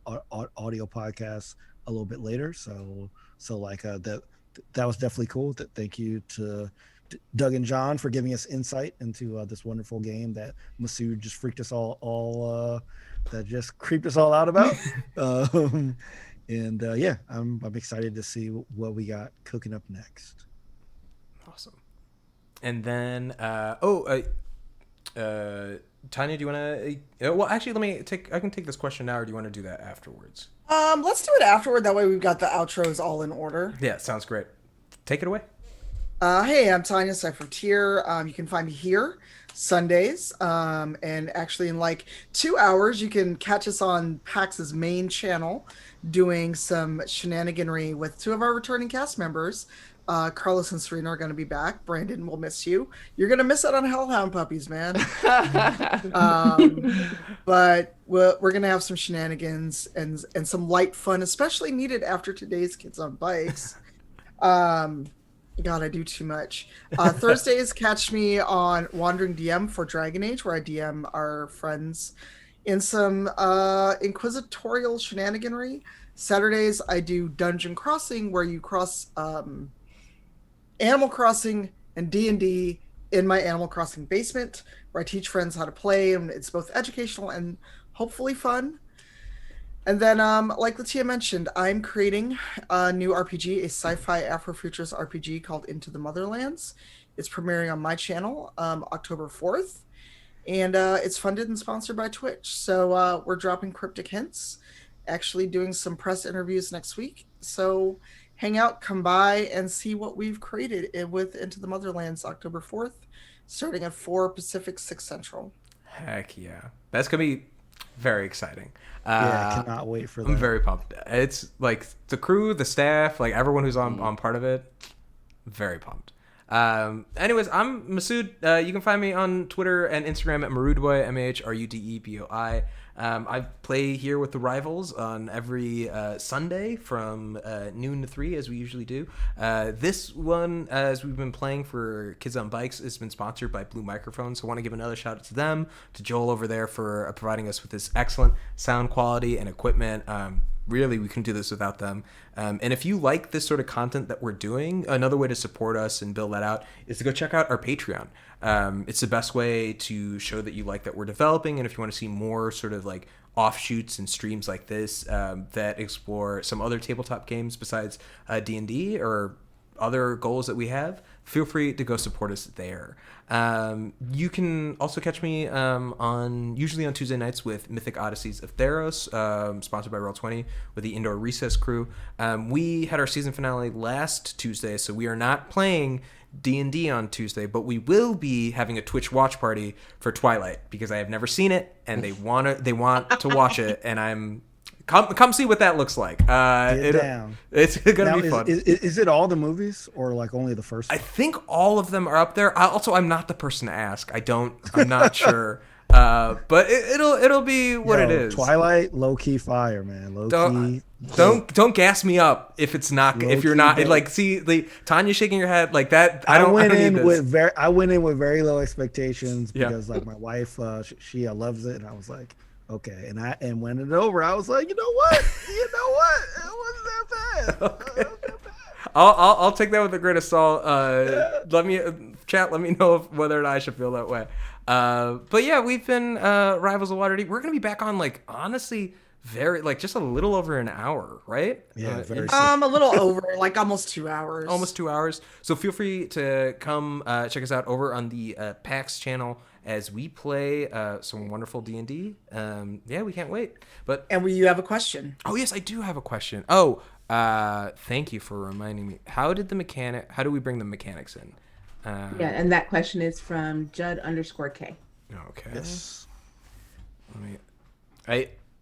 audio podcast a little bit later, so So like that was definitely cool. Thank you to Doug and John for giving us insight into this wonderful game that Masood just freaked us all that just creeped us all out about. And yeah, I'm excited to see what we got cooking up next. Awesome. And then Tanya, do you want to? Well, actually, I can take this question now, or do you want to do that afterwards? Let's do it afterward. That way we've got the outros all in order. Yeah, sounds great. Take it away. Hey, I'm Tanya Seifert-Tier. You can find me here Sundays. And actually in like 2 hours, you can catch us on PAX's main channel doing some shenaniganry with two of our returning cast members. Carlos and Serena are going to be back. Brandon will miss you. You're going to miss out on Hellhound Puppies, man. But we're going to have some shenanigans and some light fun, especially needed after today's Kids on Bikes. God, I do too much. Thursdays, catch me on Wandering DM for Dragon Age, where I DM our friends in some inquisitorial shenaniganry. Saturdays, I do Dungeon Crossing, where you cross Animal Crossing and D&D in my Animal Crossing basement, where I teach friends how to play, and it's both educational and hopefully fun. And then, like Latia mentioned, I'm creating a new RPG, a sci-fi Afrofuturist RPG called Into the Motherlands. It's premiering on my channel October 4th, and it's funded and sponsored by Twitch. So we're dropping cryptic hints, actually doing some press interviews next week. So hang out, come by, and see what we've created with Into the Motherlands October 4th, starting at 4 Pacific, 6 Central. Heck yeah. That's going to be very exciting. Yeah, I cannot wait for that. I'm very pumped. It's like the crew, the staff, like everyone who's on part of it. Very pumped. Anyways, I'm Masood. You can find me on Twitter and Instagram at Marudeboy, MAHRUDEBOI. I play here with the Rivals on every Sunday from noon to 3, as we usually do. This one, as we've been playing for Kids on Bikes, has been sponsored by Blue Microphones. So I want to give another shout out to them, to Joel over there for providing us with this excellent sound quality and equipment. Really, we couldn't do this without them. And if you like this sort of content that we're doing, another way to support us and build that out is to go check out our Patreon. It's the best way to show that you like that we're developing. And if you want to see more sort of like offshoots and streams like this that explore some other tabletop games besides D&D or other goals that we have, feel free to go support us there. You can also catch me usually on Tuesday nights with Mythic Odysseys of Theros, sponsored by Roll20 with the Indoor Recess crew. We had our season finale last Tuesday, so we are not playing D&D on Tuesday, but we will be having a Twitch watch party for Twilight because I have never seen it and they want to watch it, and I'm come see what that looks like. It's gonna be fun. Is it all the movies or like only the first one? I think all of them are up there. I'm not the person to ask. I'm not sure. But it'll be what it is. Twilight, low key fire, man. Don't gas me up if it's not. If you're not like, see, Tanya shaking your head like that. I went in with very low expectations because like my wife, she loves it, and I was like, okay. And when it's over, I was like, you know what? It wasn't that bad. Okay. I'll take that with a grain of salt. Let me know whether or not I should feel that way. But yeah, we've been Rivals of Waterdeep. We're gonna be back on like honestly just a little over an hour, right? Yeah, a little over, like almost 2 hours. Almost 2 hours. So feel free to come check us out over on the PAX channel as we play some wonderful D&D. Yeah, we can't wait. And you have a question? Oh yes, I do have a question. Oh, thank you for reminding me. How do we bring the mechanics in? And that question is from Judd_K. Okay. Yes.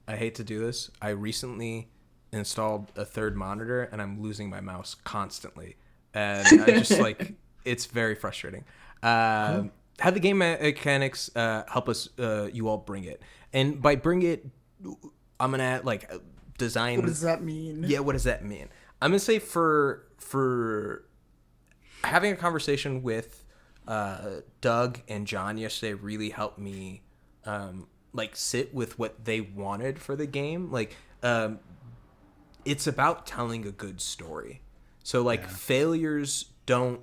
I hate to do this. I recently installed a third monitor and I'm losing my mouse constantly. And I just like, it's very frustrating. How the game mechanics help us, you all bring it. And by bring it, I'm going to like design. What does that mean? Yeah, what does that mean? I'm going to say for having a conversation with Doug and John yesterday really helped me like sit with what they wanted for the game. Like it's about telling a good story. So like failures don't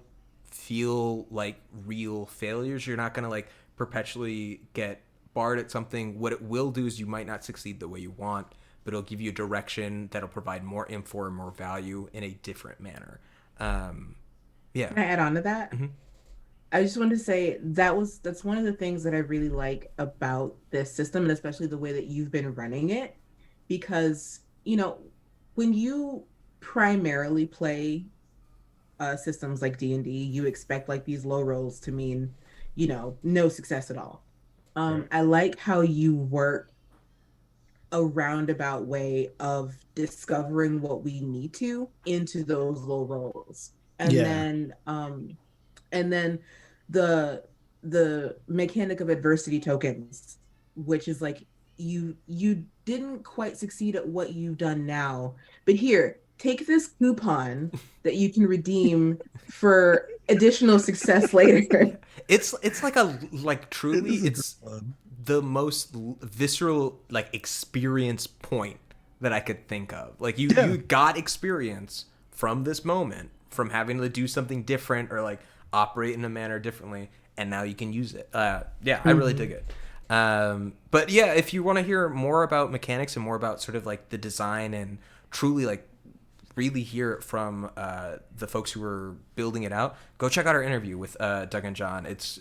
feel like real failures. You're not gonna like perpetually get barred at something. What it will do is you might not succeed the way you want, but it'll give you a direction that'll provide more info or more value in a different manner. Yeah. Can I add on to that? I just wanted to say that's one of the things that I really like about this system, and especially the way that you've been running it, because when you primarily play systems like D&D, you expect like these low rolls to mean no success at all. I like how you work a roundabout way of discovering what we need to into those low rolls, and Yeah. then the mechanic of adversity tokens, which is like you didn't quite succeed at what you've done now, but here, take this coupon that you can redeem for additional success later. It's like truly It is a it's good one. the most visceral like experience point that I could think of. Like you got experience from this moment, from having to do something different or like operate in a manner differently, and now you can use it. I really dig it. But yeah, if you want to hear more about mechanics and more about sort of like the design and truly like really hear it from the folks who were building it out, go check out our interview with Doug and John. It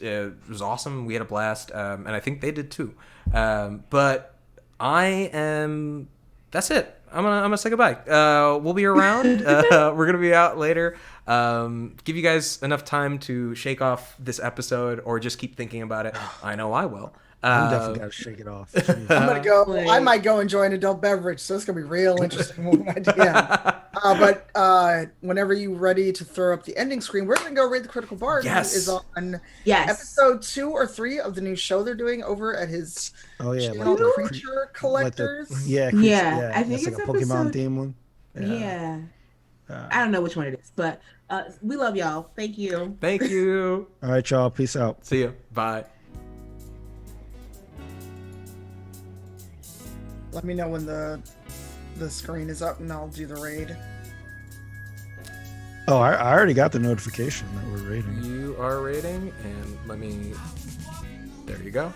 was awesome. We had a blast, and I think they did too. But that's it. I'm gonna say goodbye. We'll be around. We're gonna be out later. Give you guys enough time to shake off this episode or just keep thinking about it. I know I will. I'm definitely gotta shake it off. I'm gonna go. I might go enjoy an adult beverage, so it's gonna be real interesting when I do that. But whenever you're ready to throw up the ending screen, we're gonna go read the Critical Bard. Yes. Who is on Yes. episode 2 or 3 of the new show they're doing over at his channel, like the Creature Collectors. I think it's like it's a Pokemon episode- theme one. Yeah. I don't know which one it is, but we love y'all. Thank you. Thank you. All right, y'all. Peace out. See you. Bye. Let me know when the screen is up, and I'll do the raid. Oh, I already got the notification that we're raiding. You are rating, and let me. There you go.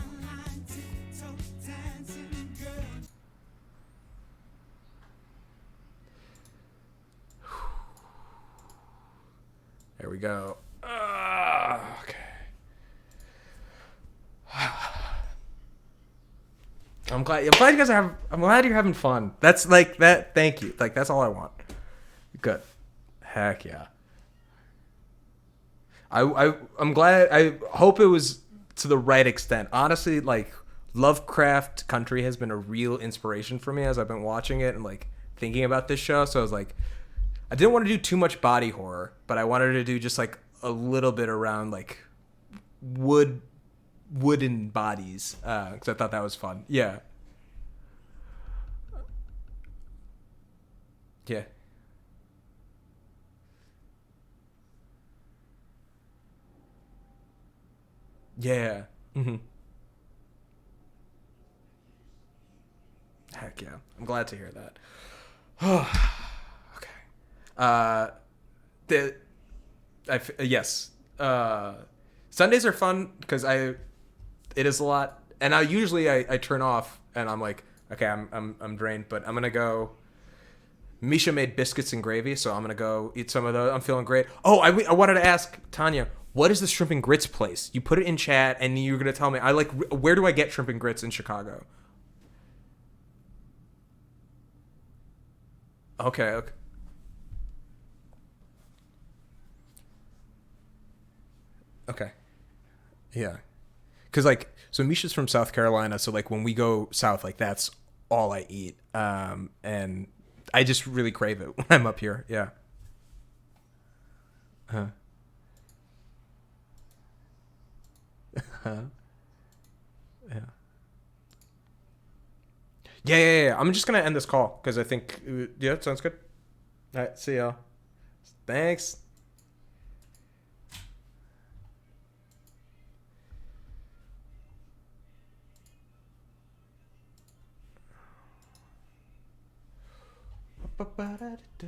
There we go. Okay. I'm glad you guys are. I'm glad you're having fun. That's like that. Thank you. Like that's all I want. Good. Heck yeah. I'm glad. I hope it was to the right extent. Honestly, like Lovecraft Country has been a real inspiration for me as I've been watching it and like thinking about this show. So I was like, I didn't want to do too much body horror, but I wanted to do just like a little bit around like wooden bodies because I thought that was fun. Yeah. Yeah. Yeah. Mm-hmm. Heck yeah. I'm glad to hear that. Okay. Yes. Sundays are fun because it is a lot, and I turn off and I'm like, okay, I'm drained, but I'm gonna go. Misha made biscuits and gravy, so I'm gonna go eat some of those. I'm feeling great. Oh, I wanted to ask Tanya, what is the shrimp and grits place? You put it in chat, and you're gonna tell me. Where do I get shrimp and grits in Chicago? Okay. Okay. Yeah. Because so Misha's from South Carolina, so like when we go south, like that's all I eat, and I just really crave it when I'm up here. Yeah. Yeah. Yeah. I'm just gonna end this call because I think it sounds good. All right, see y'all. Thanks. Ba-ba-da-da-da.